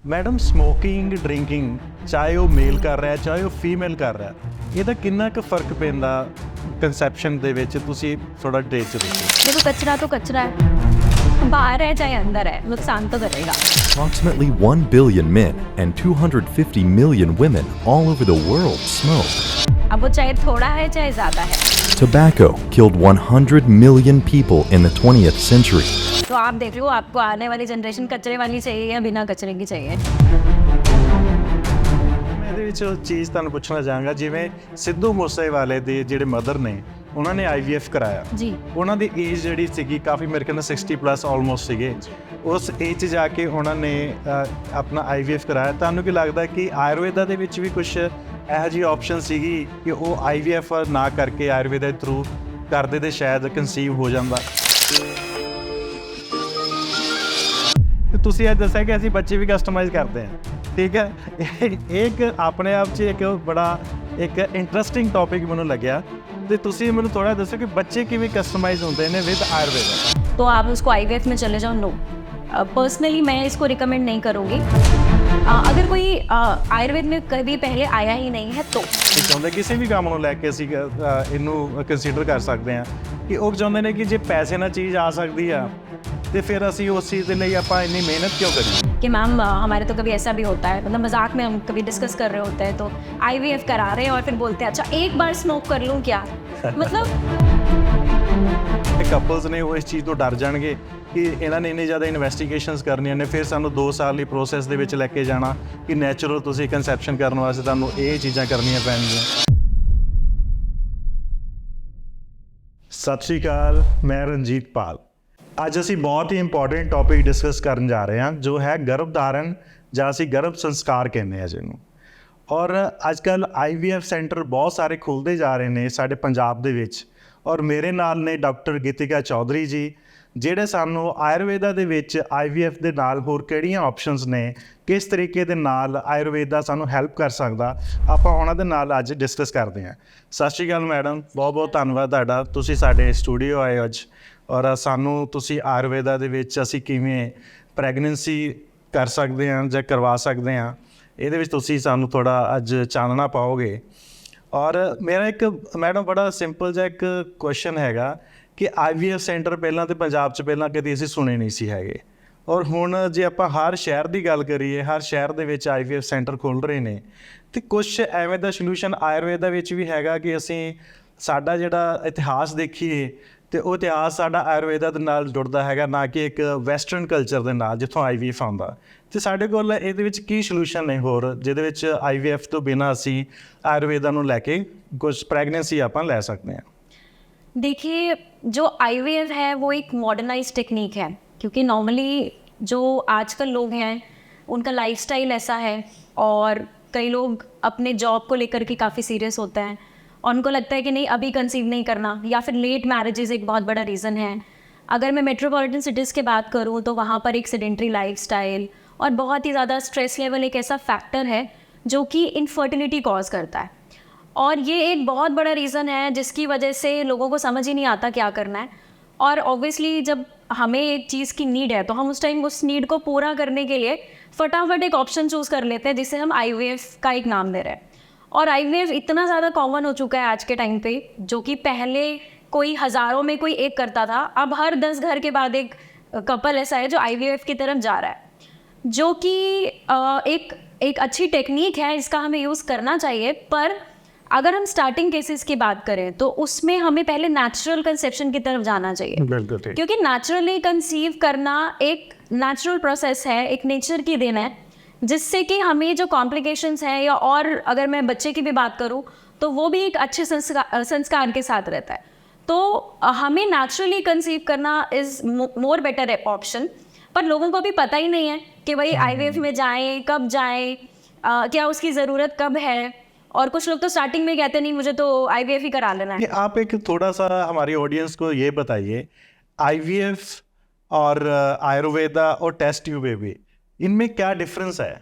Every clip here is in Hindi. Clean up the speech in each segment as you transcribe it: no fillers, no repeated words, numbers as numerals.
ਮੈਡਮ ਸਮੋਕਿੰਗ ਡਰਿੰਕਿੰਗ ਚਾਹੇ ਉਹ ਮੇਲ ਕਰ ਰਿਹਾ ਚਾਹੇ ਉਹ ਫੀਮੇਲ ਕਰ ਰਿਹਾ ਇਹਦਾ ਕਿੰਨਾ ਕੁ ਫਰਕ ਪੈਂਦਾ ਕੰਸੈਪਸ਼ਨ ਦੇ ਵਿੱਚ ਤੁਸੀਂ ਥੋੜਾ ਡੇਟ ਚ ਦੱਸੋ। देखो कचरा तो कचरा है, बाहर है चाहे अंदर है, नुकसान तो करेगा। Approximately 1 billion men and 250 million women all over the world smoke. अब वो चाहे थोड़ा है चाहे ज़्यादा है। Tobacco killed 100 million people in the 20th century. तो आप देख लो आपको आने वाली जनरेशन कचरे वाली चाहिए या बिना कचरे की चाहिए। ਮੈਂ ਇਹਦੇ ਵਿੱਚ ਉਹ ਚੀਜ਼ ਤੁਹਾਨੂੰ ਪੁੱਛਣਾ ਚਾਹਾਂਗਾ ਜਿਵੇਂ ਸਿੱਧੂ ਮੂਸੇਵਾਲੇ ਦੇ ਜਿਹੜੇ ਮਦਰ ਨੇ ਉਹਨਾਂ ਨੇ IVF ਕਰਾਇਆ जी ਉਹਨਾਂ ਦੀ ਏਜ ਜਿਹੜੀ ਸੀਗੀ ਕਾਫੀ ਮੇਰੇ ਕਹਿੰਦਾ 60 ਪਲੱਸ ਆਲਮੋਸਟ ਸੀਗੇ ਉਸ ਏਜ 'ਚ ਜਾ ਕੇ ਉਹਨਾਂ ਨੇ ਆਪਣਾ IVF ਕਰਾਇਆ। ਤੁਹਾਨੂੰ ਕੀ ਲੱਗਦਾ ਕਿ ਆਯੁਰਵੇਦਾ ਦੇ ਵਿੱਚ ਵੀ ਕੁਝ ਇਹੋ ਜਿਹੀ ਆਪਸ਼ਨ ਸੀਗੀ ਕਿ ਉਹ IVF ਨਾ ਕਰਕੇ ਆਯੁਰਵੇਦਾ ਦੇ ਥਰੂ ਕਰਦੇ ਤੇ ਸ਼ਾਇਦ ਕਨਸੀਵ ਹੋ ਜਾਂਦਾ। ਤੇ ਤੁਸੀਂ ਇਹ ਦੱਸਿਆ ਕਿ ਅਸੀਂ ਬੱਚੇ ਵੀ ਕਸਟਮਾਈਜ਼ ਕਰਦੇ ਹਾਂ, ਠੀਕ ਹੈ। ਇਹ ਇੱਕ ਆਪਣੇ ਆਪ 'ਚ ਇੱਕ ਬੜਾ ਇੱਕ ਇੰਟਰਸਟਿੰਗ ਟੌਪਿਕ ਮੈਨੂੰ ਲੱਗਿਆ ਤੇ ਤੁਸੀਂ ਮੈਨੂੰ ਥੋੜਾ ਦੱਸੋ कि बच्चे किਵੇਂ कस्टमाइज ਹੁੰਦੇ ਨੇ विद आयुर्वेदा। तो आप उसको IVF में चले जाओ, नो पर्सनली मैं इसको रिकमेंड नहीं करूँगी। अगर कोई आयुर्वेद में कभी पहले आया ही नहीं है तो ਚਾਹੁੰਦੇ ਕਿਸੇ ਵੀ ਕੰਮ ਨੂੰ ਲੈ ਕੇ ਅਸੀਂ ਇਹਨੂੰ ਕੰਸੀਡਰ ਕਰ ਸਕਦੇ ਹਾਂ ਕਿ ਉਹ ਚਾਹੁੰਦੇ ਨੇ ਕਿ ਜੇ ਪੈਸੇ ਨਾਲ ਚੀਜ਼ ਆ ਸਕਦੀ ਆ ਤੇ ਫਿਰ ਅਸੀਂ ਉਸ ਚੀਜ਼ ਦੇ ਲਈ ਆਪਾਂ ਇੰਨੀ ਮਿਹਨਤ ਕਿਉਂ ਕਰੀਏ कि मैम हमारे तो कभी ऐसा भी होता है, मतलब मजाक में हम कभी डिस्कस कर रहे होते हैं तो IVF करा रहे हैं और फिर बोलते हैं अच्छा एक बार स्मोक कर लूँ क्या, मतलब ਕਪਲਸ ਨੇ ਉਹ ਇਸ ਚੀਜ਼ ਤੋਂ ਡਰ ਜਾਣਗੇ ਕਿ ਇਹਨਾਂ ਨੇ ਇੰਨੀ ਜ਼ਿਆਦਾ ਇਨਵੈਸਟੀਗੇਸ਼ਨਸ ਕਰਨੀਆਂ ਨੇ ਫਿਰ ਸਾਨੂੰ 2 ਸਾਲ ਦੀ ਪ੍ਰੋਸੈਸ ਦੇ ਵਿੱਚ ਲੈ ਕੇ ਜਾਣਾ ਕਿ ਨੈਚੁਰਲ ਤੁਸੀਂ ਕੰਸੈਪਸ਼ਨ ਕਰਨ ਵਾਸਤੇ ਤੁਹਾਨੂੰ ਇਹ ਚੀਜ਼ਾਂ ਕਰਨੀਆਂ ਪੈਣਗੀਆਂ। ਸਤਿ ਸ਼੍ਰੀ ਅਕਾਲ, ਮੈਂ ਰਣਜੀਤ ਪਾਲ। ਅੱਜ ਅਸੀਂ ਬਹੁਤ ਹੀ ਇੰਪੋਰਟੈਂਟ ਟੌਪਿਕ ਡਿਸਕਸ ਕਰਨ ਜਾ ਰਹੇ ਹਾਂ ਜੋ ਹੈ ਗਰਭ ਧਾਰਨ ਜਾਂ ਅਸੀਂ ਗਰਭ ਸੰਸਕਾਰ ਕਹਿੰਦੇ ਹਾਂ ਜਿਹਨੂੰ। ਔਰ ਅੱਜ ਕੱਲ੍ਹ IVF ਸੈਂਟਰ ਬਹੁਤ ਸਾਰੇ ਖੁੱਲ੍ਹਦੇ ਜਾ ਰਹੇ ਨੇ ਸਾਡੇ ਪੰਜਾਬ ਦੇ ਵਿੱਚ ਔਰ ਮੇਰੇ ਨਾਲ ਨੇ ਡਾਕਟਰ ਗੀਤਿਕਾ ਚੌਧਰੀ ਜੀ ਜਿਹੜੇ ਸਾਨੂੰ ਆਯੁਰਵੇਦਾ ਦੇ ਵਿੱਚ IVF ਦੇ ਨਾਲ ਹੋਰ ਕਿਹੜੀਆਂ ਆਪਸ਼ਨਸ ਨੇ, ਕਿਸ ਤਰੀਕੇ ਦੇ ਨਾਲ ਆਯੁਰਵੇਦਾ ਸਾਨੂੰ ਹੈਲਪ ਕਰ ਸਕਦਾ, ਆਪਾਂ ਉਹਨਾਂ ਦੇ ਨਾਲ ਅੱਜ ਡਿਸਕਸ ਕਰਦੇ ਹਾਂ। ਸਤਿ ਸ਼੍ਰੀ ਅਕਾਲ ਮੈਡਮ, ਬਹੁਤ ਬਹੁਤ ਧੰਨਵਾਦ ਤੁਹਾਡਾ, ਤੁਸੀਂ ਸਾਡੇ ਸਟੂਡੀਓ ਆਏ ਅੱਜ ਔਰ ਸਾਨੂੰ ਤੁਸੀਂ ਆਯੁਰਵੇਦਾ ਦੇ ਵਿੱਚ ਅਸੀਂ ਕਿਵੇਂ ਪ੍ਰੈਗਨੈਂਸੀ ਕਰ ਸਕਦੇ ਹਾਂ ਜਾਂ ਕਰਵਾ ਸਕਦੇ ਹਾਂ ਇਹਦੇ ਵਿੱਚ ਤੁਸੀਂ ਸਾਨੂੰ ਥੋੜ੍ਹਾ ਅੱਜ ਚਾਨਣਾ ਪਾਓਗੇ। ਔਰ ਮੇਰਾ ਇੱਕ ਮੈਡਮ ਬੜਾ ਸਿੰਪਲ ਜਿਹਾ ਇੱਕ ਕੁਐਸਚਨ ਹੈਗਾ ਕਿ IVF ਸੈਂਟਰ ਪਹਿਲਾਂ ਤਾਂ ਪੰਜਾਬ 'ਚ ਪਹਿਲਾਂ ਕਦੇ ਅਸੀਂ ਸੁਣੇ ਨਹੀਂ ਸੀ ਹੈਗੇ ਔਰ ਹੁਣ ਜੇ ਆਪਾਂ ਹਰ ਸ਼ਹਿਰ ਦੀ ਗੱਲ ਕਰੀਏ ਹਰ ਸ਼ਹਿਰ ਦੇ ਵਿੱਚ IVF ਸੈਂਟਰ ਖੁੱਲ੍ਹ ਰਹੇ ਨੇ ਅਤੇ ਕੁਛ ਐਵੇਂ ਦਾ ਸੋਲਿਊਸ਼ਨ ਆਯੁਰਵੇਦਾ ਵਿੱਚ ਵੀ ਹੈਗਾ ਕਿ ਅਸੀਂ ਸਾਡਾ ਜਿਹੜਾ ਇਤਿਹਾਸ ਦੇਖੀਏ ਅਤੇ ਉਹ ਇਤਿਹਾਸ ਸਾਡਾ ਆਯੁਰਵੇਦਾ ਦੇ ਨਾਲ ਜੁੜਦਾ ਹੈਗਾ ਨਾ ਕਿ ਇੱਕ ਵੈਸਟਰਨ ਕਲਚਰ ਦੇ ਨਾਲ ਜਿੱਥੋਂ IVF ਆਉਂਦਾ। ਅਤੇ ਸਾਡੇ ਕੋਲ ਇਹਦੇ ਵਿੱਚ ਕੀ ਸੋਲਿਊਸ਼ਨ ਨੇ ਹੋਰ ਜਿਹਦੇ ਵਿੱਚ IVF ਤੋਂ ਬਿਨਾਂ ਅਸੀਂ ਆਯੁਰਵੇਦਾ ਨੂੰ ਲੈ ਕੇ ਕੁਛ ਪ੍ਰੈਗਨੈਂਸੀ ਆਪਾਂ ਲੈ ਸਕਦੇ ਹਾਂ। देखिए जो IVF है वो एक मॉडर्नाइज टेक्निक है क्योंकि नॉर्मली जो आजकल लोग हैं उनका लाइफस्टाइल ऐसा है और कई लोग अपने जॉब को लेकर के काफ़ी सीरियस होते हैं और उनको लगता है कि नहीं अभी कंसीव नहीं करना या फिर लेट मैरिजेस एक बहुत बड़ा रीज़न है। अगर मैं मेट्रोपॉलिटन सिटीज़ की बात करूँ तो वहाँ पर एक सेडेंट्री लाइफस्टाइल और बहुत ही ज़्यादा स्ट्रेस लेवल एक ऐसा फैक्टर है जो कि इनफर्टिलिटी कॉज करता है और ये एक बहुत बड़ा रीज़न है जिसकी वजह से लोगों को समझ ही नहीं आता क्या करना है। और ऑब्वियसली जब हमें एक चीज़ की नीड है तो हम उस टाइम उस नीड को पूरा करने के लिए फटाफट एक ऑप्शन चूज़ कर लेते हैं जिसे हम IVF का एक नाम दे रहे हैं। और IVF इतना ज़्यादा कॉमन हो चुका है आज के टाइम पे जो कि पहले कोई हज़ारों में कोई एक करता था, अब हर 10 घर के बाद एक कपल ऐसा है जो IVF की तरफ जा रहा है जो कि एक अच्छी टेक्निक है, इसका हमें यूज़ करना चाहिए। पर अगर हम स्टार्टिंग केसेस की बात करें तो उसमें हमें पहले नेचुरल कंसेप्शन की तरफ जाना चाहिए बिल्कुल ठीक। क्योंकि नेचुरली कंसीव करना एक नेचुरल प्रोसेस है, एक नेचर की देन है जिससे कि हमें जो कॉम्प्लिकेशंस हैं या और अगर मैं बच्चे की भी बात करूं तो वो भी एक अच्छे संस्कार के साथ रहता है। तो हमें नेचुरली कंसीव करना इज़ मोर बेटर ऑप्शन। पर लोगों को भी पता ही नहीं है कि भाई IVF में जाएँ, कब जाएँ, क्या उसकी ज़रूरत कब है। और कुछ लोग तो स्टार्टिंग में कहते नहीं मुझे तो IVF ही करा लेना है। आप एक थोड़ा सा हमारी ऑडियंस को ये बताइए IVF और आयुर्वेदा और टेस्ट ट्यूब बेबी इनमें क्या डिफरेंस है?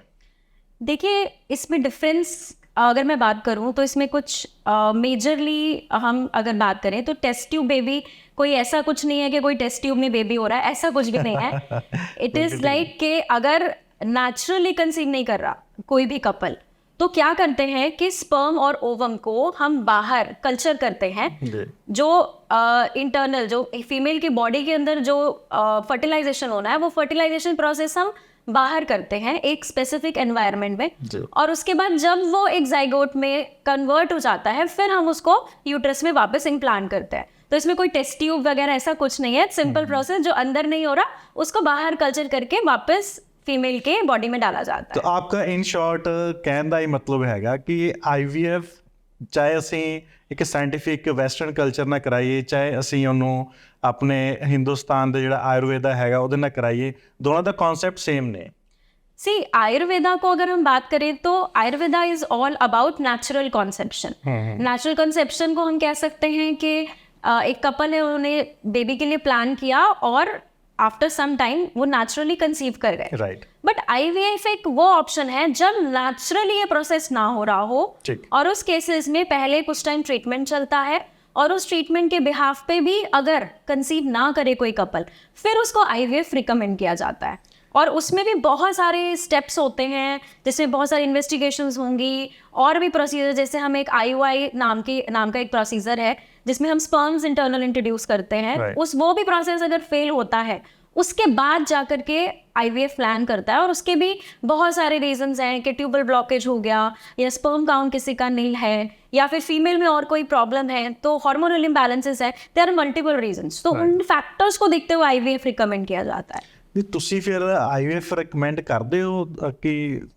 देखिए इसमें डिफरेंस अगर मैं बात करूं तो इसमें कुछ मेजरली हम अगर बात करें तो टेस्ट ट्यूब बेबी कोई ऐसा कुछ नहीं है कि कोई टेस्ट ट्यूब में बेबी हो रहा है, ऐसा कुछ भी नहीं है। इट इज़ लाइक कि अगर नेचुरली कंसीव नहीं कर रहा कोई भी कपल, तो क्या करते हैं कि स्पर्म और ओवम को हम बाहर कल्चर करते हैं। जो इंटरनल जो फीमेल की बॉडी के अंदर जो फर्टिलाइजेशन होना है, वो फर्टिलाइजेशन प्रोसेस हम बाहर करते हैं एक स्पेसिफिक एनवायरनमेंट में, और उसके बाद जब वो एक जाइगोट में कन्वर्ट हो जाता है, फिर हम उसको यूट्रस में वापस इम्प्लांट करते हैं। तो इसमें कोई टेस्ट ट्यूब वगैरह ऐसा कुछ नहीं है, सिंपल प्रोसेस, जो अंदर नहीं हो रहा उसको बाहर कल्चर करके वापस फीमेल के बॉडी में डाला जाता है। तो आपका इन शॉर्ट कहने ਦਾ ਹੀ ਮਤਲਬ ਹੈਗਾ ਕਿ IVF ਚਾਹੇ ਅਸੀਂ ਇੱਕ ਸਾਇੰਟੀਫਿਕ ਵੈਸਟਰਨ ਕਲਚਰ ਨਾਲ ਕਰਾਈਏ, ਚਾਹੇ ਅਸੀਂ ਉਹਨੂੰ ਆਪਣੇ ਹਿੰਦੁਸਤਾਨ ਦਾ ਜਿਹੜਾ ਆਯੁਰਵੇਦਾ ਹੈਗਾ ਉਹਦੇ ਨਾਲ ਕਰਾਈਏ, ਦੋਨਾਂ ਦਾ ਕਨਸੈप्ट सेम ने। सी आयुर्वेदा को अगर हम बात करें तो Ayurveda is all about natural conception. Natural conception को हम कह सकते हैं कि एक कपल है, उन्होंने बेबी के लिए प्लान किया और आफ्टर सम टाइम वो नेचुरली कंसीव कर गए, राइट। बट IVF एक वो ऑप्शन है जब नेचुरली ये प्रोसेस ना हो रहा हो, और उस केसेस में पहले कुछ टाइम ट्रीटमेंट चलता है, और उस ट्रीटमेंट के बिहाफ पे भी अगर कंसीव ना करे कोई कपल, फिर उसको IVF रिकमेंड किया जाता है। और उसमें भी बहुत सारे स्टेप्स होते हैं, जिसमें बहुत सारी इन्वेस्टिगेशंस होंगी और भी प्रोसीजर, जैसे हम एक IUI नाम का एक प्रोसीजर है जिसमें हम स्पर्म्स इंटरनल इंट्रोड्यूस करते हैं, Right. वो भी प्रोसेस अगर फेल होता है उसके बाद जा कर के IVF प्लान करता है। और उसके भी बहुत सारे रीजंस हैं कि ट्यूबल ब्लॉकेज हो गया, या स्पर्म काउंट किसी का नील है, या फिर फीमेल में और कोई प्रॉब्लम है, तो हार्मोनल इम्बैलेंसेस है, देयर आर मल्टीपल रीजंस। तो उन फैक्टर्स को देखते हुए IVF रिकमेंड किया जाता है। ਨਹੀਂ ਤੁਸੀਂ ਫਿਰ IVF ਰਿਕਮੈਂਡ ਕਰਦੇ ਹੋ ਕਿ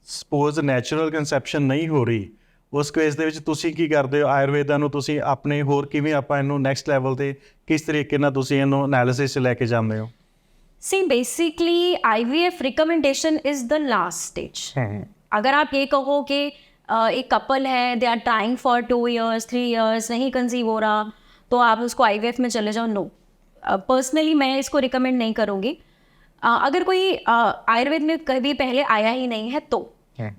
ਸਪੋਜ਼ ਨੈਚੁਰਲ ਕਨਸੈਪਸ਼ਨ ਨਹੀਂ ਹੋ ਰਹੀ, ਉਸ ਕੇਸ ਦੇ ਵਿੱਚ ਤੁਸੀਂ ਕੀ ਕਰਦੇ ਹੋ? ਆਯੁਰਵੇਦਾ ਨੂੰ ਤੁਸੀਂ ਆਪਣੇ ਹੋਰ ਕਿਵੇਂ ਆਪਾਂ ਇਹਨੂੰ ਨੈਕਸਟ ਲੈਵਲ ਤੇ ਕਿਸ ਤਰੀਕੇ ਨਾਲ ਤੁਸੀਂ ਇਹਨੂੰ ਐਨਾਲਿਸਿਸ ਲੈ ਕੇ ਜਾਂਦੇ ਹੋ? See, basically IVF recommendation is the last stage. अगर आप ये कहो कि एक कपल है, they are trying for 2 years 3 years, नहीं कंसीव हो रहा, तो आप उसको IVF में चले जाओ, नो। पर्सनली मैं इसको रिकमेंड नहीं करूँगी। अगर कोई आयुर्वेद में कभी पहले आया ही नहीं है तो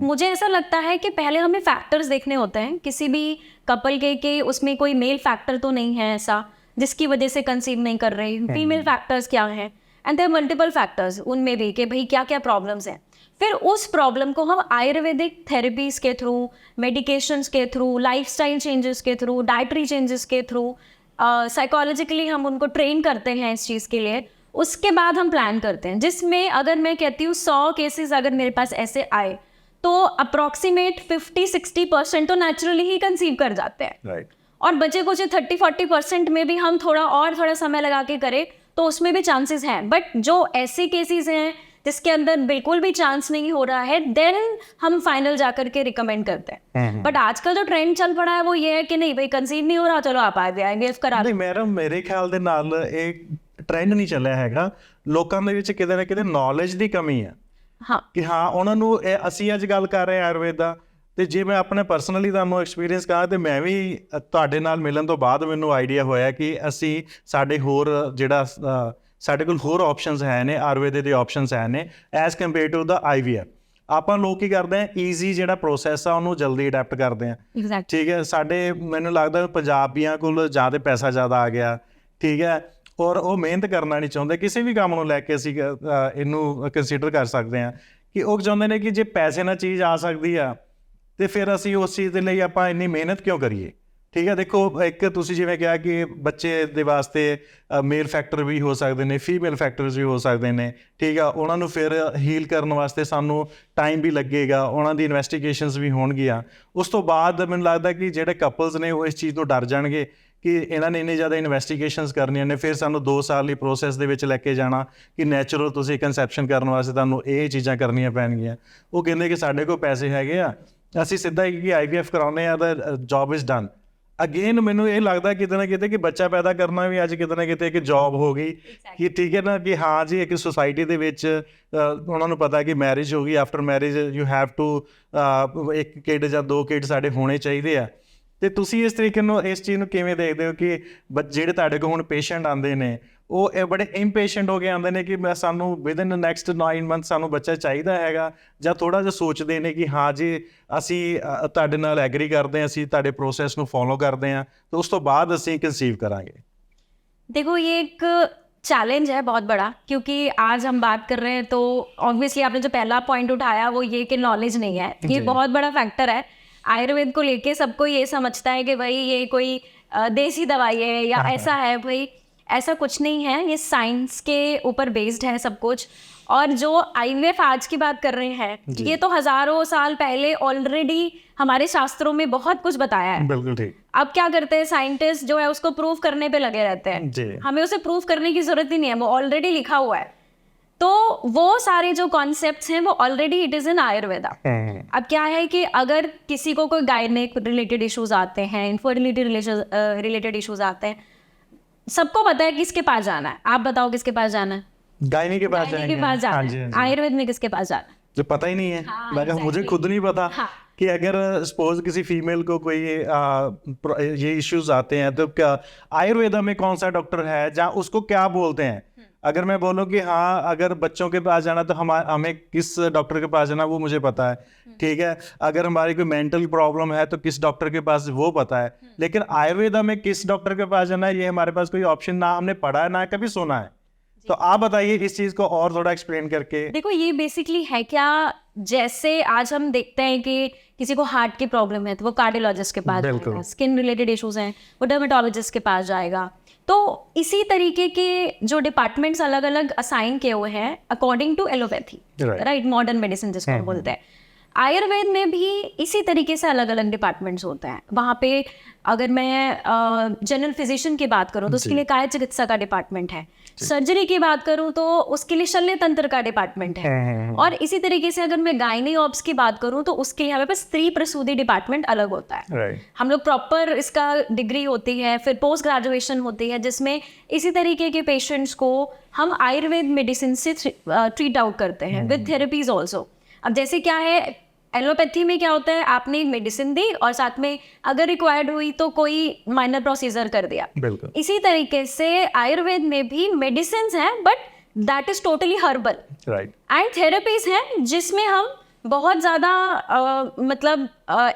मुझे ऐसा लगता है कि पहले हमें फैक्टर्स देखने होते हैं किसी भी कपल के, कि उसमें कोई मेल फैक्टर तो नहीं है ऐसा जिसकी वजह से कंसीव नहीं कर रहे, फीमेल फैक्टर्स क्या हैं, एंड देयर मल्टीपल फैक्टर्स उनमें भी, कि भाई क्या क्या प्रॉब्लम्स हैं। फिर उस प्रॉब्लम को हम आयुर्वेदिक थेरेपीज़ के थ्रू, मेडिकेशंस के थ्रू, लाइफस्टाइल चेंजेस के थ्रू, डाइटरी चेंजेस के थ्रू, साइकोलॉजिकली हम उनको ट्रेन करते हैं इस चीज़ के लिए। उसके बाद हम प्लान करते हैं, जिसमें अगर मैं कहती हूँ 100 केसेस अगर मेरे पास ऐसे आए तो अप्रॉक्सीमेट 50-60% तो नेचुरली ही कंसीव कर जाते हैं, राइट। और बचे कुछ 30-40% में भी हम थोड़ा समय लगा के करें तो उसमें भी चांसेस हैं। बट जो ऐसे केसेस हैं जिसके अंदर बिल्कुल भी चांस नहीं हो रहा है, देन हम फाइनल जा करके रिकमेंड करते हैं। बट आजकल जो ट्रेंड चल पड़ा है वो ये है कि नहीं भाई कंसीव नहीं हो रहा, चलो आप IVF करा ਨਹੀਂ ਮੈਡਮ, ਮੇਰੇ ਖਿਆਲ ਦੇ ਨਾਲ ਇਹ ਟ੍ਰੈਂਡ ਨਹੀਂ ਚੱਲਿਆ ਹੈਗਾ, ਲੋਕਾਂ ਦੇ ਵਿੱਚ ਕਿਤੇ ਨਾ ਕਿਤੇ ਨੌਲੇਜ ਦੀ ਕਮੀ ਹੈ। हाँ ਕਿ ਹਾਂ ਉਹਨਾਂ ਨੂੰ ਅਸੀਂ ਅੱਜ ਗੱਲ ਕਰ ਰਹੇ ਹਾਂ ਆਯੁਰਵੇਦਾ, ਤੇ ਜੇ ਮੈਂ ਆਪਣੇ ਪਰਸਨਲੀ ਤੁਹਾਨੂੰ ਐਕਸਪੀਰੀਅੰਸ ਕਹਾਂ ਤੇ ਮੈਂ ਵੀ ਤੁਹਾਡੇ ਨਾਲ ਮਿਲਣ ਤੋਂ ਬਾਅਦ ਮੈਨੂੰ ਆਈਡੀਆ ਹੋਇਆ ਕਿ ਅਸੀਂ ਸਾਡੇ ਹੋਰ ਜਿਹੜਾ ਸਾਡੇ ਕੋਲ ਹੋਰ ਆਪਸ਼ਨਸ ਹੈ ਨੇ, ਆਯੁਰਵੇਦ ਦੇ ਆਪਸ਼ਨਸ ਹੈ ਨੇ ਐਜ਼ ਕੰਪੇਅਰ ਟੂ ਦਾ IVF। ਆਪਾਂ ਲੋਕ ਕੀ ਕਰਦੇ ਆ, ਈਜ਼ੀ ਜਿਹੜਾ ਪ੍ਰੋਸੈਸ ਆ ਉਹਨੂੰ ਜਲਦੀ ਅਡੈਪਟ ਕਰਦੇ ਆ। एग्जैक्ट ਠੀਕ ਹੈ, ਸਾਡੇ ਮੈਨੂੰ ਲੱਗਦਾ ਪੰਜਾਬੀਆਂ ਕੋਲ ਜਾਂ ਤੇ ਪੈਸਾ ਜ਼ਿਆਦਾ ਆ ਗਿਆ, ਠੀਕ ਹੈ, ਔਰ ਉਹ ਮਿਹਨਤ ਕਰਨਾ ਨਹੀਂ ਚਾਹੁੰਦੇ। ਕਿਸੇ ਵੀ ਕੰਮ ਨੂੰ ਲੈ ਕੇ ਅਸੀਂ ਇਹਨੂੰ ਕੰਸੀਡਰ ਕਰ ਸਕਦੇ ਹਾਂ ਕਿ ਉਹ ਚਾਹੁੰਦੇ ਨੇ ਕਿ ਜੇ ਪੈਸੇ ਨਾਲ ਚੀਜ਼ ਆ ਸਕਦੀ ਆ ਤੇ ਫਿਰ ਅਸੀਂ ਉਸ ਚੀਜ਼ ਦੇ ਲਈ ਆਪਾਂ ਇੰਨੀ ਮਿਹਨਤ ਕਿਉਂ ਕਰੀਏ। ਠੀਕ ਹੈ, ਦੇਖੋ ਇੱਕ ਤੁਸੀਂ ਜਿਵੇਂ ਕਿਹਾ ਕਿ ਬੱਚੇ ਦੇ ਵਾਸਤੇ ਮੇਲ ਫੈਕਟਰ ਵੀ ਹੋ ਸਕਦੇ ਨੇ, ਫੀਮੇਲ ਫੈਕਟਰਸ ਵੀ ਹੋ ਸਕਦੇ ਨੇ, ਠੀਕ ਆ, ਉਹਨਾਂ ਨੂੰ ਫਿਰ ਹੀਲ ਕਰਨ ਵਾਸਤੇ ਸਾਨੂੰ ਟਾਈਮ ਵੀ ਲੱਗੇਗਾ, ਉਹਨਾਂ ਦੀ ਇਨਵੈਸਟੀਗੇਸ਼ਨਸ ਵੀ ਹੋਣਗੀਆਂ। ਉਸ ਤੋਂ ਬਾਅਦ ਮੈਨੂੰ ਲੱਗਦਾ ਕਿ ਜਿਹੜੇ ਕਪਲਸ ਨੇ ਉਹ ਇਸ ਚੀਜ਼ ਤੋਂ ਡਰ ਜਾਣਗੇ ਕਿ ਇਹਨਾਂ ਨੇ ਇੰਨੀ ਜ਼ਿਆਦਾ ਇਨਵੈਸਟੀਗੇਸ਼ਨਸ ਕਰਨੀਆਂ ਨੇ, ਫਿਰ ਸਾਨੂੰ 2 ਸਾਲ ਲਈ ਪ੍ਰੋਸੈਸ ਦੇ ਵਿੱਚ ਲੈ ਕੇ ਜਾਣਾ ਕਿ ਨੈਚੁਰਲ ਤੁਸੀਂ ਕੰਸੈਪਸ਼ਨ ਕਰਨ ਵਾਸਤੇ ਤੁਹਾਨੂੰ ਇਹ ਚੀਜ਼ਾਂ ਕਰਨੀਆਂ ਪੈਣਗੀਆਂ। ਉਹ ਕਹਿੰਦੇ ਕਿ ਸਾਡੇ ਕੋਲ ਪੈਸੇ ਹੈਗੇ ਆ, ਅਸੀਂ ਸਿੱਧਾ ਹੀ IVF ਕਰਾਉਂਦੇ ਆ, ਦਾ ਜੌਬ ਇਜ਼ ਡਨ। ਅਗੇਨ ਮੈਨੂੰ ਇਹ ਲੱਗਦਾ ਕਿਤੇ ਨਾ ਕਿਤੇ ਕਿ ਬੱਚਾ ਪੈਦਾ ਕਰਨਾ ਵੀ ਅੱਜ ਕਿਤੇ ਨਾ ਕਿਤੇ ਇੱਕ ਜੌਬ ਹੋ ਗਈ ਕਿ ਠੀਕ ਹੈ ਨਾ, ਕਿ ਹਾਂ ਜੀ ਇੱਕ ਸੁਸਾਇਟੀ ਦੇ ਵਿੱਚ ਉਹਨਾਂ ਨੂੰ ਪਤਾ ਕਿ ਮੈਰਿਜ ਹੋ ਗਈ, after marriage you have to ਇੱਕ ਕਿਡ ਜਾਂ 2 ਕਿਡ ਸਾਡੇ ਹੋਣੇ ਚਾਹੀਦੇ ਆ। ਤੇ ਤੁਸੀਂ ਇਸ ਤਰੀਕੇ ਨੂੰ ਇਸ ਚੀਜ਼ ਨੂੰ ਕਿਵੇਂ ਦੇਖਦੇ ਹੋ ਕਿ ਜਿਹੜੇ ਤੁਹਾਡੇ ਕੋਲ ਹੁਣ ਪੇਸ਼ੈਂਟ ਆਉਂਦੇ ਨੇ ਉਹ ਇਹ ਬੜੇ ਇੰਪੇਸ਼ੈਂਟ ਹੋ ਕੇ ਆਉਂਦੇ ਨੇ ਕਿ ਸਾਨੂੰ ਵਿਦਨ ਨੈਕਸਟ 9 ਮੰਥ ਸਾਨੂੰ ਬੱਚਾ ਚਾਹੀਦਾ ਹੈਗਾ, ਜਾਂ ਥੋੜ੍ਹਾ ਜਿਹਾ ਸੋਚਦੇ ਨੇ ਕਿ ਹਾਂ ਜੀ ਅਸੀਂ ਤੁਹਾਡੇ ਨਾਲ ਐਗਰੀ ਕਰਦੇ ਹਾਂ, ਅਸੀਂ ਤੁਹਾਡੇ ਪ੍ਰੋਸੈਸ ਨੂੰ ਫੋਲੋ ਕਰਦੇ ਹਾਂ, ਤੇ ਉਸ ਤੋਂ ਬਾਅਦ ਅਸੀਂ ਕੰਸੀਵ ਕਰਾਂਗੇ? देखो ये एक चैलेंज है बहुत बड़ा, क्योंकि आज हम बात कर रहे हैं तो ऑब्वियसली आपने जो पहला पॉइंट उठाया वो ये कि नॉलेज नहीं है, ये बहुत बड़ा फैक्टर है। आयुर्वेद को लेके सबको ये समझता है कि भाई ये कोई देसी दवाई है या ऐसा है, भाई ऐसा कुछ नहीं है, ये साइंस के ऊपर बेस्ड है सब कुछ। और जो आईवीएफ आज की बात कर रहे हैं, ये तो हजारों साल पहले ऑलरेडी हमारे शास्त्रों में बहुत कुछ बताया है। बिल्कुल ठीक। अब क्या करते हैं साइंटिस्ट जो है उसको प्रूव करने पे लगे रहते जी। हैं, हमें उसे प्रूव करने की जरूरत ही नहीं है, वो ऑलरेडी लिखा हुआ है। तो वो सारे जो कॉन्सेप्ट्स हैं वो already it is in Ayurveda. अब क्या है कि अगर किसी को कोई गायनेक रिलेटेड इश्यूज आते हैं, इनफर्टिलिटी रिलेटेड इश्यूज आते हैं, सबको पता है किसके पास जाना है। आप बताओ किसके पास जाना है? गायनी के पास गायनेक के पास जाना है। आयुर्वेद में किसके पास जाना है? जो पता ही नहीं है। हाँ, मैं कहा, मुझे खुद नहीं पता कि अगर सपोज किसी फीमेल को कोई ये इश्यूज आते हैं तो क्या आयुर्वेदा में कौन सा डॉक्टर है जहाँ उसको क्या बोलते हैं। अगर मैं बोलूँ कि हाँ अगर बच्चों के पास जाना तो हमें किस डॉक्टर के पास जाना वो मुझे पता है, ठीक है। अगर हमारी कोई मेंटल प्रॉब्लम है तो किस डॉक्टर के पास वो पता है। लेकिन आयुर्वेदा में किस डॉक्टर के पास जाना है ये हमारे पास कोई ऑप्शन ना हमने पढ़ा है ना कभी सुना है। तो आप बताइए इस चीज को और थोड़ा एक्सप्लेन करके। देखो ये बेसिकली है क्या, जैसे आज हम देखते हैं कि किसी को हार्ट की प्रॉब्लम है तो वो कार्डियोलॉजिस्ट के पास जाएगा, स्किन रिलेटेड इश्यूज हैं वो डर्मेटोलॉजिस्ट के पास जाएगा। तो इसी तरीके के जो डिपार्टमेंट्स अलग अलग असाइन किए हुए हैं according to allopathy, right, modern medicine जिसको हम बोलते हैं। आयुर्वेद में भी इसी तरीके से अलग अलग डिपार्टमेंट्स होते हैं। वहाँ पे अगर मैं जनरल फिजिशियन की बात करूँ तो उसके लिए काय चिकित्सा का डिपार्टमेंट है, सर्जरी की बात करूँ तो उसके लिए शल्य तंत्र का डिपार्टमेंट है, और इसी तरीके से अगर मैं गायनी ऑब्स की बात करूँ तो उसके लिए हमारे पास स्त्री प्रसूति डिपार्टमेंट अलग होता है। हम लोग प्रॉपर इसका डिग्री होती है, फिर पोस्ट ग्रेजुएशन होती है जिसमें इसी तरीके के पेशेंट्स को हम आयुर्वेद मेडिसिन से ट्रीट आउट करते हैं विद थेरेपीज ऑल्सो। अब जैसे क्या है एलोपैथी में क्या होता है, आपने एक मेडिसिन दी और साथ में अगर रिक्वायर्ड हुई तो कोई माइनर प्रोसीजर कर दिया। बिल्कुल इसी तरीके से आयुर्वेद में भी मेडिसिन हैं but that is totally herbal, right, and therapies हैं जिसमें हम बहुत ज़्यादा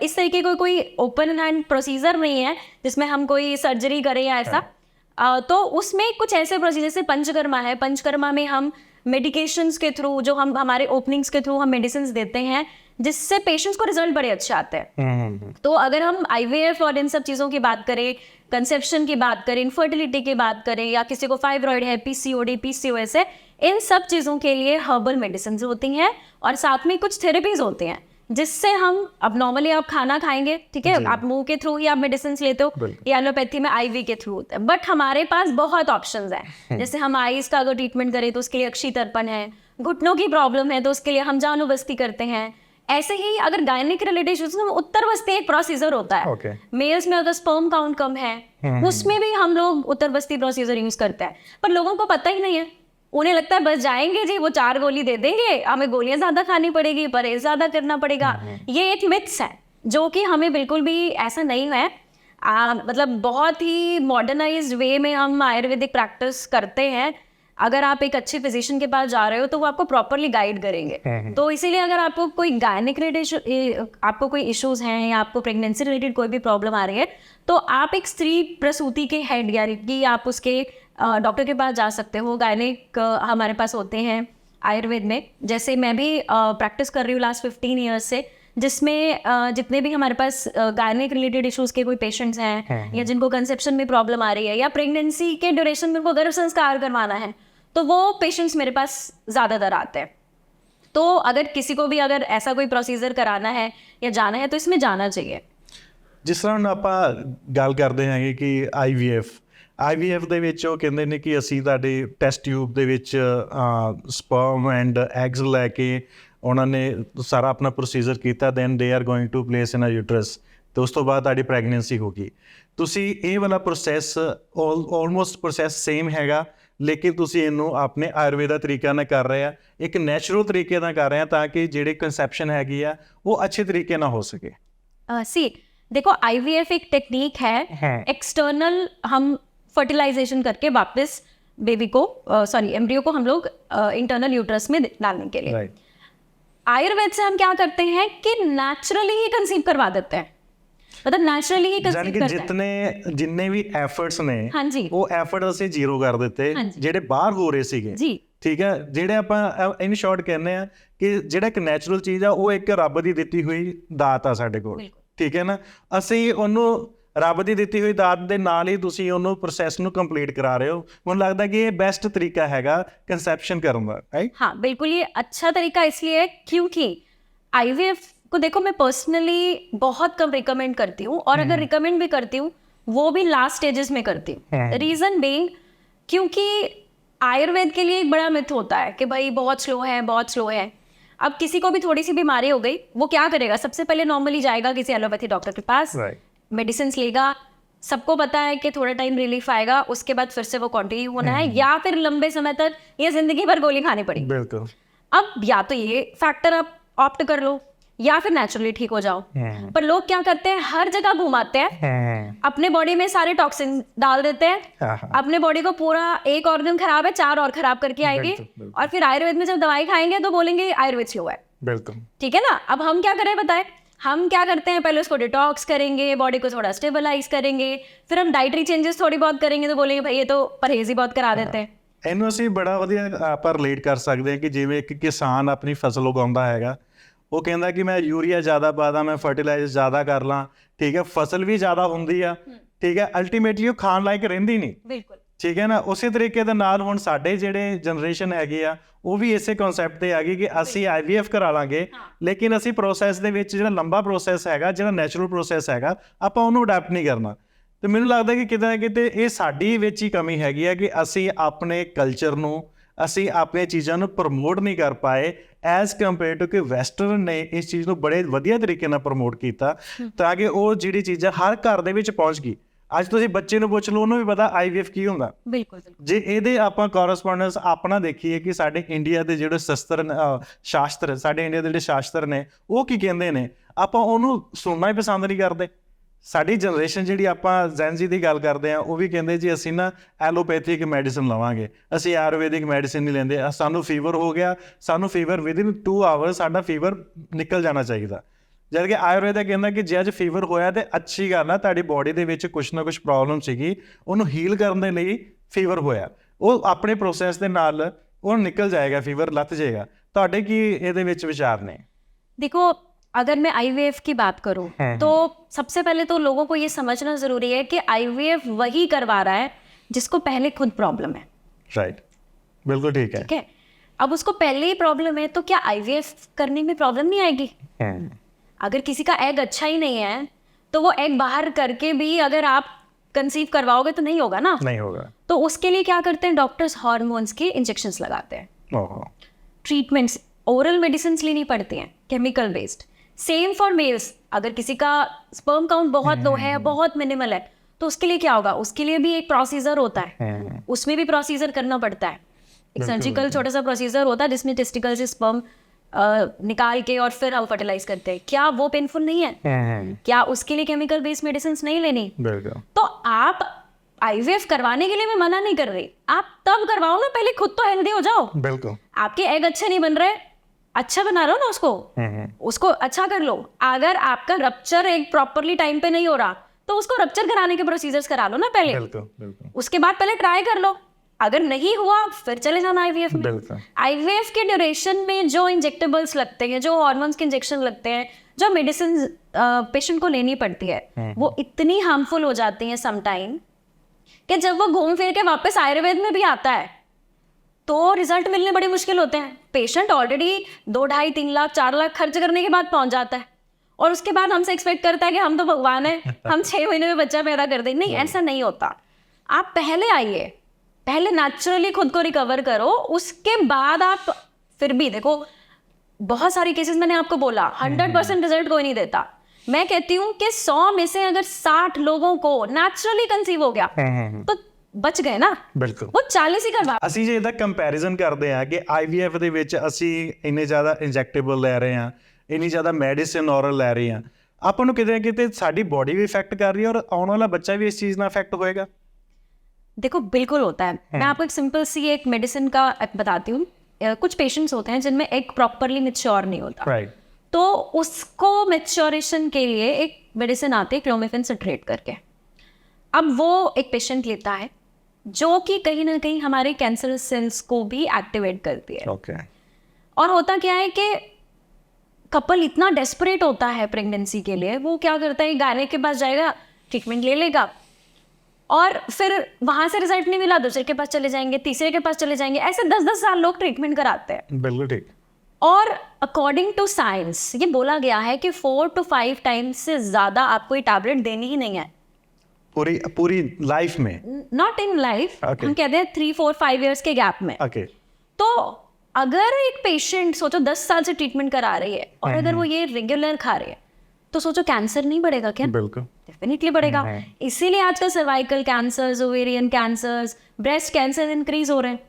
इस तरीके का कोई ओपन हैंड प्रोसीजर नहीं है जिसमें हम कोई सर्जरी करें या ऐसा। तो उसमें कुछ ऐसे प्रोसीजर जैसे पंचकर्मा है, पंचकर्मा में हम मेडिकेशंस के थ्रू जो हम हमारे ओपनिंग्स के थ्रू हम मेडिसिन देते हैं जिससे पेशेंट्स को रिजल्ट बड़े अच्छे आते हैं। तो अगर हम आईवीएफ और इन सब चीज़ों की बात करें, कंसेप्शन की बात करें, इनफर्टिलिटी की बात करें, या किसी को फाइब्रॉइड है, पीसीओडी, पीसीओएस है, इन सब चीज़ों के लिए हर्बल मेडिसिन होती हैं और साथ में कुछ थेरेपीज होती हैं जिससे हम, अब नॉर्मली आप खाना खाएंगे, ठीक है, आप मुंह के थ्रू ही आप मेडिसिन लेते हो, या एलोपैथी में आईवी के थ्रू होता है। बट हमारे पास बहुत ऑप्शंस हैं। जैसे हम आईज का अगर ट्रीटमेंट करें तो उसके लिए अक्षी तर्पण है, घुटनों की प्रॉब्लम है तो उसके लिए हम जानुबस्ती करते हैं। ऐसे ही अगर गायनिक रिलेटेड इश्यूज में उत्तरबस्ती एक प्रोसीजर होता है। मेल्स में अगर स्पर्म काउंट कम है उसमें भी हम लोग उत्तरबस्ती प्रोसीजर यूज करते हैं, पर लोगों को पता ही नहीं है। उन्हें लगता है बस जाएंगे जी, वो 4 गोली दे देंगे, हमें गोलियां ज्यादा खानी पड़ेगी, परहेज ज्यादा करना पड़ेगा। ये एक मिथ्स है जो कि हमें बिल्कुल भी ऐसा नहीं है। बहुत ही मॉडर्नाइज्ड वे में हम आयुर्वेदिक प्रैक्टिस करते हैं। अगर आप एक अच्छे फिजिशियन के पास जा रहे हो तो वो आपको प्रॉपरली गाइड करेंगे। तो इसीलिए अगर आपको कोई गायनिक रिलेटेड आपको कोई इश्यूज हैं या आपको प्रेगनेंसी रिलेटेड कोई भी प्रॉब्लम आ रही है तो आप एक स्त्री प्रसूति के हेड यानी आप उसके डॉक्टर के पास जा सकते हो। गायनिक हमारे पास होते हैं आयुर्वेद में। जैसे मैं भी प्रैक्टिस कर रही हूँ लास्ट 15 ईयर्स से, जिसमें जितने भी हमारे पास गायनिक रिलेटेड इश्यूज के कोई पेशेंट्स हैं या जिनको कंसेप्शन में प्रॉब्लम आ रही है या प्रेगनेंसी के ड्यूरेशन में उनको गर्भ संस्कार करवाना है तो वो पेशेंट्स मेरे पास ज़्यादातर आते हैं। तो अगर किसी को भी अगर ऐसा कोई प्रोसीजर कराना है या जाना है तो इसमें जाना चाहिए। जिस तरह ਆਪਾਂ ਗੱਲ ਕਰਦੇ ਹਾਂ ਕਿ ਆਈਵੀਐਫ ਦੇ ਵਿੱਚ ਉਹ ਕਹਿੰਦੇ ਨੇ ਕਿ ਅਸੀਂ ਤੁਹਾਡੇ ਟੈਸਟ ਟਿਊਬ ਦੇ ਵਿੱਚ ਸਪਰਮ ਐਂਡ ਐਗਸ ਲੈ ਕੇ ਉਹਨਾਂ ਨੇ ਸਾਰਾ ਆਪਣਾ ਪ੍ਰੋਸੀਜਰ ਕੀਤਾ, then they are going to place in a uterus, ਤੇ ਉਸ ਤੋਂ ਬਾਅਦ ਤੁਹਾਡੀ ਪ੍ਰੈਗਨੈਂਸੀ ਹੋ ਗਈ। ਤੁਸੀਂ ਇਹ ਵਾਲਾ ਪ੍ਰੋਸੈਸ ਆਲਮੋਸਟ ਪ੍ਰੋਸੈਸ ਸੇਮ ਹੈਗਾ, ਲੇਕਿਨ ਤੁਸੀਂ ਇਹਨੂੰ ਆਪਣੇ ਆਯੁਰਵੇਦਾ ਤਰੀਕੇ ਨਾਲ ਕਰ ਰਹੇ ਆ, ਇੱਕ ਨੈਚੁਰਲ ਤਰੀਕੇ ਨਾਲ ਕਰ ਰਹੇ ਆ ਤਾਂ ਕਿ ਜਿਹੜੀ ਕੰਸੈਪਸ਼ਨ ਹੈਗੀ ਆ ਉਹ ਅੱਛੇ ਤਰੀਕੇ ਨਾਲ ਹੋ ਸਕੇ। देखो आईवीएफ एक टेक्निक है, एक्सटर्नल हम फर्टिलाइजेशन करके वापस बेबी को एम्ब्रियो को हम लोग इंटरनल यूट्रस में डालने के लिए। आयुर्वेद से हम क्या करते हैं कि नेचुरली ही कंसीव करवा देते हैं। मतलब नेचुरली ही ਜਾਨੀ कंसीव ਕਿ करता है। ਜਿੰਨੇ ਵੀ ਐਫਰਟਸ ਨੇ हाँ जी। ਉਹ ਐਫਰਟ ਅਸੀਂ ਜ਼ੀਰੋ ਕਰ ਦਿੱਤੇ ਹਾਂਜੀ। ਜਿਹੜੇ ਬਾਹਰ ਹੋ ਰਹੇ ਸੀਗੇ। जी ਠੀਕ ਹੈ, ਜਿਹੜੇ ਆਪਾਂ ਇਨ ਸ਼ਾਰਟ ਕਹਿੰਦੇ ਆ ਕਿ ਜਿਹੜਾ ਇੱਕ ਨੈਚੁਰਲ ਚੀਜ਼ ਆ ਉਹ ਇੱਕ ਰੱਬ ਦੀ ਦਿੱਤੀ ਹੋਈ ਦਾਤ ਆ ਸਾਡੇ ਕੋਲ। ਬਿਲਕੁਲ। ਠੀਕ ਹੈ ਨਾ, ਅਸੀਂ ਉਹਨੂੰ ਰੱਬ ਦੀ ਦਿੱਤੀ ਹੋਈ ਦਾਤ ਦੇ ਨਾਲ ਹੀ ਤੁਸੀਂ ਉਹਨੂੰ ਪ੍ਰੋਸੈਸ ਨੂੰ ਕੰਪਲੀਟ ਕਰਾ ਰਹੇ ਹੋ। ਮੈਨੂੰ ਲੱਗਦਾ ਕਿ ਇਹ ਬੈਸਟ ਤਰੀਕਾ ਹੈਗਾ ਕੰਸੈਪਸ਼ਨ ਕਰਨ ਦਾ, ਰਾਈਟ? हाँ बिल्कुल, ये अच्छा तरीका इसलिए है क्योंकि IVF को देखो मैं पर्सनली बहुत कम रिकमेंड करती हूँ, और अगर रिकमेंड भी करती हूँ वो भी लास्ट स्टेजेस में करती हूँ। रीज़न बीइंग क्योंकि आयुर्वेद के लिए एक बड़ा मिथ होता है कि भाई बहुत स्लो है, बहुत स्लो है। अब किसी को भी थोड़ी सी बीमारी हो गई, वो क्या करेगा? सबसे पहले नॉर्मली जाएगा किसी एलोपैथी डॉक्टर के पास, मेडिसिन लेगा, सबको पता है कि थोड़ा टाइम रिलीफ आएगा, उसके बाद फिर से वो कंटिन्यू होना है, या फिर लंबे समय तक ये जिंदगी भर गोली खानी पड़ेगी। बिल्कुल। अब या तो ये फैक्टर आप ऑप्ट कर लो या फिर नेचुरली ठीक हो जाओ। पर लोग क्या करते हैं, हर जगह घुमाते हैं, अपने बॉडी में सारे टॉक्सिन डाल देते हैं, अपने बॉडी को पूरा एक ऑर्गन खराब है 4 और खराब करके आएंगे, और फिर आयुर्वेद में जब दवाई खाएंगे तो बोलेंगे आयुर्वेद स्लो है। बिल्कुल ठीक है ना। अब हम क्या करें बताएं, हम क्या करते हैं, पहले उसको डिटॉक्स करेंगे, बॉडी को थोड़ा स्टेबलाइज करेंगे, फिर हम डाइटरी चेंजेस थोड़ी बहुत करेंगे तो बोलेंगे भाई ये तो परहेज ही बहुत करा देते हैं। ਇਹਨੂੰ ਅਸੀਂ ਬੜਾ ਵਧੀਆ ਆਪਾਂ ਰਿਲੇਟ ਕਰ ਸਕਦੇ ਹਾਂ ਕਿ ਜਿਵੇਂ ਇੱਕ ਕਿਸਾਨ ਆਪਣੀ ਫਸਲ ਉਗਾਉਂਦਾ ਹੈਗਾ, ਉਹ ਕਹਿੰਦਾ ਕਿ ਮੈਂ ਯੂਰੀਆ ਜ਼ਿਆਦਾ ਪਾ ਦਾਂ, ਮੈਂ ਫਰਟੀਲਾਈਜ਼ਰ ਜ਼ਿਆਦਾ ਕਰ ਲਾਂ, ਠੀਕ ਹੈ, ਫਸਲ ਵੀ ਜ਼ਿਆਦਾ ਹੁੰਦੀ ਆ, ਠੀਕ ਹੈ, ਅਲਟੀਮੇਟਲੀ ਉਹ ਖਾਣ ਲਾਇਕ ਰਹਿੰਦੀ ਨਹੀਂ। ਬਿਲਕੁਲ ਠੀਕ ਹੈ ਨਾ। ਉਸੇ ਤਰੀਕੇ ਦੇ ਨਾਲ ਹੁਣ ਸਾਡੇ ਜਿਹੜੇ ਜਨਰੇਸ਼ਨ ਹੈਗੇ ਆ ਉਹ ਵੀ ਇਸੇ ਕਨਸੈਪਟ ਤੇ ਆ ਗਈ ਕਿ ਅਸੀਂ IVF ਕਰਾ ਲਾਂਗੇ, ਲੇਕਿਨ ਅਸੀਂ ਪ੍ਰੋਸੈਸ ਦੇ ਵਿੱਚ ਜਿਹੜਾ ਲੰਬਾ ਪ੍ਰੋਸੈਸ ਹੈਗਾ, ਜਿਹੜਾ ਨੈਚੁਰਲ ਪ੍ਰੋਸੈਸ ਹੈਗਾ, ਆਪਾਂ ਉਹਨੂੰ ਅਡਾਪਟ ਨਹੀਂ ਕਰਨਾ। ਤੇ ਮੈਨੂੰ ਲੱਗਦਾ ਕਿ ਕਿਤੇ ਨਾ ਕਿਤੇ ਇਹ ਸਾਡੀ ਵਿੱਚ ਹੀ ਕਮੀ ਹੈਗੀ ਹੈ ਕਿ ਅਸੀਂ ਆਪਣੇ ਕਲਚਰ ਨੂੰ, ਅਸੀਂ ਆਪਣੀਆਂ ਚੀਜ਼ਾਂ ਨੂੰ ਪ੍ਰਮੋਟ ਨਹੀਂ ਕਰ ਪਾਏ ਐਜ਼ ਕੰਪੇਅਰ ਟੂ ਕਿ ਵੈਸਟਰਨ ਨੇ ਇਸ ਚੀਜ਼ ਨੂੰ ਬੜੇ ਵਧੀਆ ਤਰੀਕੇ ਨਾਲ ਪ੍ਰਮੋਟ ਕੀਤਾ, ਤਾਂ ਕਿ ਉਹ ਜਿਹੜੀ ਚੀਜ਼ਾਂ ਹਰ ਘਰ ਦੇ ਵਿੱਚ ਪਹੁੰਚ ਗਈ। ਅੱਜ ਤੁਸੀਂ ਬੱਚੇ ਨੂੰ ਪੁੱਛ ਲਓ, ਉਹਨੂੰ ਵੀ ਪਤਾ IVF ਕੀ ਹੁੰਦਾ। ਬਿਲਕੁਲ। ਜੇ ਇਹਦੇ ਆਪਾਂ ਕੋਰਸਪੋਂਡੈਂਸ ਆਪਣਾ ਦੇਖੀਏ ਕਿ ਸਾਡੇ ਇੰਡੀਆ ਦੇ ਜਿਹੜੇ ਸ਼ਾਸਤਰ, ਸਾਡੇ ਇੰਡੀਆ ਦੇ ਜਿਹੜੇ ਸ਼ਾਸਤਰ ਨੇ ਉਹ ਕੀ ਕਹਿੰਦੇ ਨੇ, ਆਪਾਂ ਉਹਨੂੰ ਸੁਣਨਾ ਹੀ ਪਸੰਦ ਨਹੀਂ ਕਰਦੇ। ਸਾਡੀ ਜਨਰੇਸ਼ਨ ਜਿਹੜੀ ਆਪਾਂ ਜ਼ੈਨਜ਼ੀ ਦੀ ਗੱਲ ਕਰਦੇ ਆ, ਉਹ ਵੀ ਕਹਿੰਦੇ ਜੀ ਅਸੀਂ ਨਾ ਐਲੋਪੈਥਿਕ ਮੈਡੀਸਨ ਲਵਾਂਗੇ, ਅਸੀਂ ਆਯੁਰਵੈਦਿਕ ਮੈਡੀਸਨ ਨਹੀਂ ਲੈਂਦੇ, ਸਾਨੂੰ ਫੀਵਰ ਹੋ ਗਿਆ, ਸਾਨੂੰ ਫੀਵਰ ਵਿਦਿਨ 2 ਆਵਰ ਸਾਡਾ ਫੀਵਰ ਨਿਕਲ ਜਾਣਾ ਚਾਹੀਦਾ। ਜਦ ਕਿ ਆਯੁਰਵੇਦ ਕਹਿੰਦਾ ਕਿ ਜੇ ਅੱਜ ਫੀਵਰ ਹੋਇਆ ਤੇ ਅੱਛੀ ਗੱਲ ਆ, ਤੁਹਾਡੀ ਬੋਡੀ ਦੇ ਵਿੱਚ ਕੁਛ ਨਾ ਕੁਛ ਪ੍ਰੋਬਲਮ ਸੀਗੀ, ਉਹਨੂੰ ਹੀਲ ਕਰਨ ਦੇ ਲਈ ਫੀਵਰ ਹੋਇਆ, ਉਹ ਆਪਣੇ ਪ੍ਰੋਸੈਸ ਦੇ ਨਾਲ ਉਹ ਨਿਕਲ ਜਾਏਗਾ, ਫੀਵਰ ਲੱਥ ਜਾਏਗਾ। ਤੁਹਾਡੇ ਕੀ ਇਹਦੇ ਵਿੱਚ ਵਿਚਾਰ ਨੇ? देखो अगर मैं IVF की बात करूं तो सबसे पहले तो लोगों को ये समझना जरूरी है कि IVF वही करवा रहा है जिसको पहले खुद प्रॉब्लम है। राइट, बिल्कुल ठीक है। ठीक है, अब उसको पहले ही प्रॉब्लम है तो क्या IVF करने में प्रॉब्लम नहीं आएगी? अगर किसी का एग अच्छा ही नहीं है तो वो एग बाहर करके भी अगर आप कंसीव करवाओगे तो नहीं होगा ना। नहीं होगा। तो उसके लिए क्या करते हैं डॉक्टर्स, हार्मोन्स के इंजेक्शंस लगाते हैं, ट्रीटमेंट्स, ओरल मेडिसिन लेनी पड़ती हैं chemical based. Same for mails, अगर किसी का स्पर्म काउंट बहुत लो है, बहुत मिनिमल है, तो उसके लिए क्या होगा, उसके लिए भी एक प्रोसीजर होता है, उसमें भी प्रोसीजर करना पड़ता है। एक सर्जिकल छोटा सा प्रोसीजर होता है जिसमें टेस्टिकल से स्पर्म निकाल के और फिर हम फर्टिलाइज करते हैं। क्या वो पेनफुल नहीं है? क्या उसके लिए केमिकल बेस्ड मेडिसिन नहीं लेनी? तो आप IVF करवाने के लिए मैं मना नहीं कर रही, आप तब करवाओ ना, पहले खुद तो हेल्दी हो जाओ। बिल्कुल। आपके एग अच्छे नहीं बन रहे, अच्छा बना लो ना उसको अच्छा कर लो। अगर आपका रप्चर एक प्रॉपरली टाइम पे नहीं हो रहा तो उसको रप्चर कराने के प्रोसीजर्स करा लो ना पहले। बिल्कुल। उसके बाद पहले ट्राई कर लो, अगर नहीं हुआ फिर चले जाना IVF में। बिल्कुल। IVF के ड्यूरेशन में जो इंजेक्टेबल्स लगते हैं, जो हार्मोन्स के इंजेक्शन लगते हैं, जो मेडिसिन पेशेंट को लेनी पड़ती है, वो इतनी हार्मफुल हो जाती हैं समटाइम कि जब वो घूम फिर के वापस आयुर्वेद में भी आता है तो रिजल्ट मिलने बड़े मुश्किल होते हैं। पेशेंट ऑलरेडी 2, 2.5, 3 लाख 4 लाख खर्च करने के बाद पहुंच जाता है, और उसके बाद हमसे एक्सपेक्ट करता है कि हम तो भगवान हैं, हम 6 महीने में बच्चा पैदा कर दें। नहीं, ऐसा नहीं होता। आप पहले आइए, पहले नेचुरली खुद को रिकवर करो, उसके बाद आप फिर भी देखो, बहुत सारी केसेस मैंने आपको बोला 100% रिजल्ट कोई नहीं देता। मैं कहती हूँ कि 100 में से अगर 60 लोगों को नेचुरली कंसीव हो गया तो बच गए ना। बिल्कुल। वो 40 ही करवा। ਅਸੀਂ ਜੇ ਇਹਦਾ ਕੰਪੈਰੀਜ਼ਨ ਕਰਦੇ ਆ ਕਿ IVF ਦੇ ਵਿੱਚ ਅਸੀਂ ਇੰਨੇ ਜ਼ਿਆਦਾ ਇੰਜੈਕਟੇਬਲ ਲੈ ਰਹੇ ਆ, ਇੰਨੀ ਜ਼ਿਆਦਾ ਮੈਡੀਸਿਨ ਔਰਲ ਲੈ ਰਹੇ ਆ, ਆਪਾਂ ਨੂੰ ਕਿਤੇ ਨਾ ਕਿਤੇ ਸਾਡੀ ਬੋਡੀ ਵੀ ਇਫੈਕਟ ਕਰ ਰਹੀ ਹੈ ਔਰ ਆਉਣ ਵਾਲਾ ਬੱਚਾ ਵੀ ਇਸ ਚੀਜ਼ ਨਾਲ ਇਫੈक्ट होएगा। देखो बिल्कुल होता है। मैं आपको एक सिंपल सी एक मेडिसिन का बताती हूँ। कुछ पेशेंट्स होते हैं जिनमें एग प्रॉपरली मैच्योर नहीं होता, राइट। तो उसको मैच्योरेशन के लिए एक मेडिसिन आती है क्लोमिफेन सिट्रेट करके। अब वो एक पेशेंट लेता है जो कि कहीं ना कहीं हमारे कैंसर सेल्स को भी एक्टिवेट करती है। ओके। और होता क्या है कि कपल इतना डेस्परेट होता है प्रेगनेंसी के लिए, वो क्या करता है, गायनेक के पास जाएगा, ट्रीटमेंट ले लेगा, और फिर वहां से रिजल्ट नहीं मिला, दूसरे के पास चले जाएंगे, तीसरे के पास चले जाएंगे, ऐसे 10-10 साल लोग ट्रीटमेंट कराते हैं। बिल्कुल ठीक। और अकॉर्डिंग टू साइंस ये बोला गया है कि 4 to 5 टाइम्स से ज्यादा आपको ये टैबलेट देनी ही नहीं है पूरी लाइफ में, नॉट इन लाइफ। Okay. हम कहते हैं 3, 4, 5 ईयर्स के गैप में। ओके। तो अगर एक पेशेंट सोचो 10 साल से ट्रीटमेंट करा रही है और अगर वो ये रेगुलर खा रही है, तो सोचो कैंसर नहीं बढ़ेगा क्या? बिल्कुल डेफिनेटली बढ़ेगा। इसीलिए आजकल cervical cancers, ovarian cancers, breast cancer increase हो रहे हैं।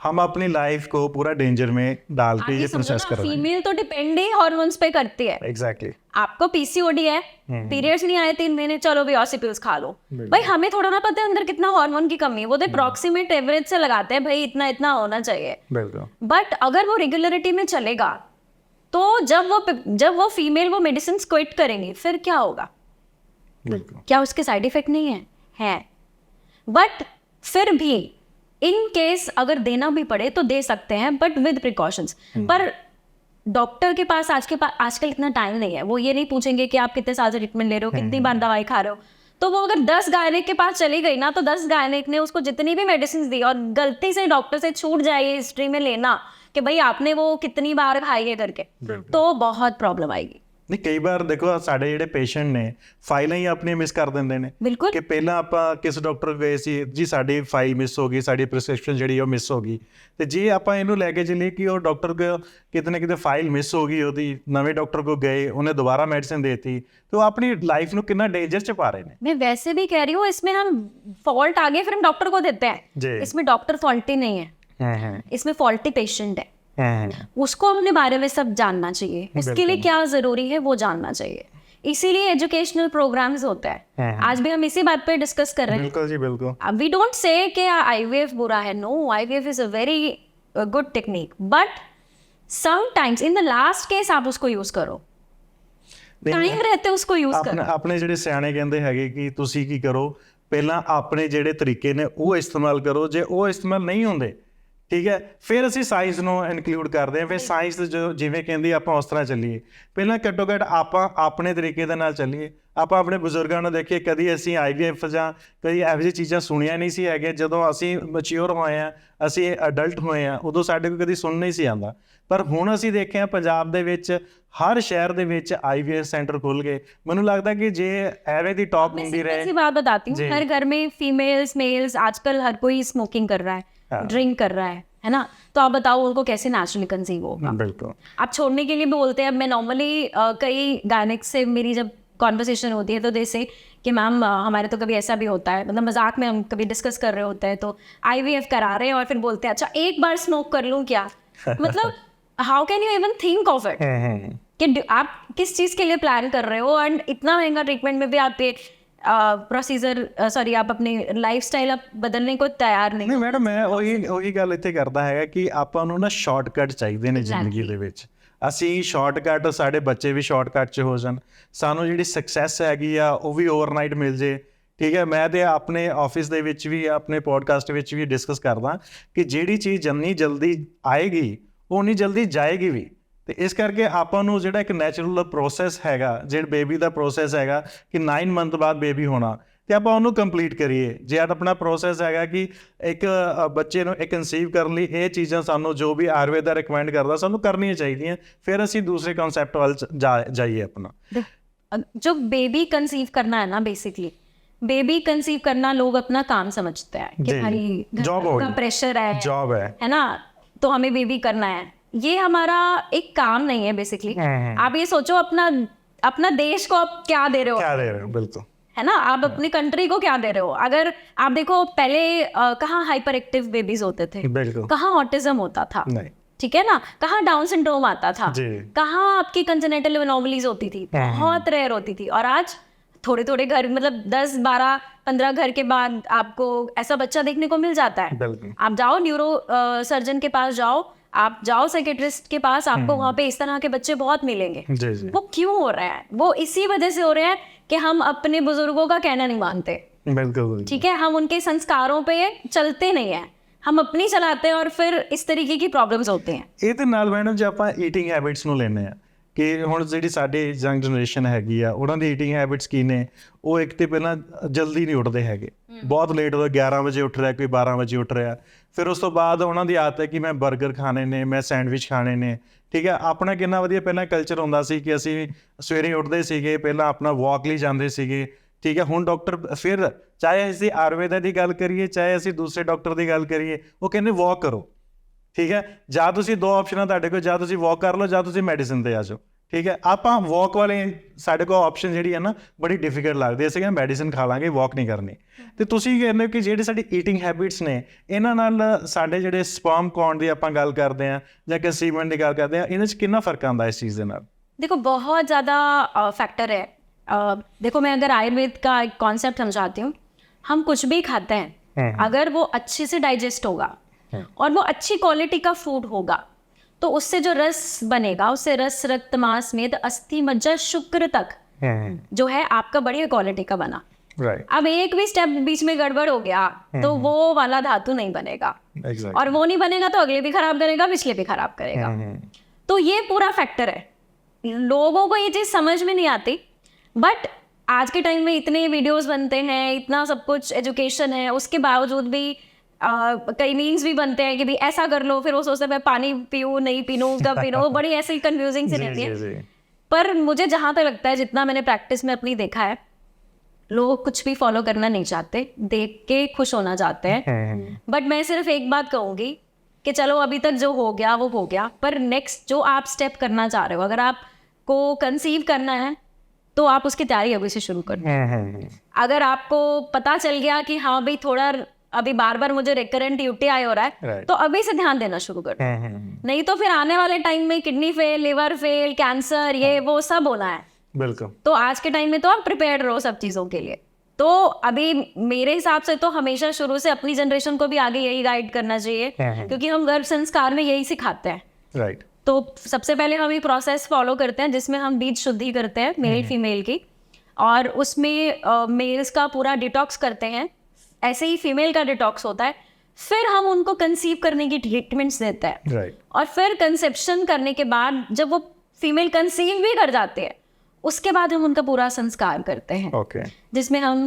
हम अपनी लाइफ को पूरा डेंजर में डाल के ये प्रोसेस कर रहे हैं। फीमेल तो डिपेंड ही हॉर्मोन्स पे करती है। एग्जैक्टली। आपको पीसीओडी है, पीरियड्स नहीं आए 3 महीने, चलो भी ऑसिपिल्स खा लो। भाई हमें थोड़ा ना पता है अंदर कितना हार्मोन की कमी है, वो तो अप्रॉक्सीमेट एवरेज से लगाते हैं, भाई इतना इतना होना चाहिए। बिल्कुल। बट अगर वो रेगुलरिटी में चलेगा तो जब वो फीमेल वो मेडिसिन क्विट करेंगी, फिर क्या होगा? बिल्कुल। क्या उसके साइड इफेक्ट नहीं है? बट फिर भी इन केस अगर देना भी पड़े तो दे सकते हैं, बट विद प्रिकॉशंस। पर डॉक्टर के पास आजकल इतना टाइम नहीं है, वो ये नहीं पूछेंगे कि आप कितने साल से ट्रीटमेंट ले रहे हो, कितनी बार दवाई खा रहे हो। तो वो अगर 10 गायनेक के पास चली गई ना, तो 10 गायनेक ने उसको जितनी भी मेडिसिन दी और गलती से डॉक्टर से छूट जाए हिस्ट्री में लेना कि भाई आपने वो कितनी बार खाई है करके, तो बहुत प्रॉब्लम आएगी। नहीं, कई बार देखो ਸਾਡੇ ਜਿਹੜੇ ਪੇਸ਼ੈਂਟ ਨੇ ਫਾਈਲਾਂ ਹੀ ਆਪਣੀਆਂ ਮਿਸ ਕਰ ਦਿੰਦੇ ਨੇ ਬਿਲਕੁਲ। ਕਿ ਪਹਿਲਾਂ ਆਪਾਂ ਕਿਸ ਡਾਕਟਰ ਕੋਲ ਗਏ ਸੀ ਜੀ, ਸਾਡੀ ਫਾਈਲ ਮਿਸ ਹੋ ਗਈ, ਸਾਡੀ ਪ੍ਰੈਸਕ੍ਰਿਪਸ਼ਨ ਜਿਹੜੀ ਉਹ ਮਿਸ ਹੋ ਗਈ, ਤੇ ਜੇ ਆਪਾਂ ਇਹਨੂੰ ਲੈ ਕੇ ਚੱਲੀਏ ਕਿ ਉਹ ਡਾਕਟਰ ਕੋ ਕਿਤੇ ਨਾ ਕਿਤੇ ਫਾਈਲ ਮਿਸ ਹੋ ਗਈ, ਉਹਦੀ ਨਵੇਂ ਡਾਕਟਰ ਕੋ ਗਏ, ਉਹਨੇ ਦੁਬਾਰਾ ਮੈਡੀਸਿਨ ਦੇਤੀ, तो अपनी लाइफ ਨੂੰ ਕਿੰਨਾ डेंजर ਚ ਪਾ ਰਹੇ ਨੇ। मैं वैसे भी कह रही हूँ, इसमें हम फॉल्ट आगे फिर हम डॉक्टर को देते जी। हैं, इसमें डॉक्टर फॉल्टी नहीं है, इसमें फॉल्टी पेशेंट है। उसको अपने बारे में सब जानना चाहिए, उसके लिए क्या जरूरी है वो जानना चाहिए। इसीलिए एजुकेशनल प्रोग्राम्स होता है। आज भी हम इसी बात पे डिस्कस कर रहे हैं। बिल्कुल जी, बिल्कुल। वी डोंट से कि आईवीएफ बुरा है, no, IVF is a very good technique, but sometimes in the last case आप उसको यूज करो, टाइम रहते उसको यूज करो। ਆਪਣੇ ਜਿਹੜੇ ਸਿਆਣੇ ਕਹਿੰਦੇ ਹੈਗੇ ਕਿ ਤੁਸੀਂ ਕੀ ਕਰੋ, ਪਹਿਲਾਂ ਆਪਣੇ ਜਿਹੜੇ ਤਰੀਕੇ ਨੇ ਉਹ ਇਸਤੇਮਾਲ ਕਰੋ, ਜੇ ਉਹ ਇਸਤੇਮਾਲ ਨਹੀਂ ਹੁੰਦੇ, ਠੀਕ ਹੈ, ਫਿਰ ਅਸੀਂ ਸਾਇੰਸ ਨੂੰ ਇਨਕਲੂਡ ਕਰਦੇ ਹਾਂ। ਫਿਰ ਸਾਇੰਸ ਜੋ ਜਿਵੇਂ ਕਹਿੰਦੀ ਆਪਾਂ ਉਸ ਤਰ੍ਹਾਂ ਚੱਲੀਏ। ਪਹਿਲਾਂ ਘੱਟੋ ਘੱਟ ਆਪਾਂ ਆਪਣੇ ਤਰੀਕੇ ਦੇ ਨਾਲ ਚੱਲੀਏ। ਆਪਾਂ ਆਪਣੇ ਬਜ਼ੁਰਗਾਂ ਨੂੰ ਦੇਖੀਏ, ਕਦੀ ਅਸੀਂ IVF ਜਾਂ ਕਦੀ ਇਹੋ ਜਿਹੀ ਚੀਜ਼ਾਂ ਸੁਣੀਆਂ ਨਹੀਂ ਸੀ ਹੈਗੀਆਂ। ਜਦੋਂ ਅਸੀਂ ਮੈਚਿਓਰ ਹੋਏ ਹਾਂ, ਅਸੀਂ ਅਡਲਟ ਹੋਏ ਹਾਂ, ਉਦੋਂ ਸਾਡੇ ਕੋਲ ਕਦੀ ਸੁਣ ਨਹੀਂ ਸੀ ਆਉਂਦਾ। ਪਰ ਹੁਣ ਅਸੀਂ ਦੇਖਿਆ ਪੰਜਾਬ ਦੇ ਵਿੱਚ ਹਰ ਸ਼ਹਿਰ ਦੇ ਵਿੱਚ IVF सेंटर खुल गए। ਮੈਨੂੰ ਲੱਗਦਾ ਕਿ ਜੇ ਐਵੇਂ ਦੀ ਟਾਕ ਹੁੰਦੀ ਰਹੇ। ऐसी बात बताती हूँ, हर घर में फीमेल्स मेल्स आजकल हर कोई स्मोकिंग कर रहा है, ड्रिंक कर रहा है ना, तो आप बताओ उनको कैसे नेचुरली कंसीव होगा? बिल्कुल। आप छोड़ने के लिए भी बोलते हैं। मैं नॉर्मली कई गायनेक से मेरी जब कॉन्वर्सेशन होती है तो जैसे कि मैम हमारे तो कभी ऐसा भी होता है, मतलब मजाक में हम कभी डिस्कस कर रहे होते हैं, तो IVF करा रहे हैं और फिर बोलते हैं अच्छा एक बार स्मोक कर लूँ क्या? मतलब how can you even think of it कि आप किस चीज़ के लिए प्लान कर रहे हो, एंड इतना महंगा ट्रीटमेंट में भी आप प्रोसीजर सॉरी आप अपनी लाइफस्टाइल आप बदलने को तैयार नहीं। ਨਹੀਂ ਮੈਡਮ, ਮੈਂ ਉਹੀ ਗੱਲ ਇੱਥੇ ਕਰਦਾ ਹੈਗਾ ਕਿ ਆਪਾਂ ਨੂੰ ਨਾ ਸ਼ਾਰਟਕਟ ਚਾਹੀਦੇ ਨੇ ਜ਼ਿੰਦਗੀ ਦੇ ਵਿੱਚ। ਅਸੀਂ ਸ਼ਾਰਟਕਟ, ਸਾਡੇ ਬੱਚੇ ਵੀ ਸ਼ਾਰਟਕਟ 'ਚ ਹੋ ਜਾਣ, ਸਾਨੂੰ ਜਿਹੜੀ ਸਕਸੈਸ ਹੈਗੀ ਆ ਉਹ ਵੀ ਓਵਰਨਾਈਟ ਮਿਲ ਜੇ, ਠੀਕ ਹੈ। ਮੈਂ ਤੇ ਆਪਣੇ ਆਫਿਸ ਦੇ ਵਿੱਚ ਵੀ ਆਪਣੇ ਪੋਡਕਾਸਟ ਵਿੱਚ ਵੀ ਡਿਸਕਸ ਕਰਦਾ ਕਿ ਜਿਹੜੀ ਚੀਜ਼ ਜਿੰਨੀ ਜਲਦੀ ਆਏਗੀ ਉਹ ਉਨੀ ਜਲਦੀ ਜਾਏਗੀ ਵੀ। ਤੇ ਇਸ ਕਰਕੇ ਆਪਾਂ ਨੂੰ ਜਿਹੜਾ ਇੱਕ ਨੈਚੁਰਲ ਪ੍ਰੋਸੈਸ ਹੈਗਾ, ਜਿਹੜਾ ਬੇਬੀ ਦਾ ਪ੍ਰੋਸੈਸ ਹੈਗਾ ਕਿ 9 ਮੰਥ ਬਾਅਦ ਬੇਬੀ ਹੋਣਾ, ਤੇ ਆਪਾਂ ਉਹਨੂੰ ਕੰਪਲੀਟ ਕਰੀਏ। ਜੇ ਆਪਣਾ ਪ੍ਰੋਸੈਸ ਹੈਗਾ ਕਿ ਇੱਕ ਬੱਚੇ ਨੂੰ ਇੱਕ ਕਨਸੀਵ ਕਰਨ ਲਈ ਇਹ ਚੀਜ਼ਾਂ ਸਾਨੂੰ ਜੋ ਵੀ ਆਯੁਰਵੇਦਾ ਰਿਕਮੈਂਡ ਕਰਦਾ ਸਾਨੂੰ ਕਰਨੀਆਂ ਚਾਹੀਦੀਆਂ, ਫਿਰ ਅਸੀਂ ਦੂਸਰੇ ਕਨਸੈਪਟ ਵੱਲ ਜਾਈਏ ਆਪਣਾ। जो बेबी कंसीव करना है ना, बेसिकली बेबी कंसीव करना लोग अपना काम समझते हैं कि भाई जॉब का प्रेशर है, जॉब है ना, तो हमें बेबी करना है। ये हमारा एक काम नहीं है बेसिकली। आप ये सोचो अपना देश को आप क्या दे रहे हो, बिल्कुल, है ना, आप अपनी कंट्री को क्या दे रहे हो। अगर आप देखो पहले कहाँ हाइपर एक्टिव बेबीज होते थे, कहाँ ऑटिज्म होता था, ठीक है ना, कहाँ डाउन सिंड्रोम आता था, कहाँ आपकी कंजेनिटल एनोमलीज होती थी, बहुत रेयर होती थी। और आज थोड़े थोड़े घर, मतलब 10, 12, 15 घर के बाद आपको ऐसा बच्चा देखने को मिल जाता है। आप जाओ न्यूरो सर्जन के पास जाओ, आप जाओ साइकेट्रिस्ट के पास, आपको वहाँ पे इस तरह के बच्चे बहुत मिलेंगे। जी जी वो क्यों हो रहा है? वो इसी वजह से हो रहा है कि हम अपने बुजुर्गों का कहना नहीं मानते। बिल्कुल ठीक है, हम उनके संस्कारों पे चलते नहीं है, हम अपनी चलाते हैं और फिर इस तरीके की प्रॉब्लम्स होती हैं। ਇਹਦੇ ਨਾਲ ਮੈਡਮ ਜੇ ਆਪਾਂ ਈਟਿੰਗ ਹੈਬਿਟਸ ਨੂੰ ਲੈਂਦੇ ਆ ਕਿ ਹੁਣ ਜਿਹੜੀ ਸਾਡੀ ਯੰਗ ਜਨਰੇਸ਼ਨ ਹੈਗੀ ਆ ਉਹਨਾਂ ਦੀ ਈਟਿੰਗ ਹੈਬਿਟਸ ਕੀ ਨੇ, ਉਹ ਇੱਕ ਤੇ ਪਹਿਲਾਂ ਜਲਦੀ ਨਹੀਂ ਉੱਠਦੇ ਹੈਗੇ, ਬਹੁਤ ਲੇਟ ਹੋ 11 ਵਜੇ ਉੱਠ ਰਿਹਾ, ਕੋਈ 12 ਵਜੇ ਉੱਠ ਰਿਹਾ। ਫਿਰ ਉਸ ਤੋਂ ਬਾਅਦ ਉਹਨਾਂ ਦੀ ਆਦਤ ਹੈ ਕਿ ਮੈਂ 버ਗਰ ਖਾਣੇ ਨੇ, ਮੈਂ ਸੈਂਡਵਿਚ ਖਾਣੇ ਨੇ। ਠੀਕ ਹੈ, ਆਪਣਾ ਕਿੰਨਾ ਵਧੀਆ ਪਹਿਲਾਂ ਕਲਚਰ ਹੁੰਦਾ ਸੀ ਕਿ ਅਸੀਂ ਸਵੇਰੇ ਉੱਠਦੇ ਸੀਗੇ, ਪਹਿਲਾਂ ਆਪਣਾ ਵਾਕ ਲਈ ਜਾਂਦੇ ਸੀਗੇ। ਠੀਕ ਹੈ, ਹੁਣ ਡਾਕਟਰ ਫਿਰ ਚਾਹੇ ਅਸੀਂ ਆਯੁਰਵੇਦਾ ਦੀ ਗੱਲ ਕਰੀਏ, ਚਾਹੇ ਅਸੀਂ ਦੂਸਰੇ ਡਾਕਟਰ ਦੀ ਗੱਲ ਕਰੀਏ, ਉਹ ਕਹਿੰਦੇ ਵਾਕ ਕਰੋ। ਠੀਕ ਹੈ, ਜਾਂ ਤੁਸੀਂ ਦੋ ਆਪਸ਼ਨਾਂ ਤੁਹਾਡੇ ਕੋਲ, ਜਾਂ ਤੁਸੀਂ ਵਾਕ ਕਰ ਲਓ ਜਾਂ ਤੁਸੀਂ ਮੈਡੀਸਿਨ 'ਤੇ ਆ ਜਾਓ। ਠੀਕ ਹੈ, ਆਪਾਂ ਵਾਕ ਵਾਲੇ ਸਾਡੇ ਕੋਲ ਆਪਸ਼ਨ ਜਿਹੜੀ ਹੈ ਨਾ ਬੜੀ ਡਿਫੀਕਲਟ ਲੱਗਦੀ, ਅਸੀਂ ਕਹਿੰਦੇ ਮੈਡੀਸਿਨ ਖਾ ਲਾਂਗੇ, ਵਾਕ ਨਹੀਂ ਕਰਨੀ। ਅਤੇ ਤੁਸੀਂ ਕਹਿੰਦੇ ਹੋ ਕਿ ਜਿਹੜੇ ਸਾਡੀ ਈਟਿੰਗ ਹੈਬਿਟਸ ਨੇ ਇਹਨਾਂ ਨਾਲ ਸਾਡੇ ਜਿਹੜੇ ਸਪਰਮ ਕਾਊਂਟ ਦੀ ਆਪਾਂ ਗੱਲ ਕਰਦੇ ਹਾਂ ਜਾਂ ਕੰਸੀਵਮੈਂਟ ਦੀ ਗੱਲ ਕਰਦੇ ਹਾਂ, ਇਹਨਾਂ 'ਚ ਕਿੰਨਾ ਫਰਕ ਆਉਂਦਾ ਇਸ ਚੀਜ਼ ਦੇ ਨਾਲ? देखो बहुत ज़्यादा फैक्टर है। देखो मैं अगर आयुर्वेद का एक कॉन्सेप्ट समझाती हूँ, हम कुछ भी खाते हैं अगर वो अच्छे से डाइजेस्ट होगा और वो अच्छी क्वालिटी का फूड होगा तो उससे जो रस बनेगा, उससे रस रक्त मांस मेद अस्थि मज्जा शुक्र तक जो है आपका बढ़िया क्वालिटी का बना। राइट, अब एक भी स्टेप बीच में गड़बड़ हो गया तो वो वाला धातु नहीं बनेगा, एग्जैक्टली, और वो नहीं बनेगा तो अगले भी खराब करेगा, पिछले भी खराब करेगा। तो ये पूरा फैक्टर है। लोगों को ये चीज़ समझ में नहीं आती, बट आज के टाइम में इतने वीडियोस बनते हैं, इतना सब कुछ एजुकेशन है, उसके बावजूद भी कई मीम्स भी बनते हैं कि भी ऐसा कर लो, फिर वो सोचते हैं मैं पानी पीऊँ नहीं पीऊँ कब पीऊँ, वो बड़ी ऐसी कंफ्यूजिंग सी रहती है। पर मुझे जहाँ तक लगता है, जितना मैंने प्रैक्टिस में अपनी देखा है, लोग कुछ भी फॉलो करना नहीं चाहते, देख के खुश होना चाहते हैं। बट मैं सिर्फ एक बात कहूँगी कि चलो अभी तक जो हो गया वो हो गया, पर नेक्स्ट जो आप स्टेप करना चाह रहे हो, अगर आपको कंसीव करना है तो आप उसकी तैयारी अभी से शुरू कर दो। अगर आपको पता चल गया कि हाँ भाई थोड़ा अभी बार बार मुझे रिकरेंट यूटीआई हो रहा है, Right. तो अभी से ध्यान देना शुरू कर दो। नहीं तो फिर आने वाले टाइम में kidney fail, liver fail, cancer, ये वो सब होना है। बिल्कुल। तो आज के टाइम में तो आप प्रिपेयर्ड रहो सब चीज़ों के लिए। तो अभी मेरे हिसाब से तो हमेशा शुरू से अपनी जनरेशन को भी आगे यही गाइड करना चाहिए, क्योंकि हम गर्भ संस्कार में यही सिखाते हैं। राइट, तो सबसे पहले हम ये प्रोसेस फॉलो करते हैं जिसमें हम बीज शुद्धि करते हैं मेल फीमेल की, और उसमें मेल्स का पूरा डिटॉक्स करते हैं, ऐसे ही फीमेल का डिटॉक्स होता है। फिर हम उनको कंसीव करने की ट्रीटमेंट्स देते हैं, राइट, और फिर कंसेप्शन करने के बाद जब वो फीमेल कंसीव भी कर जाते हैं, उसके बाद हम उनका पूरा संस्कार करते हैं, ओके, जिसमें हम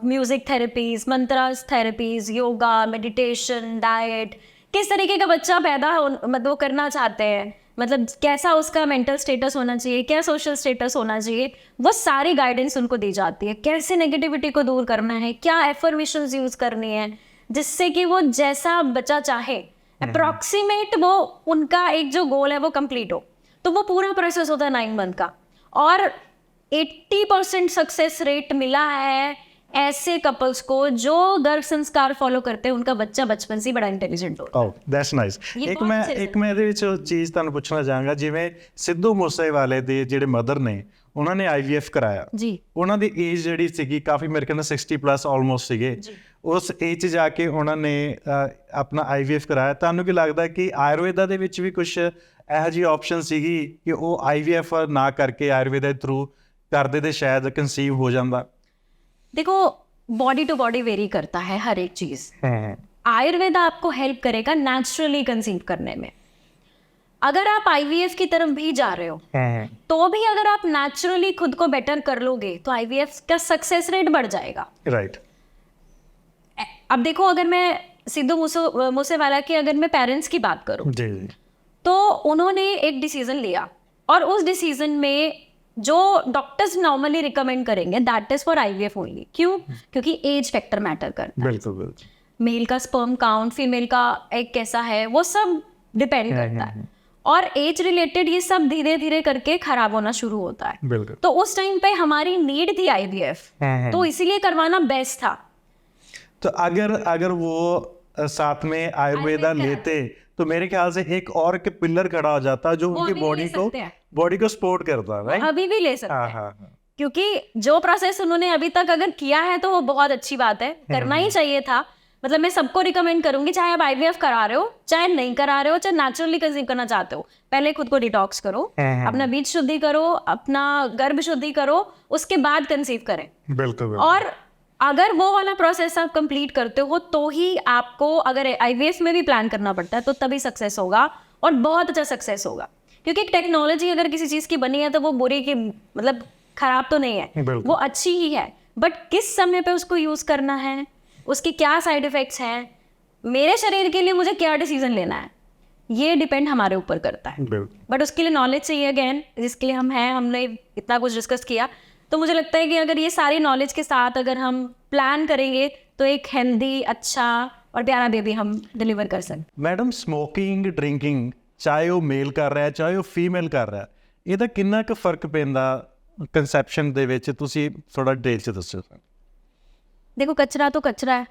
music therapies, mantras therapies, yoga, meditation, diet, किस तरीके का बच्चा पैदा मतलब वो करना चाहते हैं, मतलब कैसा उसका मेंटल स्टेटस होना चाहिए, क्या सोशल स्टेटस होना चाहिए, वो सारी गाइडेंस उनको दी जाती है। कैसे नेगेटिविटी को दूर करना है, क्या एफर्मेशंस यूज करनी है, जिससे कि वो जैसा बच्चा चाहे अप्रॉक्सीमेट वो उनका एक जो गोल है वो कंप्लीट हो। तो वो पूरा प्रोसेस होता है 9 मंथ का, और 80% सक्सेस रेट मिला है ऐसे कपल्स को जो गर्भ संस्कार फॉलो करते हैं, उनका बच्चा बचपन से ही बड़ा इंटेलिजेंट होता है। ਓ ਦੈਟਸ ਨਾਈਸ। ਇਹ ਇੱਕ ਬਹੁਤ ਮੈਂ serious ਇੱਕ ਮੈਂ ਇਹਦੇ ਵਿੱਚ ਚੀਜ਼ ਤੁਹਾਨੂੰ ਪੁੱਛਣਾ ਚਾਹਾਂਗਾ, ਜਿਵੇਂ ਸਿੱਧੂ ਮੂਸੇਵਾਲੇ ਦੇ ਜਿਹੜੇ ਮਦਰ ਨੇ ਉਹਨਾਂ ਨੇ IVF ਕਰਾਇਆ, जी ਉਹਨਾਂ ਦੀ ਏਜ ਜਿਹੜੀ ਸੀਗੀ ਕਾਫੀ, ਮੇਰੇ ਖਿਆਲ ਨਾਲ 60 ਪਲੱਸ ਆਲਮੋਸਟ ਸੀਗੇ। ਉਸ ਏਜ 'ਚ ਜਾ ਕੇ ਉਹਨਾਂ ਨੇ ਆਪਣਾ IVF ਕਰਾਇਆ। ਤੁਹਾਨੂੰ ਕੀ ਲੱਗਦਾ ਕਿ ਆਯੁਰਵੇਦਾ ਦੇ ਵਿੱਚ ਵੀ ਕੁਝ ਇਹੋ ਜਿਹੀ ਆਪਸ਼ਨ ਸੀਗੀ ਕਿ ਉਹ IVF ਨਾ ਕਰਕੇ ਆਯੁਰਵੇਦਾ ਦੇ ਥਰੂ ਕਰਦੇ ਤੇ ਸ਼ਾਇਦ ਕੰਸੀਵ ਹੋ ਜਾਂਦਾ? देखो बॉडी टू बॉडी वेरी करता है हर एक चीज। आयुर्वेदा आपको हेल्प करेगा नेचुरली कंसीव करने में। अगर आप IVF की तरफ भी जा रहे हो तो भी अगर आप नेचुरली खुद को बेटर कर लोगे तो IVF का सक्सेस रेट बढ़ जाएगा। राइट, अब देखो, अगर मैं सिद्धू मूसेवाला की अगर मैं पेरेंट्स की बात करूं, जी जी, तो उन्होंने एक डिसीजन लिया, और उस डिसीजन में जो डॉक्टर्स नॉर्मली रिकमेंड करेंगे that is for IVF only. क्यों? क्योंकि एज फैक्टर मैटर करता है। बिल्कुल बिल्कुल, मेल का स्पर्म काउंट, फीमेल का एग कैसा है, वो सब डिपेंड करता है, और एज रिलेटेड ये सब धीरे धीरे करके खराब होना शुरू होता है। बिल्कुल। तो उस टाइम पे हमारी नीड थी IVF, तो इसीलिए करवाना बेस्ट था। तो अगर वो साथ में आयुर्वेदा लेते तो मेरे ख्याल से एक और के पिलर खड़ा हो जाता जो वो उनकी अभी ले सकते हैं। बॉडी को सपोर्ट करता, राइट? अभी भी ले सकते हाँ हैं, हाँ हाँ, क्योंकि जो प्रोसेस उन्होंने अभी तक अगर किया है तो वो बहुत अच्छी बात है, करना ही चाहिए था। मतलब मैं सबको रिकमेंड करूंगी, चाहे आप आईवीएफ करा रहे हो, चाहे नहीं करा रहे हो, चाहे नेचुरली कंसीव करना चाहते हो, पहले खुद को डिटॉक्स करो, अपना बीज शुद्धि करो, अपना गर्भ शुद्धि करो, उसके बाद कंसीव करें। बिल्कुल और अगर वो वाला प्रोसेस आप कंप्लीट करते हो तो ही आपको, अगर आईवीएफ में भी प्लान करना पड़ता है तो तभी सक्सेस होगा, और बहुत अच्छा सक्सेस होगा। क्योंकि एक टेक्नोलॉजी अगर किसी चीज़ की बनी है तो वो बुरी की मतलब खराब तो नहीं है, वो अच्छी ही है, बट किस समय पे उसको यूज़ करना है, उसके क्या साइड इफ़ेक्ट्स हैं, मेरे शरीर के लिए मुझे क्या डिसीजन लेना है, ये डिपेंड हमारे ऊपर करता है। बट उसके लिए नॉलेज चाहिए, अगेन जिसके लिए हम हैं, हमने इतना कुछ डिस्कस किया, तो मुझे लगता है कि अगर ये सारी नॉलेज के साथ अगर हम प्लान करेंगे तो एक हेल्दी, अच्छा और प्यारा बेबी हम डिलीवर कर सकते। मैडम स्मोकिंग ड्रिंकिंग चाहे वो मेल कर ਰਿਹਾ ਚਾਹੇ ਉਹ ਫੀਮੇਲ ਕਰ ਰਿਹਾ ਇਹਦਾ ਕਿੰਨਾ ਕੁ ਫਰਕ ਪੈਂਦਾ ਕੰਸੈਪਸ਼ਨ ਦੇ ਵਿੱਚ ਤੁਸੀਂ ਥੋੜਾ ਡਿਟੇਲ ਚ ਦੱਸੋ। देखो कचरा तो कचरा है,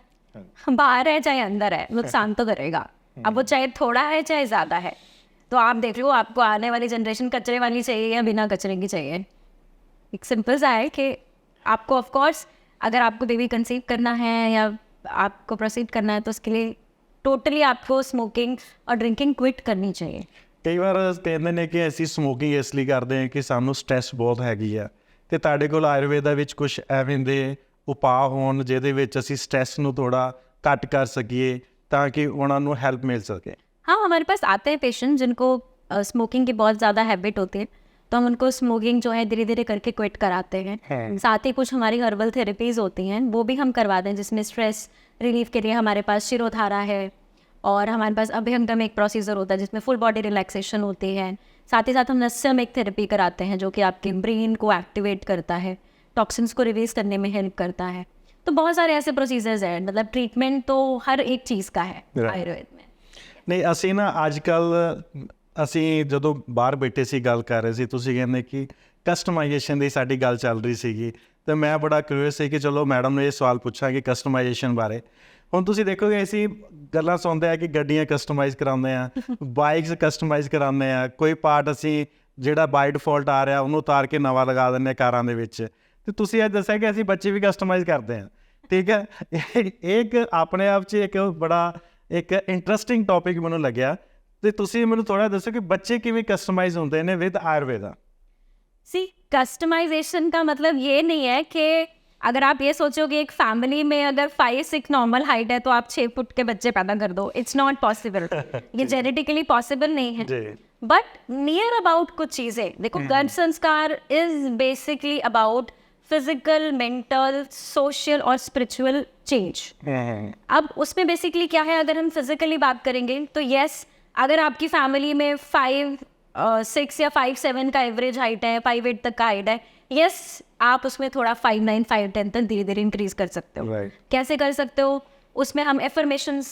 बाहर है चाहे अंदर है, नुकसान तो करेगा। अब वो चाहे थोड़ा है चाहे ज़्यादा है, तो आप देख लो आपको आने वाली जनरेशन कचरे वाली चाहिए या बिना कचरे की चाहिए। एक सिंपल सा है कि आपको ऑफ कोर्स अगर आपको बेबी कंसीव करना है या आपको प्रोसीड करना है तो उसके लिए टोटली आपको स्मोकिंग और ड्रिंकिंग क्विट करनी चाहिए। ਕਈ ਵਾਰ ਕਹਿੰਦੇ ਨੇ ਕਿ ਅਸੀਂ ਸਮੋਕਿੰਗ ਇਸ ਲਈ ਕਰਦੇ ਹਾਂ ਕਿ ਸਾਨੂੰ ਸਟ੍ਰੈਸ ਬਹੁਤ ਹੈਗੀ ਆ, ਤੇ ਤੁਹਾਡੇ ਕੋਲ ਆਯੁਰਵੇਦਾ ਵਿੱਚ ਕੁਝ ਐਵੇਂ ਦੇ ਉਪਾਅ ਹੋਣ ਜਿਹਦੇ ਵਿੱਚ ਅਸੀਂ ਸਟ੍ਰੈਸ ਨੂੰ ਥੋੜਾ ਘੱਟ ਕਰ ਸਕੀਏ ਤਾਂ ਕਿ ਉਹਨਾਂ ਨੂੰ ਹੈਲਪ ਮਿਲ ਸਕੇ। हाँ, हमारे पास आते हैं पेशेंट जिनको स्मोकिंग की बहुत ज़्यादा हैबिट होती है, तो हम उनको स्मोकिंग जो है धीरे धीरे करके क्विट कराते हैं। साथ ही कुछ हमारी हर्बल थेरेपीज़ होती हैं, वो भी हम करवाते हैं, जिसमें स्ट्रेस रिलीफ के लिए हमारे पास शिरोधारा है, और हमारे पास अभ्यंगम एक प्रोसीजर होता है जिसमें फुल बॉडी रिलैक्सेशन होती है। साथ ही साथ हम नस्यम एक थेरेपी कराते हैं जो कि आपके ब्रेन को एक्टिवेट करता है, टॉक्सिन्स को रिलीज करने में हेल्प करता है। तो बहुत सारे ऐसे प्रोसीजर्स हैं, मतलब ट्रीटमेंट तो हर एक चीज़ का है आयुर्वेद में। ਨਹੀਂ ਅਸੀਂ ਨਾ ਅੱਜ ਕੱਲ੍ਹ ਅਸੀਂ ਜਦੋਂ ਬਾਹਰ ਬੈਠੇ ਸੀ ਗੱਲ ਕਰ ਰਹੇ ਸੀ, ਤੁਸੀਂ ਕਹਿੰਦੇ ਕਿ ਕਸਟਮਾਈਜੇਸ਼ਨ ਦੀ ਸਾਡੀ ਗੱਲ ਚੱਲ ਰਹੀ ਸੀਗੀ, ਅਤੇ ਮੈਂ ਬੜਾ ਕਿਊਰੀਅਸ ਸੀ ਕਿ ਚਲੋ ਮੈਡਮ ਨੂੰ ਇਹ ਸਵਾਲ ਪੁੱਛਾਂਗੇ ਕਸਟਮਾਈਜੇਸ਼ਨ ਬਾਰੇ। ਹੁਣ ਤੁਸੀਂ ਦੇਖੋਗੇ ਅਸੀਂ ਗੱਲਾਂ ਸੁਣਦੇ ਆ ਕਿ ਗੱਡੀਆਂ ਕਸਟਮਾਈਜ਼ ਕਰਾਉਂਦੇ ਆ, ਬਾਈਕਸ ਕਸਟਮਾਈਜ਼ ਕਰਾਉਂਦੇ ਆ, ਕੋਈ ਪਾਰਟ ਅਸੀਂ ਜਿਹੜਾ ਬਾਈ ਡਿਫਾਲਟ ਆ ਰਿਹਾ ਉਹਨੂੰ ਉਤਾਰ ਕੇ ਨਵਾਂ ਲਗਾ ਦਿੰਦੇ ਆ ਕਾਰਾਂ ਦੇ ਵਿੱਚ, ਅਤੇ ਤੁਸੀਂ ਅੱਜ ਦੱਸਿਆ ਕਿ ਅਸੀਂ ਬੱਚੇ ਵੀ ਕਸਟਮਾਈਜ਼ ਕਰਦੇ ਹਾਂ। ਠੀਕ ਹੈ, ਇਹ ਇੱਕ ਆਪਣੇ ਆਪ 'ਚ ਇੱਕ ਬੜਾ ਇੱਕ ਇੰਟਰਸਟਿੰਗ ਟੌਪਿਕ ਮੈਨੂੰ ਲੱਗਿਆ, ਅਤੇ ਤੁਸੀਂ ਮੈਨੂੰ ਥੋੜ੍ਹਾ ਦੱਸੋ ਕਿ ਬੱਚੇ ਕਿਵੇਂ ਕਸਟਮਾਈਜ਼ ਹੁੰਦੇ ਨੇ ਵਿਦ ਆਯੁਰਵੇਦਾ। सी कस्टमाइजेशन का मतलब ये नहीं है कि अगर आप ये सोचो कि एक फैमिली में अगर 5-6 नॉर्मल हाइट है तो आप 6 फुट के बच्चे पैदा कर दो, इट्स नॉट पॉसिबल। ये जेनेटिकली पॉसिबल नहीं है, बट नियर अबाउट कुछ चीज़ें देखो। गर्भ संस्कार is basically about physical, mental, social और स्पिरिचुअल चेंज। अब उसमें बेसिकली क्या है, अगर हम फिजिकली बात करेंगे तो यस, अगर आपकी फैमिली में 5'6" या 5'7" का एवरेज हाइट है, 5'8" तक का हाइट है, यस आप उसमें थोड़ा 5'9", 5'10" तक धीरे धीरे इंक्रीज कर सकते हो। कैसे कर सकते हो, उसमें हम एफर्मेशंस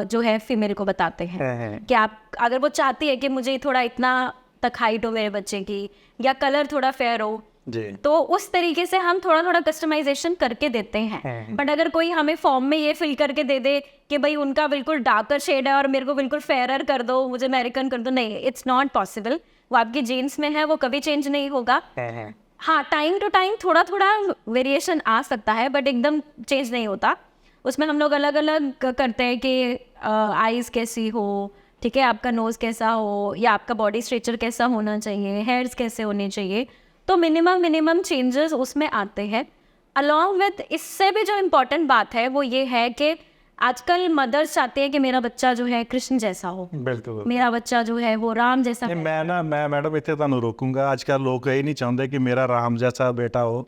जो है फीमेल को बताते हैं कि आप अगर वो चाहती है कि मुझे थोड़ा इतना तक हाइट हो मेरे बच्चे की, या कलर थोड़ा फेयर हो, तो उस तरीके से हम थोड़ा थोड़ा कस्टमाइजेशन करके देते हैं। बट अगर कोई हमें फॉर्म में ये फिल करके दे दे कि भाई उनका बिल्कुल डार्कर शेड है और मेरे को बिल्कुल फेयरर कर दो, मुझे अमेरिकन कर दो, नहीं, इट्स नॉट पॉसिबल। वो आपकी जीन्स में है, वो कभी चेंज नहीं होगा। हाँ, टाइम टू टाइम थोड़ा थोड़ा वेरिएशन आ सकता है, बट एकदम चेंज नहीं होता। उसमें हम लोग अलग अलग करते हैं कि आईज़ कैसी हो, ठीक है, आपका नोज़ कैसा हो, या आपका बॉडी स्ट्रक्चर कैसा होना चाहिए, हेयर्स कैसे होने चाहिए, तो मिनिमम चेंजेस उसमें आते हैं। अलॉन्ग विद इससे भी जो इम्पोर्टेंट बात है वो ये है कि आजकल मदर्स चाहते हैं कि मेरा बच्चा जो है कृष्ण जैसा हो, ਬਿਲਕੁਲ मेरा बच्चा जो है वो राम जैसा हो। ਮੈਂ ਮੈਡਮ ਇੱਥੇ ਤੁਹਾਨੂੰ ਰੋਕੂੰਗਾ। ਅੱਜ ਕੱਲ੍ਹ ਲੋਕ ਇਹ ਨਹੀਂ ਚਾਹੁੰਦੇ ਕਿ ਮੇਰਾ ਰਾਮ ਜੈਸਾ ਬੇਟਾ ਹੋ,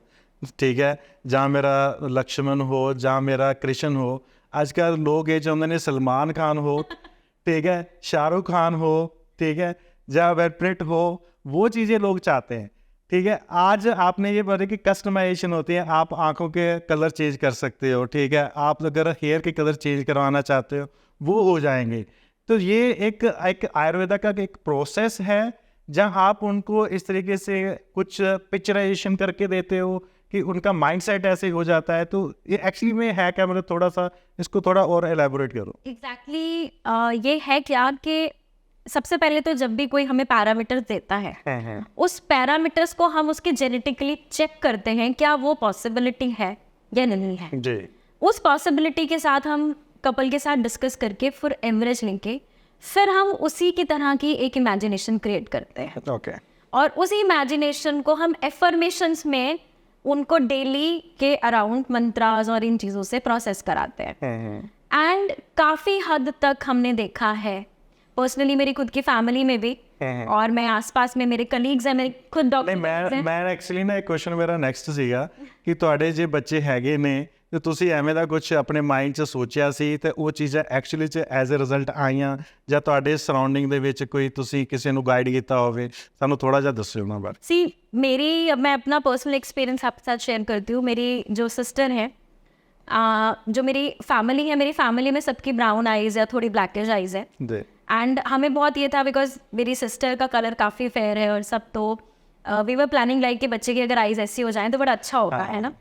ਠੀਕ ਹੈ, ਜਾਂ ਮੇਰਾ ਲਕਸ਼ਮਣ ਹੋ, ਜਾਂ ਮੇਰਾ ਕ੍ਰਿਸ਼ਨ ਹੋ। ਅੱਜ ਕੱਲ੍ਹ ਲੋਕ ਇਹ ਚਾਹੁੰਦੇ ਨੇ सलमान खान हो, ठीक है, शाहरुख खान हो, ठीक है, या ब्रैड पिट हो, वो चीज़ें लोग चाहते हैं। ठीक है, आज आपने ये बोला कि कस्टमाइजेशन होती है, आप आंखों के कलर चेंज कर सकते हो, ठीक है, आप अगर हेयर के कलर चेंज करवाना चाहते हो वो हो जाएंगे। तो ये एक आयुर्वेदा का एक प्रोसेस है जहाँ आप उनको इस तरीके से कुछ पिक्चराइजेशन करके देते हो कि उनका माइंडसेट ऐसे हो जाता है। तो ये एक्चुअली में है क्या, मतलब थोड़ा सा इसको थोड़ा और एलैबोरेट करो। एग्जैक्टली ये है क्या कि सबसे पहले तो जब भी कोई हमें पैरामीटर्स देता है, उस पैरामीटर्स को हम उसके जेनेटिकली चेक करते हैं क्या वो पॉसिबिलिटी है या नहीं है। जी। उस पॉसिबिलिटी के साथ हम कपल के साथ डिस्कस करके फिर एवरेज लेके फिर हम उसी की तरह की एक इमेजिनेशन क्रिएट करते हैं ओके और उसी इमेजिनेशन को हम एफर्मेशंस में उनको डेली के अराउंड मंत्रास और इन चीज़ों से प्रोसेस कराते हैं एंड काफ़ी हद तक हमने देखा है पर्सनली मेरी खुद की फैमिली में भी और मैं आसपास में मेरे कलीग्स हैं, मेरे खुद ਨਹੀਂ डॉक्टर ਮੈਂ ਐਕਚੁਅਲੀ ਨਾ ਇੱਕ ਕੁਐਸਚਨ ਮੇਰਾ ਨੈਕਸਟ ਸੀਗਾ ਕਿ ਤੁਹਾਡੇ ਜੇ ਬੱਚੇ ਹੈਗੇ ਨੇ ਤੇ ਤੁਸੀਂ ਐਵੇਂ ਦਾ ਕੁਝ ਆਪਣੇ ਮਾਈਂਡ 'ਚ ਸੋਚਿਆ ਸੀ ਤੇ ਉਹ ਚੀਜ਼ਾਂ ਐਕਚੁਅਲੀ 'ਚ ਐਜ਼ ਅ ਰਿਜ਼ਲਟ ਆਈਆਂ ਜਾਂ ਤੁਹਾਡੇ ਸਰਾਊਂਡਿੰਗ ਦੇ ਵਿੱਚ ਕੋਈ ਤੁਸੀਂ ਕਿਸੇ ਨੂੰ ਗਾਈਡ ਕੀਤਾ ਹੋਵੇ ਸਾਨੂੰ ਥੋੜਾ ਜਿਹਾ ਦੱਸਿਓ ਉਹਨਾਂ ਬਾਰੇ सी मेरी अब मैं अपना पर्सनल एक्सपीरियंस आपके साथ शेयर करती हूँ। मेरी जो सिस्टर है जो मेरी फैमिली में सबकी ब्राउन आइज़ या थोड़ी ब्लैकिश आइज़ है ਜੀ एंड हमें बहुत ये था बिकॉज मेरी सिस्टर का कलर काफ़ी फेयर है और सब तो वी वर प्लानिंग लाइक कि बच्चे की अगर आइज़ ऐसी हो जाएं तो बड़ा अच्छा होगा है ना।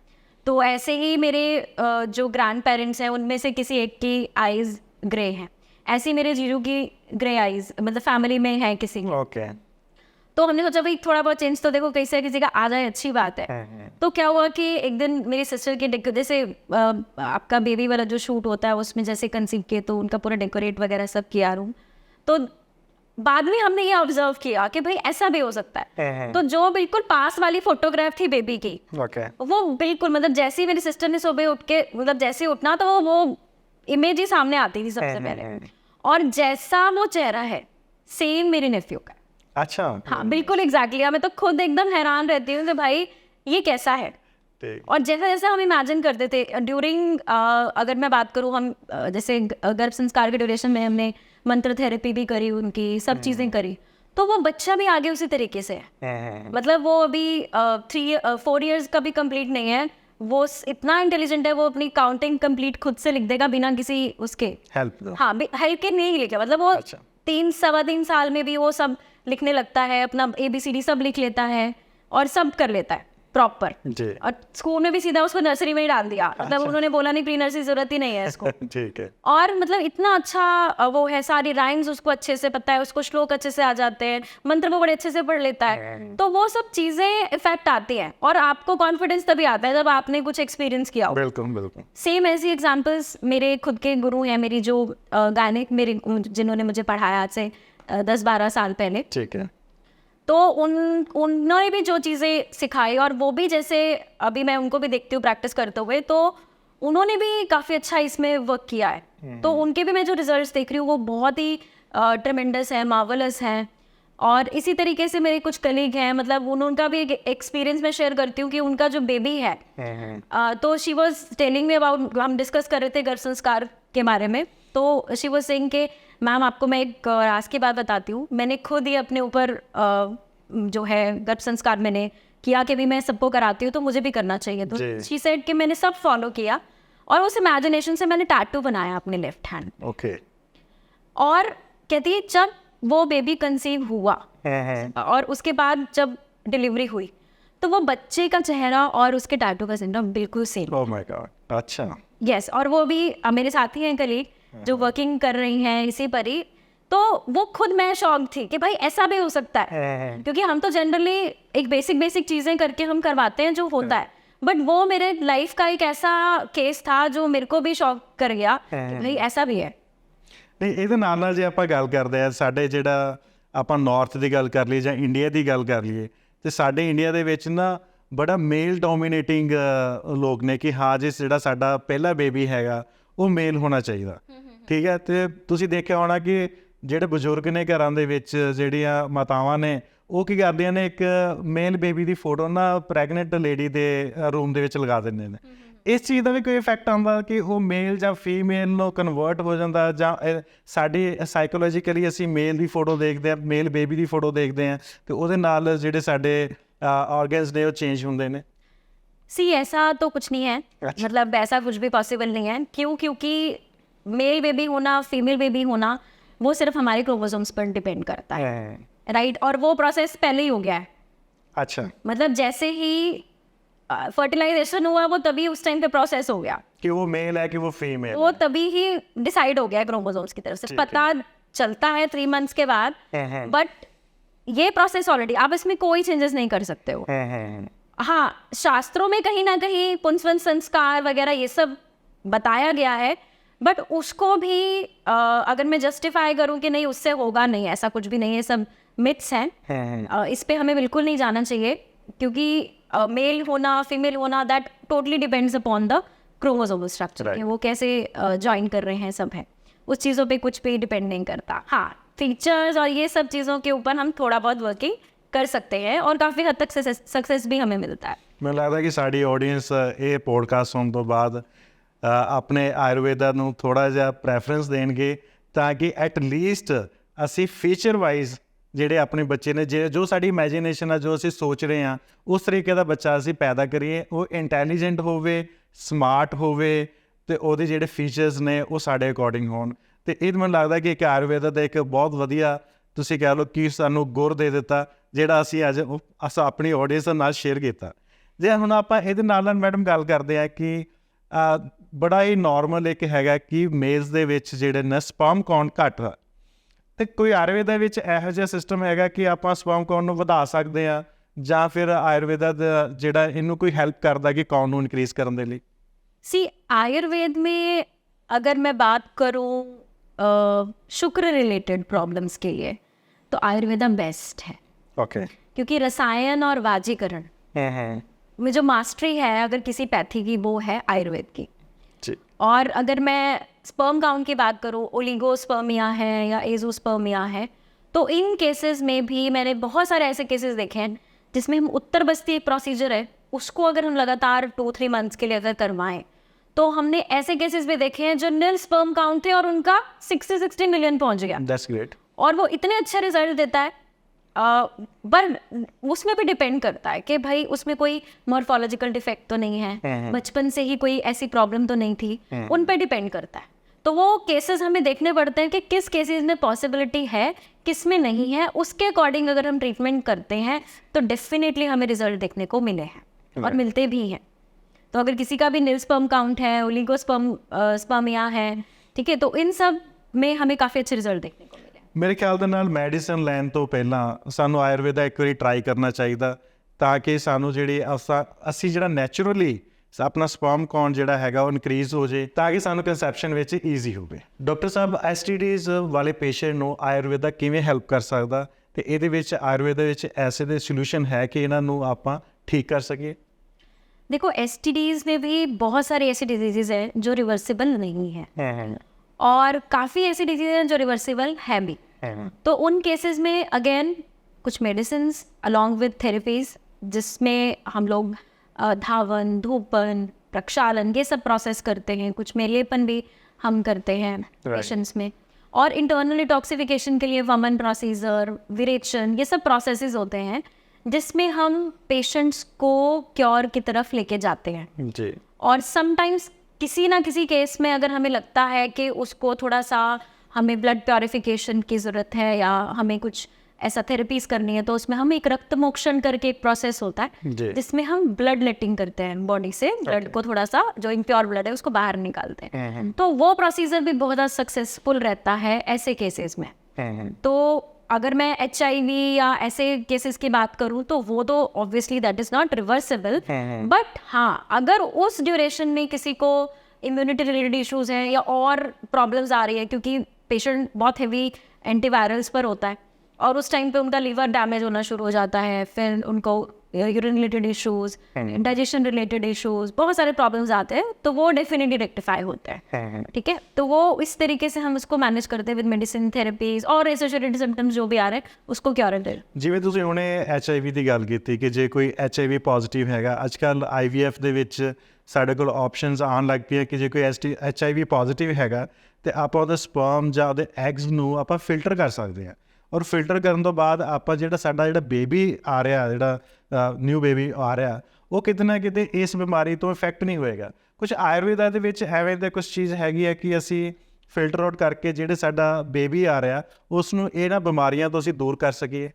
तो ऐसे ही मेरे जो ग्रैंड पेरेंट्स हैं उनमें से किसी एक की आइज़ ग्रे हैं, ऐसे ही मेरे जीजू की ग्रे आइज़ मतलब फैमिली में है किसी की। ਓਕੇ तो हमने सोचा भाई थोड़ा बहुत चेंज तो देखो कैसे किसी का आ जाए अच्छी बात है। तो क्या हुआ कि एक दिन मेरी सिस्टर के जैसे आपका बेबी वाला जो शूट होता है उसमें जैसे कंसीव किए तो उनका पूरा डेकोरेट वगैरह सब किया रूम। तो बाद में हमने ये ऑब्जर्व किया कि भाई ऐसा भी हो सकता है। तो जो बिल्कुल पास वाली फोटोग्राफ थी बेबी की ਓਕੇ वो बिल्कुल मतलब जैसे ही मेरी सिस्टर ने सुबह उठ के मतलब जैसे ही उठना तो वो इमेज ही सामने आती थी सबसे पहले और जैसा वो चेहरा है सेम मेरे नेफ्यू का। ਅੱਛਾ हाँ बिल्कुल एग्जैक्टली मैं तो खुद एकदम हैरान रहती हूँ कि भाई ये कैसा है। ठीक और जैसा जैसा हम इमेजिन करते थे ड्यूरिंग अगर मैं बात करूँ हम जैसे गर्भ संस्कार के ड्यूरेशन में हमने मंत्र थेरेपी भी करी उनकी सब चीज़ें करी तो वो बच्चा भी आगे उसी तरीके से है। मतलब वो अभी 4 years का भी कंप्लीट नहीं है, वो इतना इंटेलिजेंट है वो अपनी काउंटिंग कंप्लीट खुद से लिख देगा बिना किसी उसके हेल्प दो हाँ हेल्प के नहीं लिखा। मतलब वो अच्छा। 3-3.25 साल में भी वो सब लिखने लगता है, अपना ABCD सब लिख लेता है और सब कर लेता है प्रॉपर। जी और स्कूल में भी सीधा उसको नर्सरी में ही डाल दिया। मतलब उन्होंने बोला नहीं प्री नर्सरी जरूरत ही नहीं है इसको। ठीक है और मतलब इतना अच्छा वो है, सारी राइम्स उसको अच्छे से पता है, उसको श्लोक अच्छे से आ जाते हैं, मंत्र वो बड़े अच्छे से पढ़ लेता है। तो वो सब चीज़ें इफेक्ट आती हैं और आपको कॉन्फिडेंस तभी आता है जब आपने कुछ एक्सपीरियंस किया हो। बिल्कुल बिल्कुल सेम ऐसी एग्जाम्पल्स मेरे खुद के गुरु हैं, मेरी जो गायनिक मेरे जिन्होंने मुझे पढ़ाया आज से 10-12 साल पहले। ठीक है तो उन्होंने भी जो चीज़ें सिखाई और वो भी जैसे अभी मैं उनको भी देखती हूँ प्रैक्टिस करते हुए तो उन्होंने भी काफ़ी अच्छा इसमें वर्क किया है। तो उनके भी मैं जो रिजल्ट्स देख रही हूँ वो बहुत ही ट्रेमेंडस है, मार्वलस हैं। और इसी तरीके से मेरे कुछ कलीग हैं, मतलब उनका भी एक एक्सपीरियंस मैं शेयर करती हूँ कि उनका जो बेबी है तो she was telling me about, हम डिस्कस कर रहे थे गर्भ संस्कार के बारे में। तो शी वॉज सेइंग के मैम आपको मैं एक राज की बात बताती हूँ, मैंने खुद ही अपने ऊपर जो है गर्भ संस्कार मैंने किया कि भी मैं सबको कराती हूँ तो मुझे भी करना चाहिए। तो शी सेड कि मैंने सब फॉलो किया और उस इमेजिनेशन से मैंने टैटू बनाया अपने लेफ्ट हैंड। ओके और कहती है जब वो बेबी कंसीव हुआ और उसके बाद जब डिलीवरी हुई तो वो बच्चे का चेहरा और उसके टैटू का सिंड्रोम बिल्कुल सेम। ओह माय गॉड अच्छा यस और वो भी मेरे साथी हैं कलीग जो वर्किंग कर रही हैं इसी पर ही। तो वो खुद मैं शॉक थी कि भाई ऐसा भी हो सकता है, क्योंकि हम तो जनरली एक बेसिक चीज़ें करके हम करवाते हैं जो होता है, बट वो मेरे लाइफ का एक ऐसा केस था जो मेरे को भी शॉक कर गया कि भाई ऐसा भी है। ਨਹੀਂ ਇਹਦੇ ਨਾਲ ਜੇ ਆਪਾਂ ਗੱਲ ਕਰਦੇ ਆ ਸਾਡੇ ਜਿਹੜਾ ਆਪਾਂ ਨਾਰਥ ਦੀ ਗੱਲ ਕਰ ਲਈਏ ਜਾਂ ਇੰਡੀਆ ਦੀ ਗੱਲ ਕਰ ਲਈਏ ਤੇ ਸਾਡੇ ਇੰਡੀਆ ਦੇ ਵਿੱਚ ਨਾ ਬੜਾ ਮੇਲ ਡੋਮੀਨੇਟਿੰਗ ਲੋਕ ਨੇ ਕਿ ਹਾਂ ਜੀ ਜਿਹੜਾ ਸਾਡਾ ਪਹਿਲਾ ਬੇਬੀ ਹੈਗਾ ਉਹ ਮੇਲ ਹੋਣਾ ਚਾਹੀਦਾ। ਠੀਕ ਹੈ ਤੇ ਤੁਸੀਂ ਦੇਖਿਆ ਹੋਣਾ ਕਿ ਜਿਹੜੇ ਬਜ਼ੁਰਗ ਨੇ ਘਰਾਂ ਦੇ ਵਿੱਚ ਜਿਹੜੀਆਂ ਮਾਤਾਵਾਂ ਨੇ ਉਹ ਕੀ ਕਰਦੀਆਂ ਨੇ ਇੱਕ ਮੇਲ ਬੇਬੀ ਦੀ ਫੋਟੋ ਨਾ ਪ੍ਰੈਗਨੈਂਟ ਲੇਡੀ ਦੇ ਰੂਮ ਦੇ ਵਿੱਚ ਲਗਾ ਦਿੰਦੇ ਨੇ। ਇਸ ਚੀਜ਼ ਦਾ ਵੀ ਕੋਈ ਇਫੈਕਟ ਆਉਂਦਾ ਕਿ ਉਹ ਮੇਲ ਜਾਂ ਫੀਮੇਲ ਨੂੰ ਕਨਵਰਟ ਹੋ ਜਾਂਦਾ ਜਾਂ ਸਾਡੀ ਸਾਈਕੋਲੋਜੀਕਲੀ ਅਸੀਂ ਮੇਲ ਦੀ ਫੋਟੋ ਦੇਖਦੇ ਹਾਂ, ਮੇਲ ਬੇਬੀ ਦੀ ਫੋਟੋ ਦੇਖਦੇ ਹਾਂ ਤੇ ਉਹਦੇ ਨਾਲ ਜਿਹੜੇ ਸਾਡੇ ऑर्गन्स ने वो चेंज होंगे ने? सी ऐसा तो कुछ नहीं है। अच्छा। मतलब ऐसा कुछ भी पॉसिबल नहीं है। क्यों? क्योंकि मेल बेबी होना फीमेल बेबी होना वो सिर्फ हमारे क्रोमोसोम्स पर डिपेंड करता है, राइट। और वो प्रोसेस पहले ही हो गया है। अच्छा मतलब जैसे ही फर्टिलाइजेशन हुआ वो तभी उस टाइम पे प्रोसेस हो गया कि वो मेल है कि वो फीमेल, वो तभी ही डिसाइड हो गया क्रोमोसोम्स की तरफ से। पता चलता है 3 months के बाद, बट ये प्रोसेस ऑलरेडी, आप इसमें कोई चेंजेस नहीं कर सकते हो। हाँ, शास्त्रों में कहीं ना कहीं पुंसवन संस्कार वगैरह ये सब बताया गया है, बट उसको भी अगर मैं जस्टिफाई करूँ कि नहीं उससे होगा, नहीं, ऐसा कुछ भी नहीं है, सब मिथ्स हैं। इस पे हमें बिल्कुल नहीं जाना चाहिए, क्योंकि मेल होना फीमेल होना that totally depends upon the chromosomal structure, कि वो कैसे ज्वाइन कर रहे हैं, सब है, उस चीज़ों पे कुछ भी डिपेंड नहीं करता। हाँ, फीचर्स और ये सब चीज़ों के ऊपर हम थोड़ा बहुत वर्किंग कर सकते हैं और काफ़ी हद तक सक्सेस भी हमें मिलता है। ਮੈਨੂੰ ਲੱਗਦਾ ਕਿ ਸਾਡੀ ਆਡੀਅנס ਇਹ ਪੋਡਕਾਸਟ ਸੁਣਨ ਤੋਂ ਬਾਅਦ ਆਪਣੇ ਆਯੁਰਵੇਦਾ ਨੂੰ ਥੋੜ੍ਹਾ ਜਿਹਾ ਪ੍ਰੈਫਰੈਂਸ ਦੇਣਗੇ, ਤਾਂ ਕਿ ਐਟ ਲੀਸਟ ਅਸੀਂ ਫੀਚਰ ਵਾਈਜ਼ ਜਿਹੜੇ ਆਪਣੇ ਬੱਚੇ ਨੇ, ਜੋ ਸਾਡੀ ਇਮੈਜੀਨੇਸ਼ਨ ਆ, ਜੋ ਅਸੀਂ ਸੋਚ ਰਹੇ ਹਾਂ, ਉਸ ਤਰੀਕੇ ਦਾ ਬੱਚਾ ਅਸੀਂ ਪੈਦਾ ਕਰੀਏ, ਉਹ ਇੰਟੈਲੀਜੈਂਟ ਹੋਵੇ, ਸਮਾਰਟ ਹੋਵੇ, ਅਤੇ ਉਹਦੇ ਜਿਹੜੇ ਫੀਚਰਸ ਨੇ ਉਹ ਸਾਡੇ ਅਕੋਰਡਿੰਗ ਹੋਣ। ਅਤੇ ਇਹ ਮੈਨੂੰ ਲੱਗਦਾ ਕਿ ਇੱਕ ਆਯੁਰਵੇਦਾ ਦਾ ਇੱਕ ਬਹੁਤ ਵਧੀਆ ਤੁਸੀਂ ਕਹਿ ਲਓ ਕਿ ਸਾਨੂੰ ਗੁਰ ਦੇ ਦਿੱਤਾ, ਜਿਹੜਾ ਅਸੀਂ ਅੱਜ ਅਸਾਂ ਆਪਣੀ ਆਡੀਅנס ਨਾਲ ਸ਼ੇਅਰ ਕੀਤਾ। ਜੇ ਹੁਣ ਆਪਾਂ ਇਹਦੇ ਨਾਲ ਮੈਡਮ ਗੱਲ ਕਰਦੇ ਹਾਂ ਕਿ ਬੜਾ ਹੀ ਨੋਰਮਲ ਇੱਕ ਹੈਗਾ ਕਿ ਮੇਲਸ ਦੇ ਵਿੱਚ ਜਿਹੜੇ ਨੇ ਸਪਰਮ ਕਾਊਂਟ ਘੱਟ ਆ, ਅਤੇ ਕੋਈ ਆਯੁਰਵੇਦਾ ਵਿੱਚ ਇਹੋ ਜਿਹਾ ਸਿਸਟਮ ਹੈਗਾ ਕਿ ਆਪਾਂ ਸਪਰਮ ਕਾਊਂਟ ਨੂੰ ਵਧਾ ਸਕਦੇ ਹਾਂ, ਜਾਂ ਫਿਰ ਆਯੁਰਵੇਦਾ ਦਾ ਜਿਹੜਾ ਇਹਨੂੰ ਕੋਈ ਹੈਲਪ ਕਰਦਾ ਕਿ ਕਾਊਂਟ ਨੂੰ ਇਨਕਰੀਜ਼ ਕਰਨ ਦੇ ਲਈ? सी आयुर्वेद में अगर मैं बात करूँ शुक्र रिलेटेड प्रॉब्लम्स के लिए, तो आयुर्वेदा बेस्ट है। ओके। क्योंकि रसायन और वाजीकरण में जो मास्टरी है अगर किसी पैथी की, वो है आयुर्वेद की। जी। और अगर मैं स्पर्म काउंट की बात करूँ, ओलिगोस्पर्मिया है या एजोस्पर्मिया है, तो इन केसेस में भी मैंने बहुत सारे ऐसे केसेस देखे हैं जिसमें हम उत्तर बस्ती प्रोसीजर है उसको अगर हम लगातार 2-3 मंथ्स के लिए अगर करवाएं, तो हमने ऐसे केसेस भी देखे हैं जो नील स्पर्म काउंट थे और उनका 60-60 मिलियन पहुंच गया। That's great. और वो इतने अच्छे रिजल्ट देता है। पर उसमें भी डिपेंड करता है कि भाई उसमें कोई मॉर्फोलॉजिकल डिफेक्ट तो नहीं है, बचपन से ही कोई ऐसी प्रॉब्लम तो नहीं थी, उन पे डिपेंड करता है। तो वो केसेस हमें देखने पड़ते हैं कि किस केसेस में पॉसिबिलिटी है, किस में नहीं है, उसके अकॉर्डिंग अगर हम ट्रीटमेंट करते हैं तो डेफिनेटली हमें रिजल्ट देखने को मिले हैं और मिलते भी हैं। तो अगर किसी का भी नील स्पर्म काउंट है, ओलिगोस्पर्मिया है, ठीक है, तो इन सब में हमें काफ़ी अच्छे रिजल्ट देखने को मिले। ਮੇਰੇ ਖਿਆਲ ਦੇ ਨਾਲ ਮੈਡੀਸਨ ਲੈਣ ਤੋਂ ਪਹਿਲਾਂ ਸਾਨੂੰ ਆਯੁਰਵੇਦਾ ਇੱਕ ਵਾਰੀ ਟਰਾਈ ਕਰਨਾ ਚਾਹੀਦਾ, ਤਾਂ ਕਿ ਸਾਨੂੰ ਜਿਹੜੀ ਅਸੀਂ ਜਿਹੜਾ ਨੈਚੁਰਲੀ ਆਪਣਾ ਸਪਰਮ ਕਾਊਂਟ ਜਿਹੜਾ ਹੈਗਾ ਉਹ ਇਨਕਰੀਜ਼ ਹੋ ਜੇ, ਤਾਂ ਕਿ ਸਾਨੂੰ ਕੰਸੈਪਸ਼ਨ ਵਿੱਚ ਈਜ਼ੀ ਹੋਵੇ। ਡਾਕਟਰ ਸਾਹਿਬ, STDs ਵਾਲੇ ਪੇਸ਼ੈਂਟ ਨੂੰ ਆਯੁਰਵੇਦਾ ਕਿਵੇਂ ਹੈਲਪ ਕਰ ਸਕਦਾ, ਅਤੇ ਇਹਦੇ ਵਿੱਚ ਆਯੁਰਵੇਦਾ ਵਿੱਚ ਐਸੇ ਦੇ ਸੋਲੂਸ਼ਨ ਹੈ ਕਿ ਇਹਨਾਂ ਨੂੰ ਆਪਾਂ ਠੀਕ ਕਰ ਸਕੀਏ? देखो, STDs में भी बहुत सारी ऐसी डिजीज़ हैं जो रिवर्सिबल नहीं है, और काफ़ी ऐसी डिजीज़ हैं जो रिवर्सिबल है भी। तो उन केसेस में अगेन कुछ मेडिसिन अलॉन्ग विद थेरेपीज, जिसमें हम लोग धावन, धूपन, प्रक्षालन ये सब प्रोसेस करते हैं, कुछ मेलेपन भी हम करते हैं पेशेंट्स में, और इंटरनल डिटॉक्सिफिकेशन के लिए वमन प्रोसीजर, विरेचन, ये सब प्रोसेसेस होते हैं जिसमें हम पेशेंट्स को क्योर की तरफ लेके जाते हैं जी। और समटाइम्स किसी ना किसी केस में अगर हमें लगता है कि उसको थोड़ा सा हमें ब्लड प्योरिफिकेशन की ज़रूरत है या हमें कुछ ऐसा थेरेपीज करनी है, तो उसमें हम एक रक्त मोक्षण करके एक प्रोसेस होता है जिसमें हम ब्लड लेटिंग करते हैं, बॉडी से ब्लड को थोड़ा सा जो इम्प्योर ब्लड है उसको बाहर निकालते हैं। तो वो प्रोसीजर भी बहुत ज़्यादा सक्सेसफुल रहता है ऐसे केसेस में। तो अगर मैं HIV या ऐसे केसेस की बात करूँ तो वो तो obviously that is not reversible, but हाँ, अगर उस ड्यूरेशन में किसी को इम्यूनिटी रिलेटेड इश्यूज़ हैं या और प्रॉब्लम्स आ रही है, क्योंकि पेशेंट बहुत हेवी एंटीवायरल्स पर होता है और उस टाइम पे उनका लीवर डैमेज होना शुरू हो जाता है, फिर उनको urine related issues, digestion related issues, बहुत सारे प्रॉब्लम्स आते हैं, तो वो डेफिनेटली रेक्टिफाई होते हैं। ठीक है, तो वो इस तरीके से हम उसको मैनेज करते हैं विद मेडिसिन, थेरेपीज और एसोसिएटेड सिम्टम्स जो भी आ रहे हैं उसको क्योर करते हैं। ਜਿਵੇਂ ਤੁਸੀਂ ਹੁਣੇ HIV ਦੀ ਗੱਲ ਕੀਤੀ ਕਿ ਜੇ ਕੋਈ HIV ਪੋਜ਼ਿਟਿਵ ਹੈਗਾ, ਅੱਜ ਕੱਲ੍ਹ IVF ਦੇ ਵਿੱਚ ਸਾਡੇ ਕੋਲ ਆਪਸ਼ਨਸ ਆਉਣ ਲੱਗ ਪਈਆਂ ਕਿ ਜੇ ਕੋਈ HIV ਪੋਜ਼ਿਟਿਵ ਹੈਗਾ ਤੇ ਆਪਾਂ ਉਹਦੇ ਸਪਰਮ ਜਾਂ ਉਹਦੇ ਐਗਸ ਨੂੰ ਆਪਾਂ ਫਿਲਟਰ ਕਰ ਸਕਦੇ ਹਾਂ, ਔਰ ਫਿਲਟਰ ਕਰਨ ਤੋਂ ਬਾਅਦ ਆਪਾਂ ਸਾਡਾ ਬੇਬੀ ਆ ਰਿਹਾ, ਜਿਹੜਾ ਨਿਊ ਬੇਬੀ ਆ ਰਿਹਾ, ਉਹ ਕਿਤੇ ਨਾ ਕਿਤੇ ਇਸ ਬਿਮਾਰੀ ਤੋਂ ਇਫੈਕਟ ਨਹੀਂ ਹੋਏਗਾ। ਕੁਛ ਆਯੁਰਵੇਦਾ ਦੇ ਵਿੱਚ ਐਵੇਂ ਦਾ ਕੁਛ ਚੀਜ਼ ਹੈਗੀ ਹੈ ਕਿ ਅਸੀਂ ਫਿਲਟਰ ਆਊਟ ਕਰਕੇ ਜਿਹੜੇ ਸਾਡਾ ਬੇਬੀ ਆ ਰਿਹਾ ਉਸ ਨੂੰ ਇਹਨਾਂ ਬਿਮਾਰੀਆਂ ਤੋਂ ਅਸੀਂ ਦੂਰ ਕਰ ਸਕੀਏ।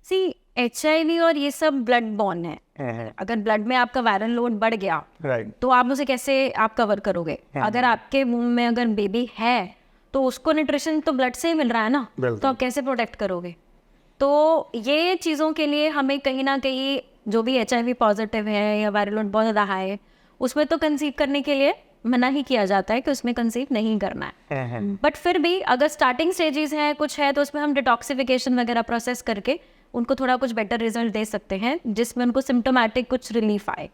सी HIV और ये सब ब्लड बॉर्न है। अगर ब्लड में आपका वायरल लोड बढ़ गया, राइट, तो आप उसे कैसे आप कवर करोगे? अगर आपके मुंह में अगर बेबी है तो उसको न्यूट्रिशन तो ब्लड से ही मिल रहा है ना, तो आप कैसे प्रोटेक्ट करोगे? तो ये चीज़ों के लिए हमें कहीं ना कहीं जो भी HIV पॉजिटिव है या वायरल लोड बहुत ज़्यादा हाई है, उसमें तो कंसीव करने के लिए मना ही किया जाता है कि उसमें कंसीव नहीं करना है। बट फिर भी अगर स्टार्टिंग स्टेजेस हैं, कुछ है, तो उसमें हम डिटॉक्सिफिकेशन वगैरह प्रोसेस करके उनको थोड़ा कुछ बेटर रिजल्ट दे सकते हैं, जिसमें उनको सिम्टोमैटिक कुछ रिलीफ आए।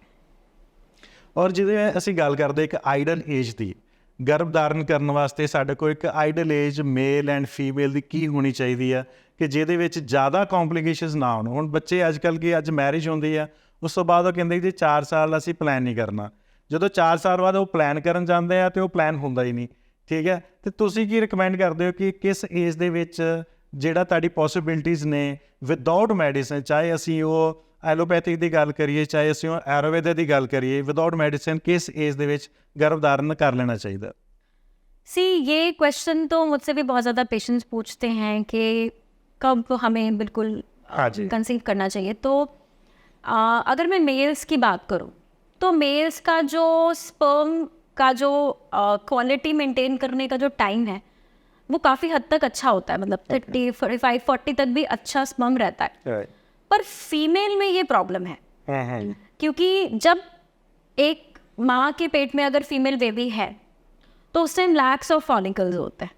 ਔਰ ਜਿਵੇਂ ਅਸੀਂ ਗੱਲ ਕਰਦੇ ਇੱਕ ਆਈਡਲ ਏਜ ਦੀ, ਗਰਭ ਧਾਰਨ ਕਰਨ ਵਾਸਤੇ ਸਾਡੇ ਕੋਲ ਇੱਕ ideal age male and female ਦੀ ਕੀ ਹੋਣੀ ਚਾਹੀਦੀ ਆ ਕਿ ਜਿਹਦੇ ਵਿੱਚ ਜ਼ਿਆਦਾ ਕੰਪਲਿਕੇਸ਼ਨਸ ਨਾ ਹੋਣ। ਹੁਣ ਬੱਚੇ ਅੱਜ ਕੱਲ੍ਹ ਕੀ, ਅੱਜ ਮੈਰਿਜ ਹੁੰਦੀ ਆ, ਉਸ ਤੋਂ ਬਾਅਦ ਉਹ ਕਹਿੰਦੇ ਜੀ 4 ਸਾਲ ਅਸੀਂ ਪਲਾਨ ਨਹੀਂ ਕਰਨਾ। ਜਦੋਂ 4 ਸਾਲ ਬਾਅਦ ਉਹ ਪਲਾਨ ਕਰਨ ਜਾਂਦੇ ਆ ਤੇ ਉਹ ਪਲਾਨ ਹੁੰਦਾ ਹੀ ਨਹੀਂ, ਠੀਕ ਹੈ। ਤੇ ਤੁਸੀਂ ਕੀ ਰਿਕਮੈਂਡ ਕਰਦੇ ਹੋ ਕਿ ਕਿਸ ਏਜ ਦੇ ਵਿੱਚ ਜਿਹੜਾ ਤੁਹਾਡੀ ਪੋਸੀਬਿਲਿਟੀਜ਼ ਨੇ ਵਿਦਆਊਟ ਮੈਡੀਸਨ, ਚਾਹੇ ਅਸੀਂ ਉਹ ਐਲੋਪੈਥਿਕ ਦੀ ਗੱਲ ਕਰੀਏ, ਚਾਹੇ ਅਸੀਂ ਉਹ ਆਯੁਰਵੇਦ ਦੀ ਗੱਲ ਕਰੀਏ, ਵਿਦਆਊਟ ਮੈਡੀਸਨ ਕਿਸ ਏਜ ਦੇ ਵਿੱਚ ਗਰਭ धारण कर लेना चाहिए? सी, ये क्वेश्चन तो मुझसे भी बहुत ज़्यादा पेशेंट्स पूछते हैं कि कब हमें बिल्कुल हाँ जी। कंसीव करना चाहिए। तो अगर मैं मेल्स की बात करूं तो मेल्स का जो स्पर्म का जो क्वालिटी मेंटेन करने का जो टाइम है वो काफ़ी हद तक अच्छा होता है, मतलब 30, 45, 40 तक भी अच्छा स्पर्म रहता है। पर फीमेल में ये प्रॉब्लम है, क्योंकि जब एक माँ के पेट में अगर फीमेल बेबी है तो उस टाइम लैक्स ऑफ फॉलिकल्स होते हैं,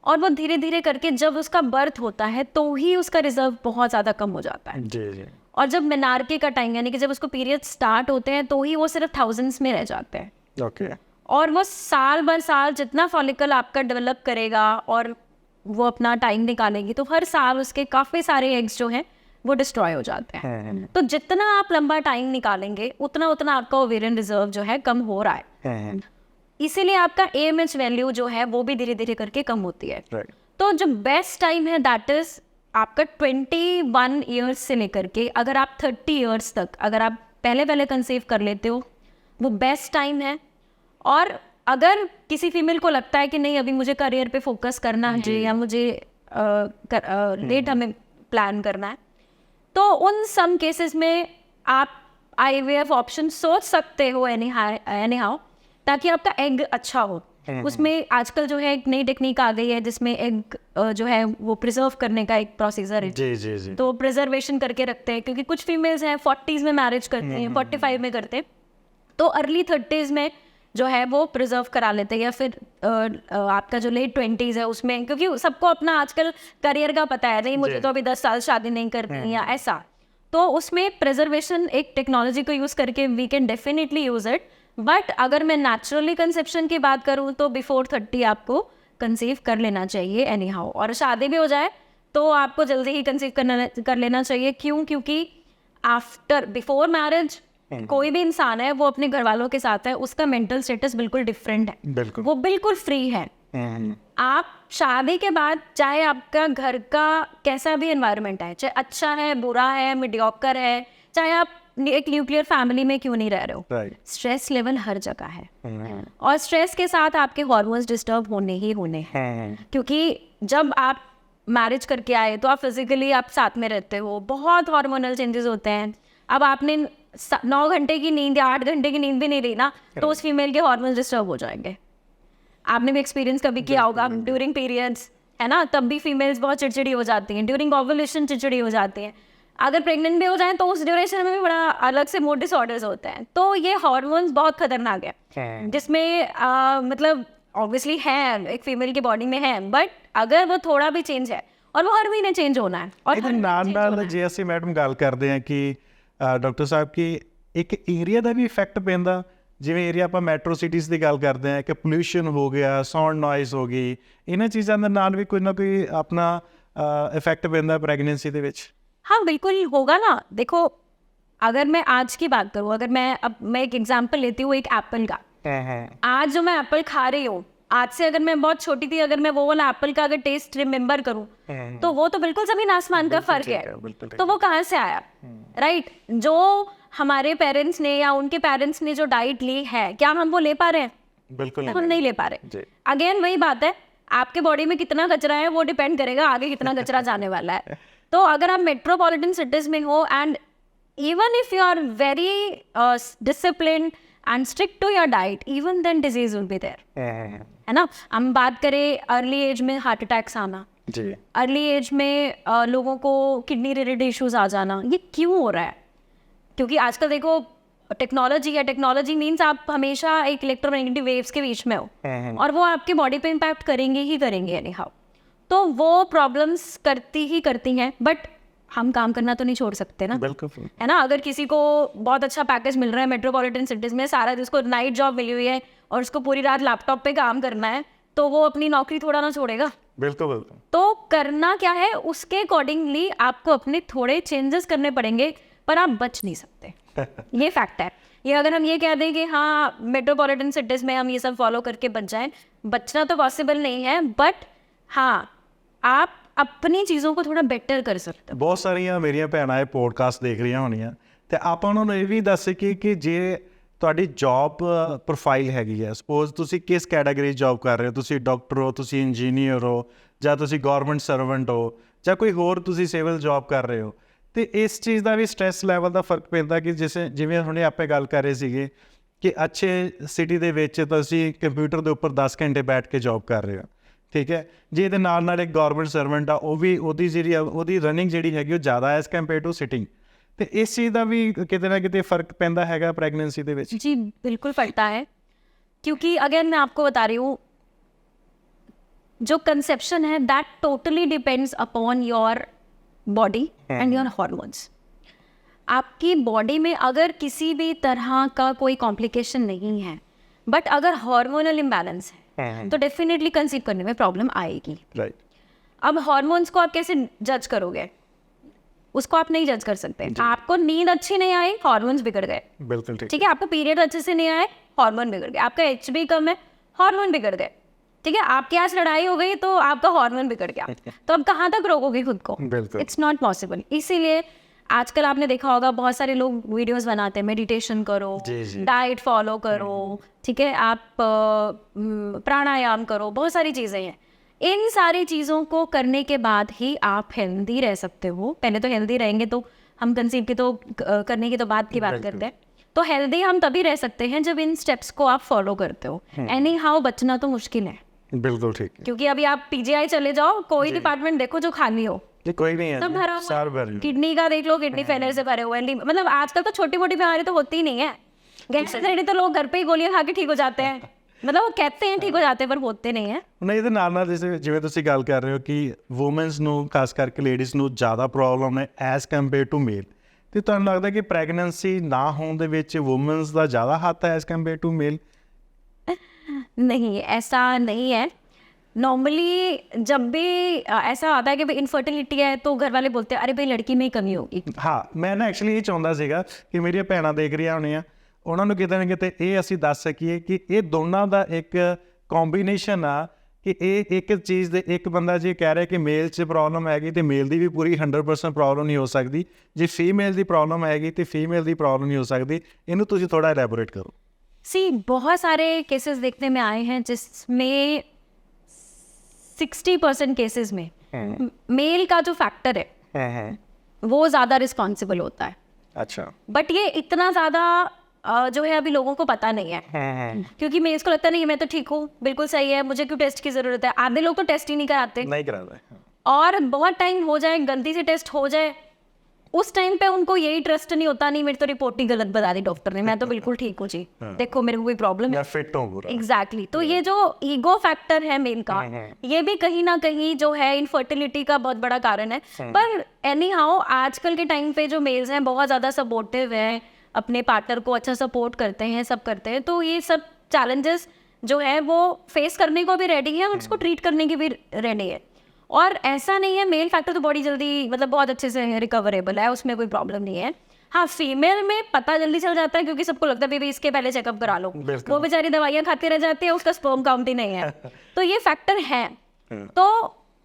और वो धीरे धीरे करके जब उसका बर्थ होता है तो ही उसका रिजर्व बहुत ज़्यादा कम हो जाता है। जी जी। और जब मेनार्के का टाइम, यानी कि जब उसको पीरियड स्टार्ट होते हैं, तो ही वो सिर्फ थाउजेंड्स में रह जाते हैं। ओके। और वो साल बर साल जितना फॉलिकल आपका डेवलप करेगा और वो अपना टाइम निकालेंगी, तो हर साल उसके काफ़ी सारे एग्स जो हैं वो डिस्ट्रॉय हो जाते हैं। तो जितना आप लंबा टाइम निकालेंगे उतना उतना आपका ओवेरियन रिजर्व जो है कम हो रहा है। इसीलिए आपका AMH वैल्यू जो है वो भी धीरे धीरे करके कम होती है। तो जो बेस्ट टाइम है दैट इज आपका 21 ईयर्स से लेकर के अगर आप 30 ईयर्स तक अगर आप पहले कंसीव कर लेते हो, वो बेस्ट टाइम है। और अगर किसी फीमेल को लगता है कि नहीं अभी मुझे करियर पे फोकस करना है या मुझे लेट हमें प्लान करना है, तो उन सम केसेस में आप IVF ऑप्शन सोच सकते हो एनी हाउ, ताकि आपका एग अच्छा हो। उसमें आजकल जो है एक नई टेक्निक आ गई है जिसमें एग जो है वो प्रिजर्व करने का एक प्रोसीजर है। जी जी जी। तो प्रिजर्वेशन करके रखते हैं, क्योंकि कुछ फीमेल्स हैं 40s में मैरिज करती हैं, 45 में करते हैं, तो अर्ली 30s में जो है वो प्रिजर्व करा लेते हैं, या फिर आपका जो लेट 20s है उसमें, क्योंकि सबको अपना आजकल करियर का पता है, नहीं मुझे तो अभी 10 साल शादी नहीं करनी या ऐसा, तो उसमें प्रिजर्वेशन एक टेक्नोलॉजी को यूज़ करके we can definitely use it. But अगर मैं नेचुरली कंसेप्शन की बात करूँ तो बिफोर 30 आपको कंसीव कर लेना चाहिए एनी हाउ। और शादी भी हो जाए तो आपको जल्दी ही कंसीव कर लेना चाहिए। क्यों? क्योंकि आफ्टर बिफोर मैरिज कोई भी इंसान है वो अपने घर वालों के साथ है, उसका मेंटल स्टेटस बिल्कुल डिफरेंट है, बिल्कुल। वो बिल्कुल फ्री है। आप शादी के बाद चाहे आपका घर का कैसा भी एनवायरनमेंट है, चाहे अच्छा है, बुरा है, मीडियोकर है, चाहे आप एक न्यूक्लियर फैमिली में क्यों नहीं रह रहे हो, स्ट्रेस लेवल हर जगह है। और स्ट्रेस के साथ आपके हार्मोन्स डिस्टर्ब होने ही होने हैं, क्योंकि जब आप मैरिज करके आए तो आप फिजिकली आप साथ में रहते हो, बहुत हार्मोनल चेंजेस होते हैं। अब आपने 9 घंटे की नींद या 8 घंटे की नींद भी नहीं ली ना, तो उस फीमेल के हार्मोन्स डिस्टर्ब हो जाएंगे। आपने भी एक्सपीरियंस कभी किया होगा ड्यूरिंग पीरियड्स, है ना, तब भी फीमेल्स बहुत चिड़चिड़ी हो जाती हैं, ड्यूरिंग ओव्यूलेशन चिड़चिड़ी हो जाती हैं। अगर प्रेग्नेंट भी हो जाए तो उस ड्यूरेशन में भी बड़ा अलग से मूड डिसऑर्डर्स होते हैं। तो ये हार्मोन्स बहुत खतरनाक है, जिसमें मतलब ऑब्वियसली है एक फीमेल की बॉडी में है, बट अगर वो थोड़ा भी चेंज है, और वो हर महीने चेंज होना है। और ਇਹਦੇ ਨਾਲ ਜੇ ਅਸੀਂ ਮੈਡਮ ਗੱਲ ਕਰਦੇ ਹਾਂ ਕਿ ਡਾਕਟਰ ਸਾਹਿਬ ਕਿ ਇੱਕ ਏਰੀਆ ਦਾ ਵੀ ਇਫੈਕਟ ਪੈਂਦਾ, ਜਿਵੇਂ ਏਰੀਆ ਆਪਾਂ ਮੈਟਰੋ ਸਿਟੀਜ਼ ਦੀ ਗੱਲ ਕਰਦੇ ਹਾਂ ਕਿ ਪੋਲਿਊਸ਼ਨ ਹੋ ਗਿਆ, ਸਾਊਂਡ ਨੋਇਜ਼ ਹੋ ਗਈ, ਇਹਨਾਂ ਚੀਜ਼ਾਂ ਦੇ ਨਾਲ ਵੀ ਕੋਈ ਨਾ ਕੋਈ ਆਪਣਾ ਇਫੈक्ट ਪੈਂਦਾ ਪ੍ਰੈਗਨੈਂਸੀ ਦੇ ਵਿੱਚ? हाँ बिल्कुल होगा ना। देखो अगर मैं आज की बात करूँ, अगर मैं एक एग्जांपल लेती हूँ एक एप्पल का। आज जो मैं एप्पल खा रही हूँ, आज से अगर मैं बहुत छोटी थी, अगर मैं वो वाला एप्पल का अगर टेस्ट रिमेम्बर करूँ तो वो तो बिल्कुल जमीन आसमान का फर्क है। तो वो कहाँ से आया, राइट? जो हमारे पेरेंट्स ने या उनके पेरेंट्स ने जो डाइट ली है, क्या हम वो ले पा रहे हैं? बिल्कुल हम नहीं ले पा रहे। अगेन वही बात है, आपके बॉडी में कितना कचरा है वो डिपेंड करेगा आगे कितना कचरा जाने वाला है। तो अगर आप मेट्रोपॉलिटन सिटीज में हो and even if you are very discipline and strict to your diet, even then disease will be there, है ना। हम बात करें अर्ली एज में हार्ट अटैक्स आना, अर्ली एज में लोगों को किडनी रिलेटेड इश्यूज आ जाना, ये क्यों हो रहा है? क्योंकि आजकल देखो टेक्नोलॉजी है, टेक्नोलॉजी मीन्स आप हमेशा एक इलेक्ट्रोमैग्नेटिक वेव्स के बीच में हो और वो आपके बॉडी पे इम्पैक्ट करेंगे ही करेंगे एनी हाउ, तो वो प्रॉब्लम्स करती हैं, बट हम काम करना तो नहीं छोड़ सकते ना, बिल्कुल है ना। अगर किसी को बहुत अच्छा पैकेज मिल रहा है मेट्रोपॉलिटन सिटीज़ में, सारा जिसको नाइट जॉब मिली हुई है और उसको पूरी रात लैपटॉप पे काम करना है, तो वो अपनी नौकरी थोड़ा ना छोड़ेगा। बिल्कुल तो करना क्या है, उसके अकॉर्डिंगली आपको अपने थोड़े चेंजेस करने पड़ेंगे, पर आप बच नहीं सकते। ये फैक्ट है। ये अगर हम ये कह दें कि हाँ मेट्रोपॉलिटन सिटीज़ में हम ये सब फॉलो करके बच जाएं, बचना तो पॉसिबल नहीं है, बट हाँ आप अपनी चीज़ों को थोड़ा बेटर कर सकते हो। ਬਹੁਤ ਸਾਰੀਆਂ ਮੇਰੀਆਂ ਭੈਣਾਂ ਇਹ ਪੋਡਕਾਸਟ ਦੇਖ ਰਹੀਆਂ ਹੋਣੀਆਂ ਤੇ ਆਪਾਂ ਉਹਨਾਂ ਨੂੰ ਇਹ ਵੀ ਦੱਸ ਸਕੀਏ ਕਿ ਜੇ ਤੁਹਾਡੀ ਜੌਬ ਪ੍ਰੋਫਾਈਲ ਹੈਗੀ ਹੈ, ਸਪੋਜ਼ ਤੁਸੀਂ ਕਿਸ ਕੈਟਾਗਰੀ ਜੌਬ ਕਰ ਰਹੇ ਹੋ, ਤੁਸੀਂ ਡਾਕਟਰ ਹੋ, ਤੁਸੀਂ ਇੰਜੀਨੀਅਰ ਹੋ, ਜਾਂ ਤੁਸੀਂ ਗਵਰਨਮੈਂਟ ਸਰਵੈਂਟ ਹੋ, ਜਾਂ ਕੋਈ ਹੋਰ ਤੁਸੀਂ ਸਿਵਲ ਜੌਬ ਕਰ ਰਹੇ ਹੋ, ਤੇ ਇਸ ਚੀਜ਼ ਦਾ ਵੀ ਸਟ੍ਰੈਸ ਲੈਵਲ ਦਾ ਫਰਕ ਪੈਂਦਾ ਕਿ ਜਿਵੇਂ ਹੁਣੇ ਆਪੇ ਗੱਲ ਕਰ ਰਹੇ ਸੀਗੇ ਕਿ ਅੱਛੇ ਸਿਟੀ ਦੇ ਵਿੱਚ ਤੁਸੀਂ ਕੰਪਿਊਟਰ ਦੇ ਉੱਪਰ 10 ਘੰਟੇ ਬੈਠ ਕੇ ਜੌਬ ਕਰ ਰਹੇ ਹੋ, ਠੀਕ ਹੈ ਜੀ। ਇਹਦੇ ਨਾਲ ਇੱਕ ਗਵਰਨਮੈਂਟ ਸਰਵੈਂਟ ਆ, ਉਹ ਵੀ ਉਹਦੀ ਰਨਿੰਗ ਜਿਹੜੀ ਹੈਗੀ ਉਹ ਜ਼ਿਆਦਾ ਐਜ਼ ਕੰਪੇਅਰ ਟੂ ਸਿਟਿੰਗ, ਤੇ ਇਸ ਚੀਜ਼ ਦਾ ਵੀ ਕਿਤੇ ਨਾ ਕਿਤੇ ਫਰਕ ਪੈਂਦਾ ਹੈਗਾ ਪ੍ਰੈਗਨੈਂਸੀ ਦੇ ਵਿੱਚ। जी बिल्कुल पड़ता है, क्योंकि अगेन मैं आपको बता रही हूँ, जो कंसेप्शन है that totally depends upon your body and your hormones. आपकी बॉडी में अगर किसी भी तरह का कोई कॉम्प्लिकेशन नहीं है, बट अगर हार्मोनल इम्बैलेंस है तो डेफिनेटली कंसीव करने में प्रॉब्लम आएगी। ਰਾਈਟ। अब हॉर्मोन्स को आप कैसे जज करोगे, उसको आप नहीं जज कर सकते। आपको नींद अच्छी नहीं आई, हॉर्मोन्स बिगड़ गए, ਬਿਲकुल ठीक। ठीक है। आपको पीरियड अच्छे से नहीं आए, हार्मोन बिगड़ गए। आपका HB कम है, हार्मोन बिगड़ गए, ठीक है। आपकी आज लड़ाई हो गई तो आपका हार्मोन बिगड़ गया, तो अब कहाँ तक रोकोगे खुद को? बिल्कुल। It's not possible. इसीलिए आजकल आपने देखा होगा बहुत सारे लोग वीडियोस बनाते हैं, मेडिटेशन करो, जी, जी। डाइट फॉलो करो, ठीक है, आप प्राणायाम करो, बहुत सारी चीज़ें हैं। इन सारी चीज़ों को करने के बाद ही आप हेल्दी रह सकते हो। पहले तो हेल्दी रहेंगे तो हम कंसीव की तो करने की तो बात की बात करते हैं, तो हेल्दी हम तभी रह सकते हैं जब इन स्टेप्स को आप फॉलो करते हो। एनी हाउ बचना तो मुश्किल है, बिल्कुल ठीक है। क्योंकि अभी आप PGI चले जाओ, कोई डिपार्टमेंट देखो जो खाली हो, ये कोई नहीं है, सब भरा हुआ सार है। भर किडनी का देख लो, किडनी फेलियर से भरे हुए हैं। मतलब आजकल तो छोटी मोटी बीमारी तो होती ही नहीं है। गैस एसिडिटी तो लोग घर पे ही गोलियां खा के ठीक हो जाते हैं, मतलब वो कहते हैं ठीक हो जाते हैं पर होते नहीं है। ਹੁਣ ਇਹਦੇ ਨਾਲ ਜਿਵੇਂ ਤੁਸੀਂ ਗੱਲ ਕਰ ਰਹੇ ਹੋ ਕਿ ਵੂਮਨਸ ਨੂੰ ਖਾਸ ਕਰਕੇ ਲੇਡੀਜ਼ ਨੂੰ ਜ਼ਿਆਦਾ ਪ੍ਰੋਬਲਮ ਹੈ ਐਜ਼ ਕੰਪੇਅਰ ਟੂ ਮੇਲ, ਤੇ ਤੁਹਾਨੂੰ ਲੱਗਦਾ ਕਿ ਪ੍ਰੈਗਨੈਂਸੀ ਨਾ ਹੋਣ ਦੇ ਵਿੱਚ ਵੂਮਨਸ ਦਾ ਜ਼ਿਆਦਾ ਹੱਥ ਹੈ ਐਜ਼ ਕੰਪੇਅਰ ਟੂ ਮੇਲ? नहीं, ऐसा नहीं है। नॉर्मली जब भी ऐसा आता है कि भाई इनफर्टिलिटी है तो घर वाले बोलते हैं अरे भाई लड़की में ही कमी होगी। ਹਾਂ, ਮੈਂ ਨਾ ਐਕਚੁਅਲੀ ਇਹ ਚਾਹੁੰਦਾ ਸੀਗਾ ਕਿ ਮੇਰੀਆਂ ਭੈਣਾਂ ਦੇਖ ਰਹੀਆਂ ਹੋਣੀਆਂ, ਉਹਨਾਂ ਨੂੰ ਕਿਤੇ ਨਾ ਕਿਤੇ ਇਹ ਅਸੀਂ ਦੱਸ ਸਕੀਏ ਕਿ ਇਹ ਦੋਨਾਂ ਦਾ ਇੱਕ ਕੰਬੀਨੇਸ਼ਨ ਆ, ਕਿ ਇਹ ਇੱਕ ਚੀਜ਼ ਦੇ ਇੱਕ ਬੰਦਾ ਜੇ ਕਹਿ ਰਿਹਾ ਕਿ ਮੇਲ 'ਚ ਪ੍ਰੋਬਲਮ ਹੈਗੀ ਤੇ ਮੇਲ ਦੀ ਵੀ ਪੂਰੀ 100% ਪ੍ਰੋਬਲਮ ਨਹੀਂ ਹੋ ਸਕਦੀ, ਜੇ ਫੀਮੇਲ ਦੀ ਪ੍ਰੋਬਲਮ ਹੈਗੀ ਤੇ ਫੀਮੇਲ ਦੀ ਪ੍ਰੋਬਲਮ ਨਹੀਂ ਹੋ ਸਕਦੀ। ਇਹਨੂੰ ਤੁਸੀਂ ਥੋੜਾ ਇਲੈਬੋਰੇਟ ਕਰੋ। बहुत सारे केसेस देखने में आए हैं जिसमें 60% केसेस में मेल का जो फैक्टर है वो ज़्यादा रिस्पॉन्सिबल होता है। अच्छा। बट ये इतना ज़्यादा जो है अभी लोगों को पता नहीं है, क्योंकि मैं इसको लगता नहीं है मैं तो ठीक हूँ, बिल्कुल सही है, मुझे क्यों टेस्ट की ज़रूरत है। आधे लोग तो टेस्ट ही नहीं कराते, नहीं कराता है। और बहुत टाइम हो जाए, गलती से टेस्ट हो जाए, उस टाइम पे उनको यही ट्रस्ट नहीं होता, नहीं मेरी तो रिपोर्ट ही गलत बता दी डॉक्टर ने, मैं तो बिल्कुल ठीक हूँ जी, देखो मेरे को कोई प्रॉब्लम है, मैं फिट हूँ पूरा। एग्जैक्टली। तो ये जो ईगो फैक्टर है मेल का, ये भी कहीं ना कहीं जो है इनफर्टिलिटी का बहुत बड़ा कारण है। पर एनी हाउ आजकल के टाइम पे जो मेल्स हैं बहुत ज़्यादा सपोर्टिव हैं, अपने पार्टनर को अच्छा सपोर्ट करते हैं, सब करते हैं, तो ये सब चैलेंजेस जो है वो फेस करने को भी रेडी है और उसको ट्रीट करने की भी रेडी है। और ऐसा नहीं है, मेल फैक्टर तो बड़ी जल्दी मतलब बहुत अच्छे से रिकवरेबल है, उसमें कोई प्रॉब्लम नहीं है। हाँ, फीमेल में पता जल्दी चल जाता है क्योंकि सबको लगता है बेबी इसके पहले चेकअप करा लो, वो बेचारी दवाइयाँ खाती रह जाती है, उसका स्पर्म काउंट ही नहीं है। तो ये फैक्टर है। तो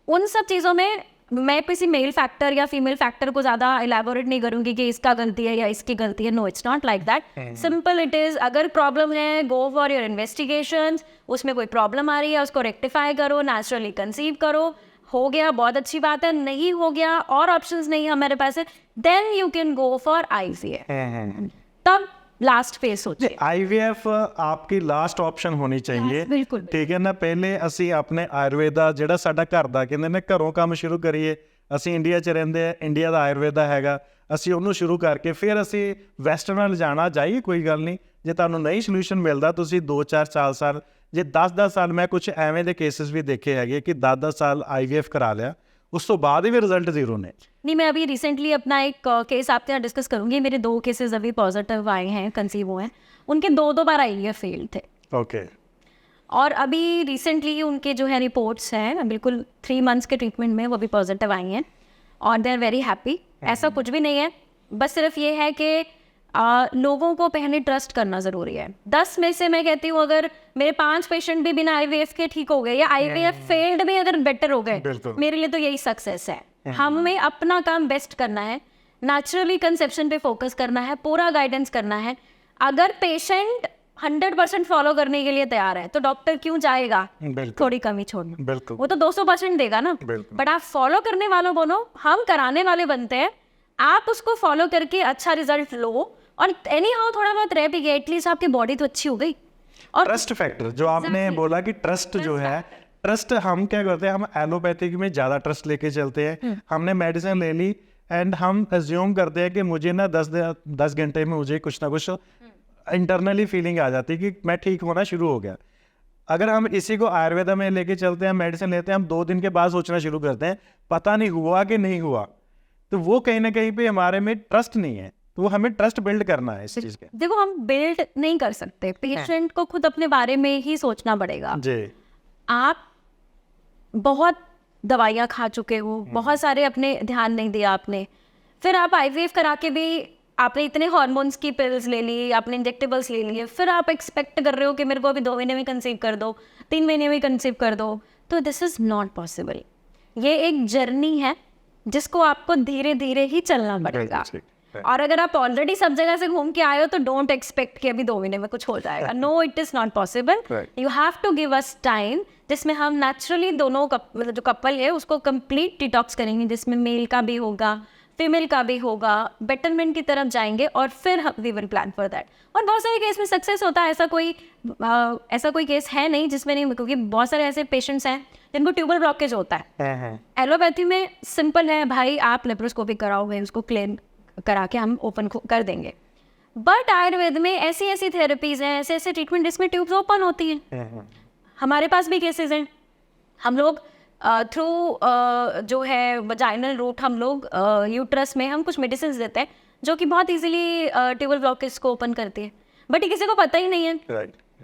उन सब चीज़ों में मैं किसी मेल फैक्टर या फीमेल फैक्टर को ज़्यादा इलेबोरेट नहीं करूँगी कि इसका गलती है या इसकी गलती है। No, it's not like that. Simple it is, अगर प्रॉब्लम है गो फॉर योर इन्वेस्टिगेशंस, उसमें कोई प्रॉब्लम आ रही है उसको रेक्टिफाई करो, नेचुरली कंसीव करो, हो गया बहुत अच्छी बात है, नहीं हो गया और ऑप्शंस नहीं है हमारे पास है, then you can go for IVF। तब लास्ट फेस सोचिए। IVF आपकी लास्ट ऑप्शन होनी चाहिए। Yes, बिल्कुल। ठीक है ना। पहले ਅਸੀਂ ਆਪਣੇ ਆਯੁਰਵੇਦਾ ਜਿਹੜਾ ਸਾਡਾ ਘਰ ਦਾ ਕਹਿੰਦੇ ਨੇ ਘਰੋਂ ਕੰਮ ਸ਼ੁਰੂ ਕਰੀਏ, ਅਸੀਂ ਇੰਡੀਆ 'ਚ ਰਹਿੰਦੇ ਆ, ਇੰਡੀਆ ਦਾ ਆਯੁਰਵੇਦਾ ਹੈਗਾ, ਅਸੀਂ ਉਹਨੂੰ ਸ਼ੁਰੂ ਕਰਕੇ ਫਿਰ ਅਸੀਂ ਵੈਸਟਰਨ ਵੱਲ ਜਾਣਾ ਜਾਈਏ, ਕੋਈ ਗੱਲ ਨਹੀਂ। ਜੇ ਤੁਹਾਨੂੰ ਨਹੀਂ ਸੋਲੂਸ਼ਨ ਮਿਲਦਾ ਤੁਸੀਂ 2-4 ਸਾਲ ਜੇ 10-10 ਸਾਲ, ਮੈਂ ਕੁਝ ਐਵੇਂ ਦੇ ਕੇਸਿਸ ਵੀ ਦੇਖੇ ਹੈਗੇ ਕਿ 10-10 ਸਾਲ IVF करा लिया, उस तो बाद ही भी रिजल्ट जीरो ने। नहीं, मैं अभी रिसेंटली अपना एक केस आपके यहाँ डिस्कस करूंगी। मेरे 2 केसेस अभी पॉजिटिव आए हैं, कंसीव हुए हैं, उनके 2 बार IVF फेल थे। ओके। और अभी रिसेंटली उनके जो है रिपोर्ट्स हैं, बिल्कुल 3 मंथ्स के ट्रीटमेंट में वो भी पॉजिटिव आई हैं और दे आर वेरी हैप्पी। ऐसा कुछ भी नहीं है, बस सिर्फ ये है कि लोगों को पहले ट्रस्ट करना ज़रूरी है। 10 में से मैं कहती हूँ अगर मेरे 5 पेशेंट भी बिना IVF के ठीक हो गए या IVF फेल्ड भी अगर बेटर हो गए, मेरे लिए तो यही सक्सेस है। हमें अपना काम बेस्ट करना है, नेचुरली कंसेप्शन पे फोकस करना है, पूरा गाइडेंस करना है। अगर पेशेंट 100% फॉलो करने के लिए तैयार है तो डॉक्टर क्यों जाएगा थोड़ी कमी छोड़ना, वो तो 200% देगा ना। बट आप फॉलो करने वालों बनो, हम कराने वाले बनते हैं, आप उसको फॉलो करके अच्छा रिजल्ट लो। और एनी हाउ थोड़ा बहुत रह भी गया, एटलीस्ट आपकी बॉडी तो अच्छी हो गई। और ट्रस्ट फैक्टर जो आपने बोला कि ट्रस्ट जो है, ट्रस्ट हम क्या करते हैं, हम एलोपैथिक में ज़्यादा ट्रस्ट लेके चलते हैं। हमने मेडिसिन ले ली एंड हम एज्यूम करते हैं कि मुझे ना 10 घंटे में मुझे कुछ ना कुछ इंटरनली फीलिंग आ जाती है कि मैं ठीक होना शुरू हो गया। अगर हम इसी को आयुर्वेदा में लेके चलते हैं, मेडिसिन लेते हैं, हम 2 दिन के बाद सोचना शुरू करते हैं पता नहीं हुआ कि नहीं हुआ, तो वो कहीं ना कहीं पे हमारे में ट्रस्ट नहीं है। तो वो हमें ट्रस्ट बिल्ड करना है इस चीज़ के। देखो, हम बिल्ड नहीं कर सकते, पेशेंट को खुद अपने बारे में ही सोचना पड़ेगा जी। आप बहुत दवाइयाँ खा चुके हो, बहुत सारे अपने ध्यान नहीं दिया आपने, फिर आप IVF करा के भी आपने इतने हार्मोन्स की पिल्स ले ली, आपने इंजेक्टेबल्स ले लिए, फिर आप एक्सपेक्ट कर रहे हो कि मेरे को अभी 2 महीने में कंसीव कर दो, 3 महीने में कंसीव कर दो, तो दिस इज़ नॉट पॉसिबल। ये एक जर्नी है जिसको आपको धीरे धीरे ही चलना पड़ेगा। और अगर आप ऑलरेडी सब जगह से घूम के आए हो तो डोंट एक्सपेक्ट कि अभी 2 महीने में कुछ हो जाएगा। No, it is not possible. You have to give us time जिसमें हम नेचुरली दोनों मतलब जो कपल है उसको कंप्लीट डिटॉक्स करेंगे, जिसमें मेल का भी होगा, फीमेल का भी होगा, बेटरमेंट की तरफ जाएंगे और फिर हम we will plan for that. और बहुत सारे केस में सक्सेस होता है, ऐसा कोई केस है नहीं जिसमें नहीं, क्योंकि बहुत सारे ऐसे पेशेंट्स हैं जिनको ट्यूबल ब्लॉकेज होता है। एलोपैथी में सिंपल है भाई, आप लेप्रोस्कोपी कराओ भाई, उसको क्लीन करा के हम ओपन कर देंगे। बट आयुर्वेद में ऐसी ऐसी थेरेपीज हैं, ऐसे ऐसे ट्रीटमेंट जिसमें ट्यूब्स ओपन होती हैं। हमारे पास भी केसेस हैं, हम लोग थ्रू जो है वजाइनल रूट हम लोग यूट्रस में हम कुछ मेडिसिन देते हैं जो कि बहुत इजीली ट्यूबल ब्लॉकेज को ओपन करती है, बट ये किसी को पता ही नहीं है,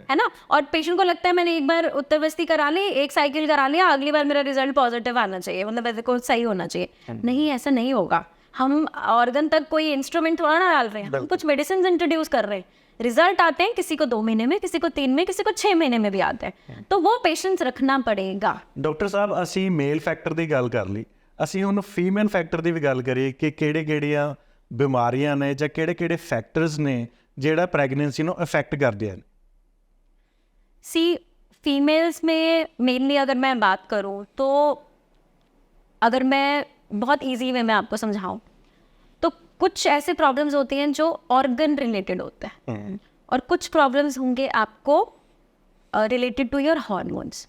है ना। और पेशेंट को लगता है मैंने एक बार उत्तरवस्ती करा ली, एक साइकिल करा लिया, अगली बार मेरा रिजल्ट पॉजिटिव आना चाहिए, मतलब ऐसे को सही होना चाहिए। नहीं, ऐसा नहीं होगा। हम ऑर्गन तक कोई इंस्ट्रूमेंट थोड़ा ना डाल रहे हैं, हम कुछ मेडिसिन इंट्रोड्यूस कर रहे हैं। रिजल्ट आते हैं किसी को 2 महीने में, किसी को 3 में, किसी को 6 महीने में भी आते हैं, तो वो पेशेंस रखना पड़ेगा। डॉक्टर साहब, ਅਸੀਂ ਮੇਲ ਫੈਕਟਰ ਦੀ ਗੱਲ ਕਰ ਲਈ, ਅਸੀਂ ਹੁਣ ਫੀਮੇਲ ਫੈਕਟਰ ਦੀ ਵੀ ਗੱਲ ਕਰੀਏ ਕਿ ਕਿਹੜੇ-ਕਿਹੜੀਆਂ ਬਿਮਾਰੀਆਂ ਨੇ ਜਾਂ ਕਿਹੜੇ-ਕਿਹੜੇ ਫੈਕਟਰਸ ਨੇ ਜਿਹੜਾ ਪ੍ਰੈਗਨੈਂਸੀ ਨੂੰ ਅਫੈक्ट करते हैं। सी फीमेल्स में मेनली अगर मैं बात करूं तो अगर मैं बहुत इजी वे में आपको समझाऊं तो कुछ ऐसे प्रॉब्लम्स होती हैं जो ऑर्गन रिलेटेड होते हैं और कुछ प्रॉब्लम्स होंगे आपको रिलेटेड टू योर हार्मोन्स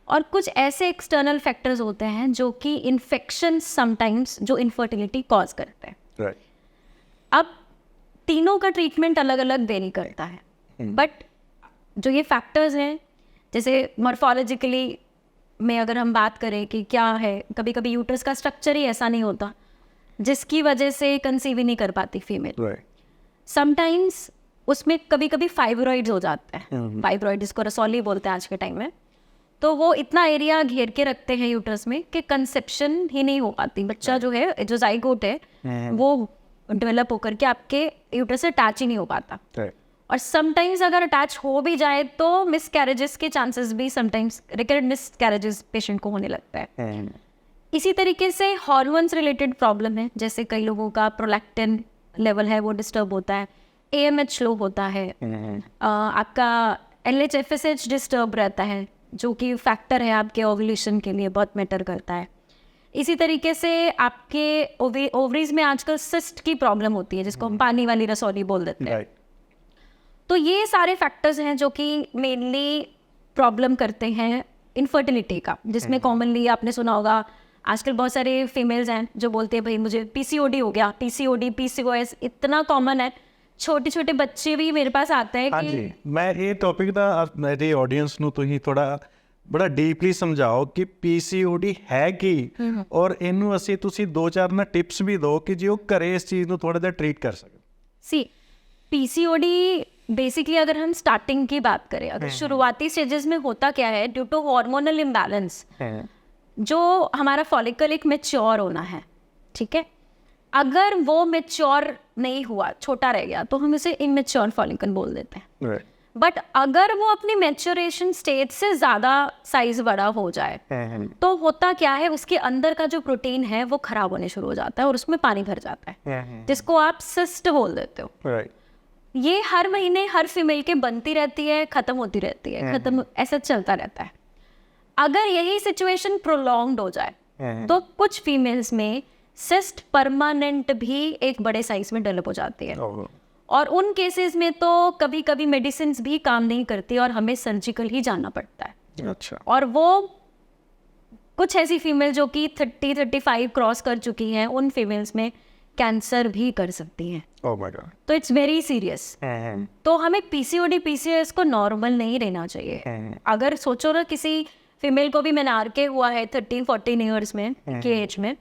और कुछ ऐसे एक्सटर्नल फैक्टर्स होते हैं जो कि इन्फेक्शन समटाइम्स जो इनफर्टिलिटी कॉज करते हैं। अब तीनों का ट्रीटमेंट अलग अलग वेरी करता है, बट जो ये फैक्टर्स हैं जैसे मॉर्फोलॉजिकली में अगर हम बात करें कि क्या है, कभी कभी यूट्रस का स्ट्रक्चर ही ऐसा नहीं होता जिसकी वजह से कंसीव ही नहीं कर पाती फीमेल। समटाइम्स उसमें कभी कभी फाइब्रॉइड्स हो जाते हैं, फाइब्रॉइड जिसको रसौली बोलते हैं आज के टाइम में, तो वो इतना एरिया घेर के रखते हैं यूट्रस में कि कंसेप्शन ही नहीं हो पाती। बच्चा जो है, जो जाइगोट है, वो डेवलप होकर के आपके यूट्रस से अटैच ही नहीं हो पाता। और समटाइम्स अगर अटैच हो भी जाए तो मिस कैरेजेस के चांसेस भी sometimes recurrent miss carriages patient को होने लगता है। इसी तरीके से हॉर्मोन्स रिलेटेड प्रॉब्लम है, जैसे कई लोगों का प्रोलैक्टिन लेवल है वो डिस्टर्ब होता है, AMH लो होता है, आपका LH-FSH डिस्टर्ब रहता है जो कि फैक्टर है आपके ओव्यूलेशन के लिए, बहुत मैटर करता है। इसी तरीके से आपके ओवरीज में आजकल सिस्ट की प्रॉब्लम होती है जिसको हम पानी वाली रसौली बोल देते हैं। तो ये सारे फैक्टर्स हैं जो कि मेनली प्रॉब्लम करते हैं इनफर्टिलिटी का, जिसमें कॉमनली आपने सुना होगा आजकल बहुत सारे फीमेल्स हैं जो बोलते हैं भाई मुझे पीसीओडी हो गया, पीसीओडी पीसीओएस इतना कॉमन है, छोटे छोटे बच्चे भी मेरे पास आते हैं हाँ कि जी, मैं ये टॉपिक ਦਾ मेरी ऑडियंस ਨੂੰ ਤੁਸੀਂ ਥੋੜਾ ਬੜਾ ਡੀਪਲੀ ਸਮਝਾਓ ਕਿ ਪੀਸੀਓਡੀ ਹੈ ਕੀ ਔਰ ਇਹਨੂੰ ਅਸੀਂ ਤੁਸੀਂ 2-4 ਨਾ ਟਿਪਸ ਵੀ ਦਿਓ ਕਿ ਜੇ ਉਹ ਘਰੇ ਇਸ ਚੀਜ਼ ਨੂੰ ਥੋੜਾ ਜਿਹਾ ਟ੍ਰੀਟ ਕਰ ਸਕਣ। सी पीसीओडी बेसिकली अगर हम स्टार्टिंग की बात करें, अगर शुरुआती स्टेजेस में होता क्या है, ड्यू टू हार्मोनल इम्बैलेंस जो हमारा फॉलिकल एक मेच्योर होना है, ठीक है, अगर वो मेच्योर नहीं हुआ, छोटा रह गया, तो हम इसे इमेच्योर फॉलिकल बोल देते हैं। बट अगर वो अपनी मैच्योरेशन स्टेज से ज़्यादा साइज बड़ा हो जाए तो होता क्या है, उसके अंदर का जो प्रोटीन है वो खराब होने शुरू हो जाता है और उसमें पानी भर जाता है, जिसको आप सिस्ट बोल देते हो। ये हर महीने हर फीमेल के बनती रहती है, ख़त्म होती रहती है, ख़त्म, ऐसा चलता रहता है। अगर यही सिचुएशन प्रोलॉन्ग्ड हो जाए तो कुछ फीमेल्स में सिस्ट परमानेंट भी एक बड़े साइज में डेवलप हो जाती है, और उन केसेस में तो कभी कभी मेडिसिन भी काम नहीं करती और हमें सर्जिकल ही जाना पड़ता है। अच्छा। और वो कुछ ऐसी फीमेल जो कि 30-35 क्रॉस कर चुकी हैं, उन फीमेल्स में कैंसर भी कर सकती हैं। Oh my God. तो इट्स वेरी सीरियस। तो हमें पीसीओडी पीसीओएस को नॉर्मल नहीं रहना चाहिए। अगर सोचो ना, किसी फीमेल को भी मेनार्के हुआ है 13-14 ईयर्स में के एज में,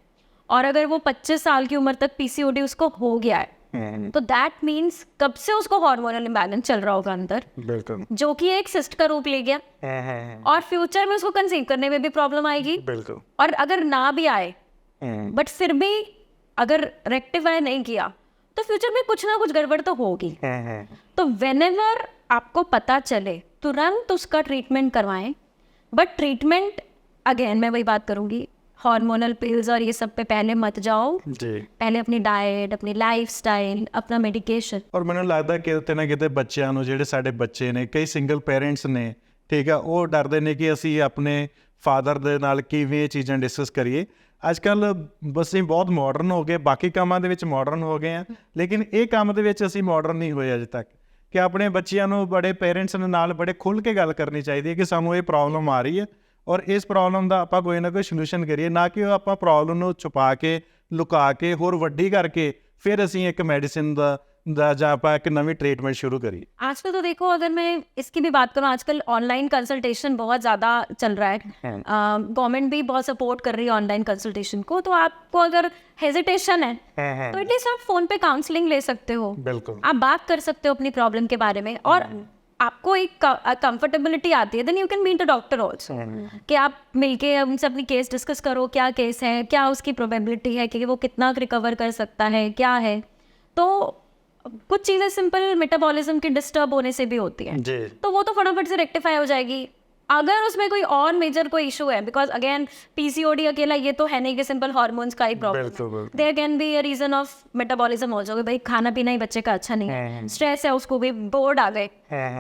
और अगर वो 25 साल की उम्र तक पीसीओडी उसको हो गया है, तो दैट मीन्स कब से उसको हार्मोनल इम्बैलेंस चल रहा होगा अंदर, बिल्कुल, जो कि एक सिस्ट का रूप ले गया, और फ्यूचर में उसको कंसीव करने में भी प्रॉब्लम आएगी। बिल्कुल। और अगर ना भी आए बट फिर भी अगर रेक्टिफाई नहीं किया तो फ्यूचर में कुछ ना कुछ गड़बड़ तो होगी। तो व्हेनेवर आपको पता चले तुरंत उसका ट्रीटमेंट करवाएं। बट ट्रीटमेंट अगेन मैं वही बात करूंगी, हार्मोनल पिल्स और ये सब पे पहले मत जाओ जी। पहले अपनी डाइट, अपनी ਲਾਈਫਸਟਾਈਲ, ਆਪਣਾ ਮੈਡੀਕੇਸ਼ਨ। ਔਰ ਮੈਨੂੰ ਲੱਗਦਾ ਕਿ ਕਿਤੇ ਨਾ ਕਿਤੇ ਬੱਚਿਆਂ ਨੂੰ, ਜਿਹੜੇ ਸਾਡੇ ਬੱਚੇ ਨੇ, ਕਈ ਸਿੰਗਲ ਪੇਰੈਂਟਸ ਨੇ, ਠੀਕ ਆ, ਉਹ ਡਰਦੇ ਨੇ ਕਿ ਅਸੀਂ ਆਪਣੇ ਫਾਦਰ ਦੇ ਨਾਲ ਕਿਵੇਂ ਇਹ ਚੀਜ਼ਾਂ ਡਿਸਕਸ ਕਰੀਏ। ਅੱਜ ਕੱਲ੍ਹ ਅਸੀਂ ਬਹੁਤ ਮਾਡਰਨ ਹੋ ਗਏ, ਬਾਕੀ ਕੰਮਾਂ ਦੇ ਵਿੱਚ ਮਾਡਰਨ ਹੋ ਗਏ ਆ, ਲੇਕਿਨ ਇਹ ਕੰਮ ਦੇ ਵਿੱਚ ਅਸੀਂ ਮਾਡਰਨ ਨਹੀਂ ਹੋਏ ਅਜੇ ਤੱਕ, ਕਿ ਆਪਣੇ ਬੱਚਿਆਂ ਨੂੰ ਬੜੇ ਪੇਰੈਂਟਸ ਨਾਲ ਬੜੇ ਖੁੱਲ੍ਹ ਕੇ ਗੱਲ ਕਰਨੀ ਚਾਹੀਦੀ ਹੈ ਕਿ ਸਾਨੂੰ ਇਹ ਪ੍ਰੋਬਲਮ ਆ ਰਹੀ ਹੈ ਔਰ ਇਸ ਪ੍ਰੋਬਲਮ ਦਾ ਆਪਾਂ ਕੋਈ ਨਾ ਕੋਈ ਸੋਲੂਸ਼ਨ ਕਰੀਏ, ਨਾ ਕਿ ਆਪਾਂ ਪ੍ਰੋਬਲਮ ਨੂੰ ਛੁਪਾ ਕੇ, ਲੁਕਾ ਕੇ, ਹੋਰ ਵੱਡੀ ਕਰਕੇ ਫਿਰ ਅਸੀਂ ਇੱਕ ਮੈਡੀਸਿਨ ਦਾ ਜਾਂ ਆਪਾਂ ਇੱਕ ਨਵੀਂ ट्रीटमेंट शुरू करिए। आजकल तो देखो, अगर मैं इसकी भी बात करूँ, आजकल ऑनलाइन कंसल्टेशन बहुत ज़्यादा चल रहा है। गवर्नमेंट भी बहुत सपोर्ट कर रही है ऑनलाइन कंसल्टेशन को। तो आपको अगर हेजिटेशन है तो एटलीस्ट आप फ़ोन पे काउंसलिंग ले सकते हो, बिल्कुल, आप बात कर सकते हो अपनी प्रॉब्लम के बारे में, और आपको एक कंफर्टेबिलिटी आती है, then you can meet a doctor also, कि आप मिलके उनसे अपनी केस डिस्कस करो, क्या केस है, क्या उसकी प्रोबेबिलिटी है कि वो कितना रिकवर कर सकता है, क्या है। तो कुछ चीज़ें सिंपल मेटाबॉलिज्म के डिस्टर्ब होने से भी होती हैं, जी। तो वो तो फटाफट से रेक्टिफाई हो जाएगी। अगर उसमें कोई और मेजर कोई इशू है, बिकॉज अगेन पीसीओडी अकेला ये तो है नहीं कि सिंपल हार्मोन्स का ही problem, there can be a reason of metabolism also, भाई खाना पीना ही बच्चे का अच्छा नहीं है, स्ट्रेस है, उसको भी बोर्ड आ गए,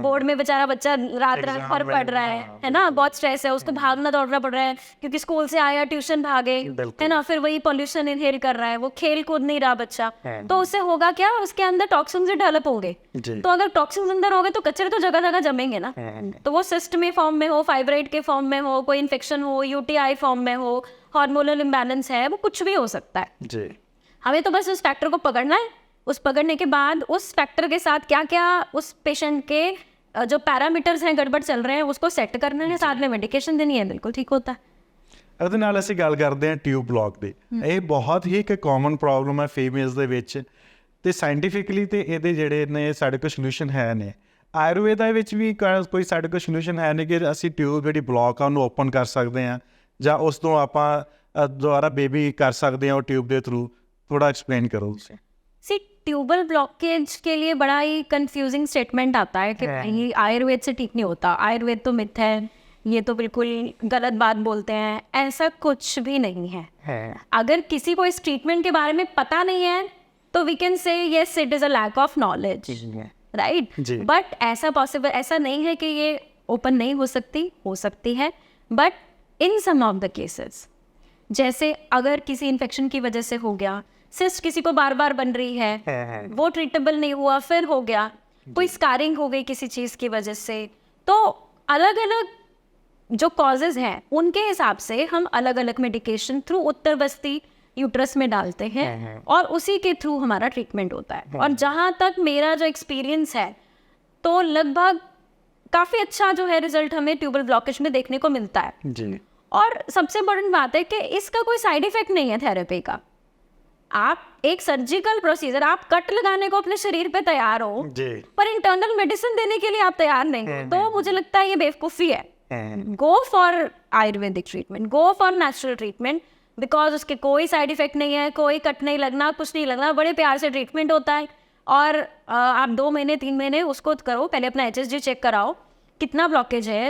बोर्ड में बेचारा बच्चा रात भर पढ़ रहा है ना, बहुत स्ट्रेस है, उसको भागना दौड़ना पड़ रहा है क्योंकि स्कूल से आया, ट्यूशन भागे, है ना, फिर वही पॉल्यूशन इनहेल कर रहा है, वो खेल कूद नहीं रहा बच्चा, तो उससे होगा क्या, उसके अंदर टॉक्सिन्स डेवलप होंगे। तो अगर टॉक्सिन्स अंदर हो गए तो कचरे तो जगह जगह जमेंगे ना, तो वो सिस्ट में फॉर्म में हो, फाइब्राइड के फॉर्म में हो, कोई इन्फेक्शन हो, यूटीआई फॉर्म में हो, हार्मोनल इम्बैलेंस है, वो कुछ भी हो सकता है जी। हमें तो बस उस फैक्टर को पकड़ना है, उस पकड़ने के बाद उस फैक्टर के साथ क्या क्या उस पेशेंट के जो पैरामीटर्स हैं गड़बड़ चल रहे हैं उसको सेट करना है, साथ में मेडिकेशन देनी है, बिल्कुल ठीक होता है। ਉਹਦੇ ਨਾਲ ਅਸੀਂ ਗੱਲ ਕਰਦੇ ਹਾਂ ਟਿਊਬ ਬਲੌਕ ਦੀ। ਇਹ ਬਹੁਤ ਹੀ ਇੱਕ ਕਾਮਨ ਪ੍ਰੋਬਲਮ ਹੈ ਫੀਮੇਲਸ ਦੇ ਵਿੱਚ, ਤੇ ਸਾਇੰਟੀਫਿਕਲੀ ਤੇ ਇਹਦੇ ਜਿਹੜੇ ਨੇ ਸਾਡੇ ਕੋਲ ਸੋਲੂਸ਼ਨ ਹੈ ਨੇ। ਆਯੁਰਵੇਦਾ ਵਿੱਚ ਵੀ ਕੋਈ ਸਾਡੇ ਕੋਲ ਸੋਲੂਸ਼ਨ ਹੈ ਨੇ ਕਿ ਅਸੀਂ ਟਿਊਬ ਜਿਹੜੀ ਬਲੌਕ ਆ ਉਹਨੂੰ ਓਪਨ ਕਰ ਸਕਦੇ ਹਾਂ, ਜਾਂ ਉਸ ਤੋਂ ਆਪਾਂ ਦੁਬਾਰਾ ਬੇਬੀ ਕਰ ਸਕਦੇ ਹਾਂ ਉਹ ਟਿਊਬ ਦੇ ਥਰੂ। थोड़ा एक्सप्लेन करो उसे। सी ट्यूबल ब्लॉकेज के लिए बड़ा ही कंफ्यूजिंग स्टेटमेंट आता है कि ये आयुर्वेद से ठीक नहीं होता, आयुर्वेद तो मिथ है, ये तो बिल्कुल गलत बात बोलते हैं, ऐसा कुछ भी नहीं है। अगर किसी को इस ट्रीटमेंट के बारे में पता नहीं है तो we can say yes it is a lack of knowledge, right. But ऐसा पॉसिबल, ऐसा नहीं है कि ये ओपन नहीं हो सकती है, but in some of the cases, जैसे अगर किसी इन्फेक्शन की वजह से हो गया, सिस्ट किसी को बार बार बन रही है, वो ट्रीटेबल नहीं हुआ, फिर हो गया, कोई स्कारिंग हो गई किसी चीज़ की वजह से, तो अलग अलग जो कॉजेज़ हैं उनके हिसाब से हम अलग अलग मेडिकेशन थ्रू उत्तर बस्ती यूट्रस में डालते हैं और उसी के थ्रू हमारा ट्रीटमेंट होता है। और जहाँ तक मेरा जो एक्सपीरियंस है तो लगभग काफ़ी अच्छा जो है रिजल्ट हमें ट्यूबल ब्लॉकेज में देखने को मिलता है जी। और सबसे इम्पोर्टेंट बात है कि इसका कोई साइड इफेक्ट नहीं है थेरेपी का। आप एक सर्जिकल प्रोसीजर, आप कट लगाने को अपने शरीर पे तैयार हो जी। पर इंटरनल मेडिसिन देने के लिए आप तैयार नहीं हो, तो मुझे लगता है ये बेवकूफ़ी है। Go for Ayurvedic treatment, go for natural treatment, because उसके कोई साइड इफेक्ट नहीं है, कोई कट नहीं लगना, कुछ नहीं लगना, बड़े प्यार से ट्रीटमेंट होता है। और आप 2 महीने 3 महीने उसको करो, पहले अपना HSG चेक कराओ, कितना ब्लॉकेज है,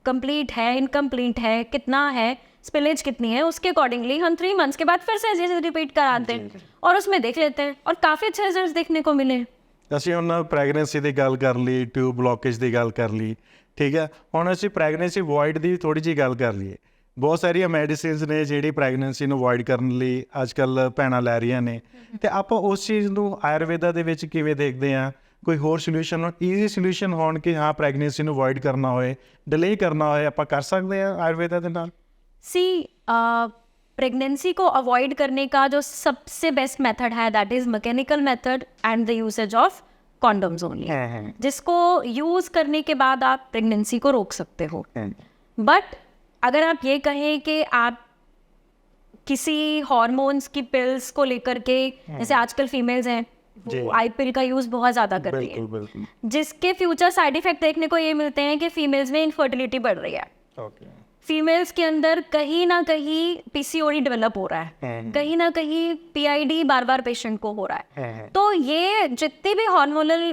कंप्लीट है, इनकम्प्लीट है, कितना है, स्पिलेज कितनी है, उसके अकॉर्डिंगली हम 3 मंथ्स के बाद फिर से जैसे रिपीट कराते हैं और उसमें देख लेते हैं और काफ़ी अच्छे रिजल्ट देखने को मिले। ਅਸੀਂ ਹੁਣ ਪ੍ਰੈਗਨੈਂਸੀ ਦੀ ਗੱਲ ਕਰ ਲਈ, ਟਿਊਬ ਬਲੋਕੇਜ ਦੀ ਗੱਲ ਕਰ ਲਈ, ਠੀਕ ਹੈ। ਹੁਣ ਅਸੀਂ ਪ੍ਰੈਗਨੈਂਸੀ ਅਵੋਇਡ ਦੀ ਥੋੜੀ ਜਿਹੀ ਗੱਲ ਕਰ ਲਈਏ। ਬਹੁਤ ਸਾਰੀਆਂ ਮੈਡੀਸਿਨਸ ਨੇ ਜਿਹੜੀ ਪ੍ਰੈਗਨੈਂਸੀ ਨੂੰ ਅਵੋਇਡ ਕਰਨ ਲਈ ਅੱਜ ਕੱਲ੍ਹ ਭੈਣਾਂ ਲੈ ਰਹੀਆਂ ਨੇ, ਅਤੇ ਆਪਾਂ ਉਸ ਚੀਜ਼ ਨੂੰ ਆਯੁਰਵੇਦਾ ਦੇ ਵਿੱਚ ਕਿਵੇਂ ਦੇਖਦੇ ਹਾਂ? ਕੋਈ ਹੋਰ ਸੋਲਿਊਸ਼ਨ, ਈਜ਼ੀ ਸੋਲਿਊਸ਼ਨ ਹੋਣ ਕਿ ਹਾਂ ਪ੍ਰੈਗਨੈਂਸੀ ਨੂੰ ਅਵੋਇਡ ਕਰਨਾ ਹੋਏ, ਡਿਲੇ ਕਰਨਾ ਹੋਏ, ਆਪਾਂ ਕਰ ਸਕਦੇ ਹਾਂ ਆਯੁਰਵੇਦਾ ਦੇ ਨਾਲ? प्रेगनेंसी को अवॉइड करने का जो सबसे बेस्ट मेथड है that is mechanical method and the usage of condoms only, जिसको यूज़ करने के बाद आप प्रेगनेंसी को रोक सकते हो। बट अगर आप ये कहें कि आप किसी हॉर्मोन्स की पिल्स को लेकर के, जैसे आजकल फीमेल्स हैं वो आई पिल का यूज़ बहुत ज़्यादा कर रही है, जिसके फ्यूचर साइड इफेक्ट देखने को ये मिलते हैं कि फीमेल्स में इनफर्टिलिटी बढ़ रही है। फीमेल्स के अंदर कहीं ना कहीं PCOD डेवलप हो रहा है, कहीं ना कहीं PID बार बार पेशेंट को हो रहा है। तो ये जितने भी हार्मोनल,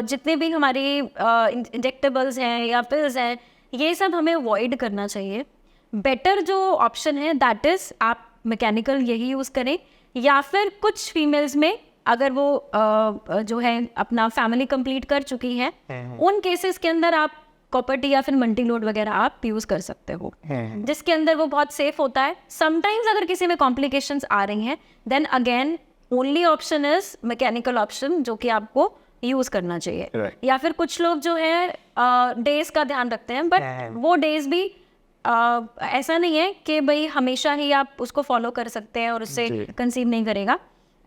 जितने भी हमारे इंजेक्टेबल्स हैं या पिल्स हैं, ये सब हमें अवॉइड करना चाहिए। बेटर जो ऑप्शन है दैट इज़ आप मैकेनिकल यही यूज़ करें, या फिर कुछ फीमेल्स में अगर वो जो है अपना फैमिली कंप्लीट कर चुकी हैं, उन केसेस के अंदर आप कॉपर या फिर मल्टी लोड वगैरह आप यूज़ कर सकते हो, जिसके अंदर वो बहुत सेफ होता है। समटाइम्स अगर किसी में कॉम्प्लिकेशंस आ रही हैं then again only option is mechanical option, जो कि आपको यूज़ करना चाहिए। या फिर कुछ लोग जो है डेज का ध्यान रखते हैं, बट वो डेज भी ऐसा नहीं है कि भाई हमेशा ही आप उसको फॉलो कर सकते हैं और उससे कंसीव नहीं करेगा,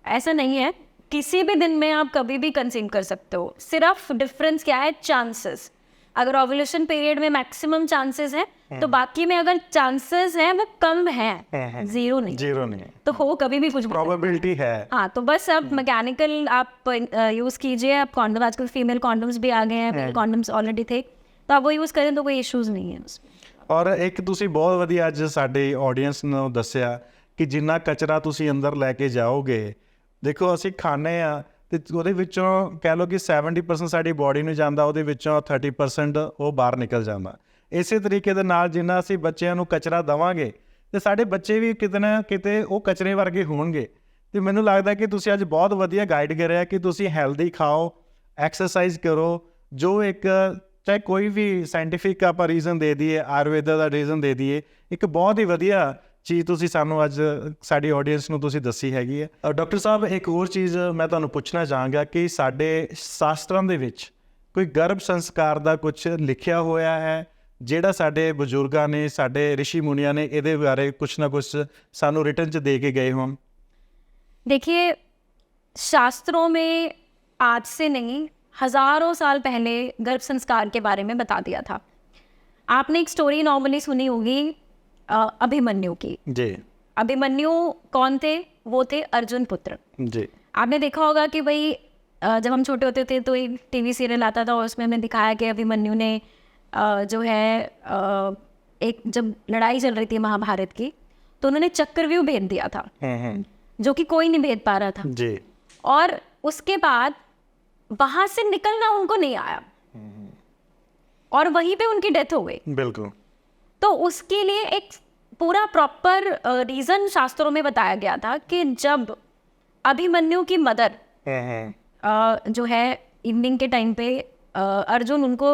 ऐसा नहीं है। किसी भी दिन में आप कभी भी कंसीव कर सकते हो। सिर्फ डिफरेंस क्या है? चांसेस। अगर ओव्यूलेशन पीरियड में मैक्सिमम चांसेस हैं तो बाकी में अगर चांसेस हैं वो कम हैं, जीरो नहीं, तो हो कभी भी कुछ प्रोबेबिलिटी है। हाँ, तो बस अब मैकेनिकल आप यूज़ कीजिए। आप कॉन्डम, आजकल फीमेल कॉन्डम्स भी आ गए हैं, मेल कॉन्डम्स ऑलरेडी थे, तो आप वो यूज़ करें तो कोई इश्यूज़ नहीं है उसमें। ਔਰ ਇੱਕ ਤੁਸੀਂ ਬਹੁਤ ਵਧੀਆ ਅੱਜ ਸਾਡੇ ਆਡੀਅנס ਨੂੰ ਦੱਸਿਆ ਕਿ ਜਿੰਨਾ ਕਚਰਾ ਤੁਸੀਂ ਅੰਦਰ ਲੈ ਕੇ ਜਾਓਗੇ, ਦੇਖੋ ਅਸੀਂ ਖਾਂਦੇ ਆ ਅਤੇ ਉਹਦੇ ਵਿੱਚੋਂ ਕਹਿ ਲਓ ਕਿ 70% ਸਾਡੀ ਬੋਡੀ ਨੂੰ ਜਾਂਦਾ, ਉਹਦੇ ਵਿੱਚੋਂ 30% ਉਹ ਬਾਹਰ ਨਿਕਲ ਜਾਂਦਾ। ਇਸੇ ਤਰੀਕੇ ਦੇ ਨਾਲ ਜਿੰਨਾ ਅਸੀਂ ਬੱਚਿਆਂ ਨੂੰ ਕਚਰਾ ਦੇਵਾਂਗੇ ਅਤੇ ਸਾਡੇ ਬੱਚੇ ਵੀ ਕਿਤੇ ਨਾ ਕਿਤੇ ਉਹ ਕਚਰੇ ਵਰਗੇ ਹੋਣਗੇ। ਅਤੇ ਮੈਨੂੰ ਲੱਗਦਾ ਕਿ ਤੁਸੀਂ ਅੱਜ ਬਹੁਤ ਵਧੀਆ ਗਾਈਡ ਕਰਿਆ ਕਿ ਤੁਸੀਂ ਹੈਲਦੀ ਖਾਓ, ਐਕਸਰਸਾਈਜ਼ ਕਰੋ, ਜੋ ਇੱਕ ਚਾਹੇ ਕੋਈ ਵੀ ਸਾਇੰਟੀਫਿਕ ਆਪਾਂ ਰੀਜ਼ਨ ਦੇ ਦਈਏ, ਆਯੁਰਵੇਦਾ ਦਾ ਰੀਜ਼ਨ ਦੇ ਦਈਏ, ਇੱਕ ਬਹੁਤ ਹੀ ਵਧੀਆ ਚੀਜ਼ ਤੁਸੀਂ ਸਾਨੂੰ ਅੱਜ ਸਾਡੀ ਆਡੀਅנס ਨੂੰ ਤੁਸੀਂ ਦੱਸੀ ਹੈਗੀ ਹੈ। ਡਾਕਟਰ ਸਾਹਿਬ, ਇੱਕ ਹੋਰ ਚੀਜ਼ ਮੈਂ ਤੁਹਾਨੂੰ ਪੁੱਛਣਾ ਚਾਹਾਂਗਾ ਕਿ ਸਾਡੇ ਸ਼ਾਸਤਰਾਂ ਦੇ ਵਿੱਚ ਕੋਈ ਗਰਭ ਸੰਸਕਾਰ ਦਾ ਕੁਛ ਲਿਖਿਆ ਹੋਇਆ ਹੈ, ਜਿਹੜਾ ਸਾਡੇ ਬਜ਼ੁਰਗਾਂ ਨੇ, ਸਾਡੇ ਰਿਸ਼ੀ ਮੁਨੀਆਂ ਨੇ ਇਹਦੇ ਬਾਰੇ ਕੁਛ ਨਾ ਕੁਛ ਸਾਨੂੰ ਰਿਟਨ 'ਚ ਦੇ ਕੇ ਗਏ ਹੋਣ? देखिए, शास्त्रों में आज से नहीं, हज़ारों साल पहले गर्भ संस्कार के बारे में बता दिया था। आपने एक स्टोरी नॉर्मली सुनी होगी अभिमन्यु की। जी। अभिमन्यु कौन थे? वो थे अर्जुन पुत्र। जी। आपने देखा होगा कि भाई जब हम छोटे होते थे तो एक TV सीरियल आता था और उसमें हमने दिखाया कि अभिमन्यु ने जो है एक जब लड़ाई चल रही थी महाभारत की, तो उन्होंने चक्रव्यूह भेद दिया था, जो कि कोई नहीं भेद पा रहा था। जी। और उसके बाद वहां से निकलना उनको नहीं आया और वहीं पे उनकी डेथ हो गई। बिल्कुल। तो उसके लिए एक पूरा प्रॉपर रीज़न शास्त्रों में बताया गया था कि जब अभिमन्यु की मदर जो है इवनिंग के टाइम पे अर्जुन उनको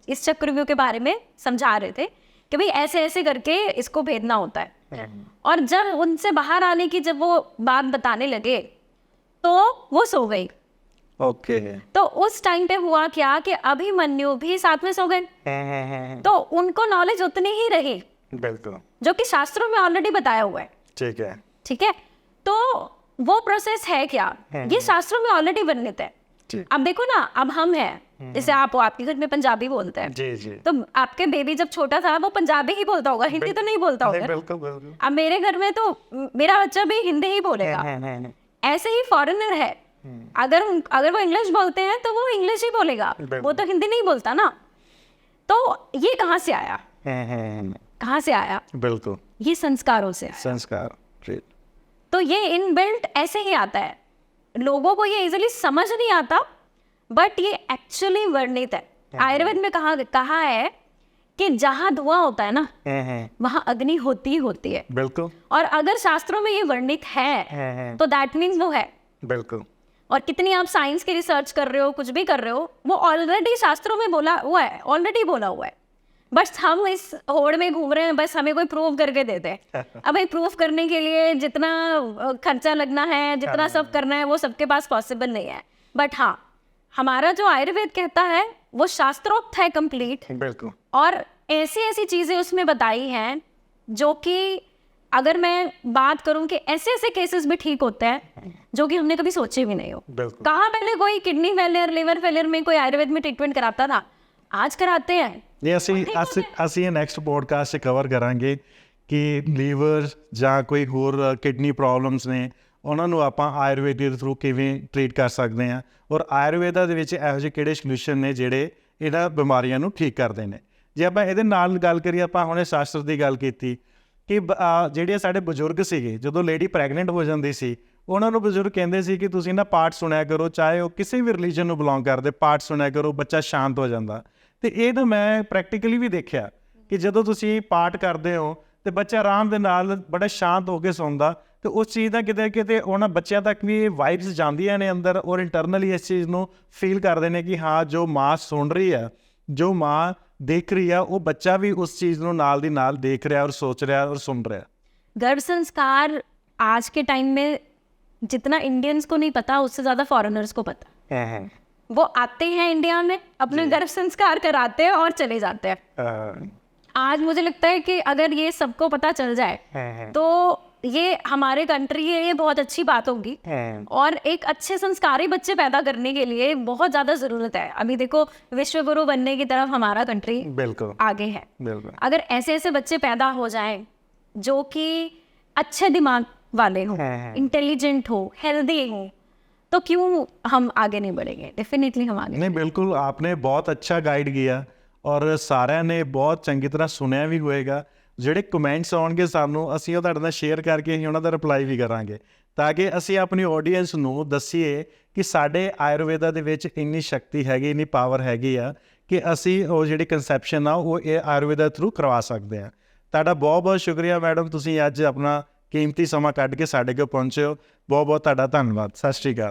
इस चक्रव्यूह के बारे में समझा रहे थे कि भाई ऐसे ऐसे करके इसको भेदना होता है। और जब उनसे बाहर आने की जब वो बात बताने लगे तो वो सो गई। ओके। तो उस टाइम पे हुआ क्या कि अभिमन्यु भी साथ में सो गए, तो उनको नॉलेज उतनी ही रही बिल्कुल, जो कि शास्त्रों में ऑलरेडी बताया हुआ है। ठीक है। ठीक है, तो वो प्रोसेस है क्या, ये शास्त्रों में ऑलरेडी वर्णित है। ठीक। अब देखो ना, अब हम हैं, जैसे आप हो, आपके घर में पंजाबी बोलते हैं, जी जी। तो आपके बेबी जब छोटा था वो पंजाबी ही बोलता होगा, हिंदी तो नहीं बोलता होगा। बिल्कुल बिल्कुल। अब मेरे घर में तो मेरा बच्चा भी हिंदी ही बोलेगा। ऐसे ही फॉरेनर है, अगर वो इंग्लिश बोलते हैं तो वो इंग्लिश ही बोलेगा, वो तो हिंदी नहीं बोलता ना। तो ये कहाँ से आया, कहाँ से आया? बिल्कुल, ये संस्कारों से आया। संस्कार। ठीक। तो ये इनबिल्ट ऐसे ही आता है, लोगों को ये इजीली समझ नहीं आता, बट ये एक्चुअली वर्णित है। आयुर्वेद में कहा है कि जहाँ धुआं होता है ना वहाँ अग्नि होती ही होती है। बिल्कुल और अगर शास्त्रों में ये वर्णित है तो दैट मीन्स वो है। बिल्कुल। और कितनी आप साइंस की रिसर्च कर रहे हो, कुछ भी कर रहे हो, वो ऑलरेडी शास्त्रों में बोला हुआ है, ऑलरेडी बोला हुआ है। बस हम इस होड़ में घूम रहे हैं, बस हमें कोई प्रूव करके दे दे। अब भाई प्रूफ करने के लिए जितना खर्चा लगना है, जितना सब करना है, वो सबके पास पॉसिबल नहीं है। बट हाँ, हमारा जो आयुर्वेद कहता है वो शास्त्रोक्त है कंप्लीट, बिल्कुल। और ऐसी ऐसी चीज़ें उसमें बताई हैं जो कि अगर मैं बात करूं कि ऐसे ऐसे केसेस भी ठीक होते हैं जो कि हमने कभी सोचे भी नहीं हो। बिल्कुल। कहाँ पहले कोई किडनी फेलियर, लिवर फेलियर में कोई आयुर्वेद में ट्रीटमेंट कराता था, आज कराते हैं। ਇਹ ਅਸੀਂ ਇਹ ਨੈਕਸਟ ਪੋਡਕਾਸਟ 'ਚ ਕਵਰ ਕਰਾਂਗੇ ਕਿ ਲੀਵਰ ਜਾਂ ਕੋਈ ਹੋਰ ਕਿਡਨੀ ਪ੍ਰੋਬਲਮਸ ਨੇ ਉਹਨਾਂ ਨੂੰ ਆਪਾਂ ਆਯੁਰਵੇਦ ਦੇ ਥਰੂ ਕਿਵੇਂ ਟਰੀਟ ਕਰ ਸਕਦੇ ਹਾਂ, ਔਰ ਆਯੁਰਵੇਦਾ ਦੇ ਵਿੱਚ ਇਹੋ ਜਿਹੇ ਕਿਹੜੇ ਸੋਲੂਸ਼ਨ ਨੇ ਜਿਹੜੇ ਇਹਨਾਂ ਬਿਮਾਰੀਆਂ ਨੂੰ ਠੀਕ ਕਰਦੇ ਨੇ। ਜੇ ਆਪਾਂ ਇਹਦੇ ਨਾਲ ਗੱਲ ਕਰੀਏ, ਆਪਾਂ ਹੁਣੇ ਸ਼ਾਸਤਰ ਦੀ ਗੱਲ ਕੀਤੀ ਕਿ ਜਿਹੜੇ ਸਾਡੇ ਬਜ਼ੁਰਗ ਸੀਗੇ, ਜਦੋਂ ਲੇਡੀ ਪ੍ਰੈਗਨੈਂਟ ਹੋ ਜਾਂਦੀ ਸੀ, ਉਹਨਾਂ ਨੂੰ ਬਜ਼ੁਰਗ ਕਹਿੰਦੇ ਸੀ ਕਿ ਤੁਸੀਂ ਨਾ ਪਾਠ ਸੁਣਿਆ ਕਰੋ, ਚਾਹੇ ਉਹ ਕਿਸੇ ਵੀ ਰਿਲੀਜਨ ਨੂੰ ਬਿਲੋਂਗ ਕਰਦੇ, ਪਾਠ ਸੁਣਿਆ ਕਰੋ, ਬੱਚਾ ਸ਼ਾਂਤ ਹੋ ਜਾਂਦਾ। ਤੇ ਇਹ ਤਾਂ ਮੈਂ ਪ੍ਰੈਕਟੀਕਲੀ ਵੀ ਦੇਖਿਆ ਕਿ ਜਦੋਂ ਤੁਸੀਂ ਪਾਠ ਕਰਦੇ ਹੋ ਤੇ ਬੱਚਾ ਆਰਾਮ ਦੇ ਨਾਲ ਬੜਾ ਸ਼ਾਂਤ ਹੋ ਕੇ ਸੌਂਦਾ, ਤੇ ਉਸ ਚੀਜ਼ ਦਾ ਕਿਤੇ ਕਿਤੇ ਉਹਨਾਂ ਬੱਚਿਆਂ ਤੱਕ ਵੀ ਇਹ ਵਾਈਬਸ ਜਾਂਦੀਆਂ ਨੇ ਅੰਦਰ, ਔਰ ਇੰਟਰਨਲੀ ਇਸ ਚੀਜ਼ ਨੂੰ ਫੀਲ ਕਰਦੇ ਨੇ ਕਿ ਹਾਂ ਜੋ ਮਾਂ ਸੁਣ ਰਹੀ ਆ, ਜੋ ਮਾਂ देख रही है, वो बच्चा भी उस चीज़ ਨੂੰ ਨਾਲ ਦੀ ਨਾਲ देख रहा है और सोच रहा है और सुन रहा है। गर्भ संस्कार आज के टाइम में जितना इंडियंस को नहीं पता, उससे ज़्यादा फॉरेनर्स को पता है। वो आते हैं इंडिया में, अपने गर्भ संस्कार कराते हैं और चले जाते हैं। आज मुझे लगता है कि अगर ये सबको पता चल जाए तो ये हमारे कंट्री है, ये बहुत अच्छी बात होगी। और एक अच्छे संस्कारी बच्चे पैदा करने के लिए बहुत ज़्यादा ज़रूरत है। अभी देखो, विश्व गुरु बनने की तरफ हमारा कंट्री बिल्कुल आगे है। बिल्कुल। अगर ऐसे ऐसे बच्चे पैदा हो जाएं जो कि अच्छे दिमाग वाले हों, इंटेलिजेंट हो, हेल्दी हो, तो क्यों हम आगे नहीं बढ़ेंगे? डेफिनेटली हम आगे। नहीं, बिल्कुल आपने बहुत अच्छा गाइड किया और साਰਿਆਂ ਨੇ ਬਹੁਤ ਚੰਗੀ ਤਰ੍ਹਾਂ ਸੁਣਿਆ ਵੀ ਹੋਏਗਾ। ਜਿਹੜੇ ਕਮੈਂਟਸ ਆਉਣਗੇ ਸਾਨੂੰ, ਅਸੀਂ ਉਹ ਤੁਹਾਡੇ ਨਾਲ ਸ਼ੇਅਰ ਕਰਕੇ ਅਸੀਂ ਉਹਨਾਂ ਦਾ ਰਿਪਲਾਈ ਵੀ ਕਰਾਂਗੇ, ਤਾਂ ਕਿ ਅਸੀਂ ਆਪਣੀ ਆਡੀਅנס ਨੂੰ ਦੱਸੀਏ ਕਿ ਸਾਡੇ ਆਯੁਰਵੇਦਾ ਦੇ ਵਿੱਚ ਇੰਨੀ ਸ਼ਕਤੀ ਹੈਗੀ, ਇੰਨੀ ਪਾਵਰ ਹੈਗੀ ਆ ਕਿ ਅਸੀਂ ਉਹ ਜਿਹੜੀ ਕਨਸੈਪਸ਼ਨ ਆ ਉਹ ਇਹ ਆਯੁਰਵੇਦਾ ਥਰੂ ਕਰਵਾ ਸਕਦੇ ਹਾਂ। ਤੁਹਾਡਾ ਬਹੁਤ ਬਹੁਤ ਸ਼ੁਕਰੀਆ ਮੈਡਮ, ਤੁਸੀਂ ਅੱਜ ਆਪਣਾ ਕੀਮਤੀ ਸਮਾਂ ਕੱਢ ਕੇ ਸਾਡੇ ਕੋਲ ਪਹੁੰਚੇ ਹੋ। ਬਹੁਤ ਬਹੁਤ ਤੁਹਾਡਾ ਧੰਨਵਾਦ। ਸਤਿ ਸ਼੍ਰੀ ਅਕਾਲ।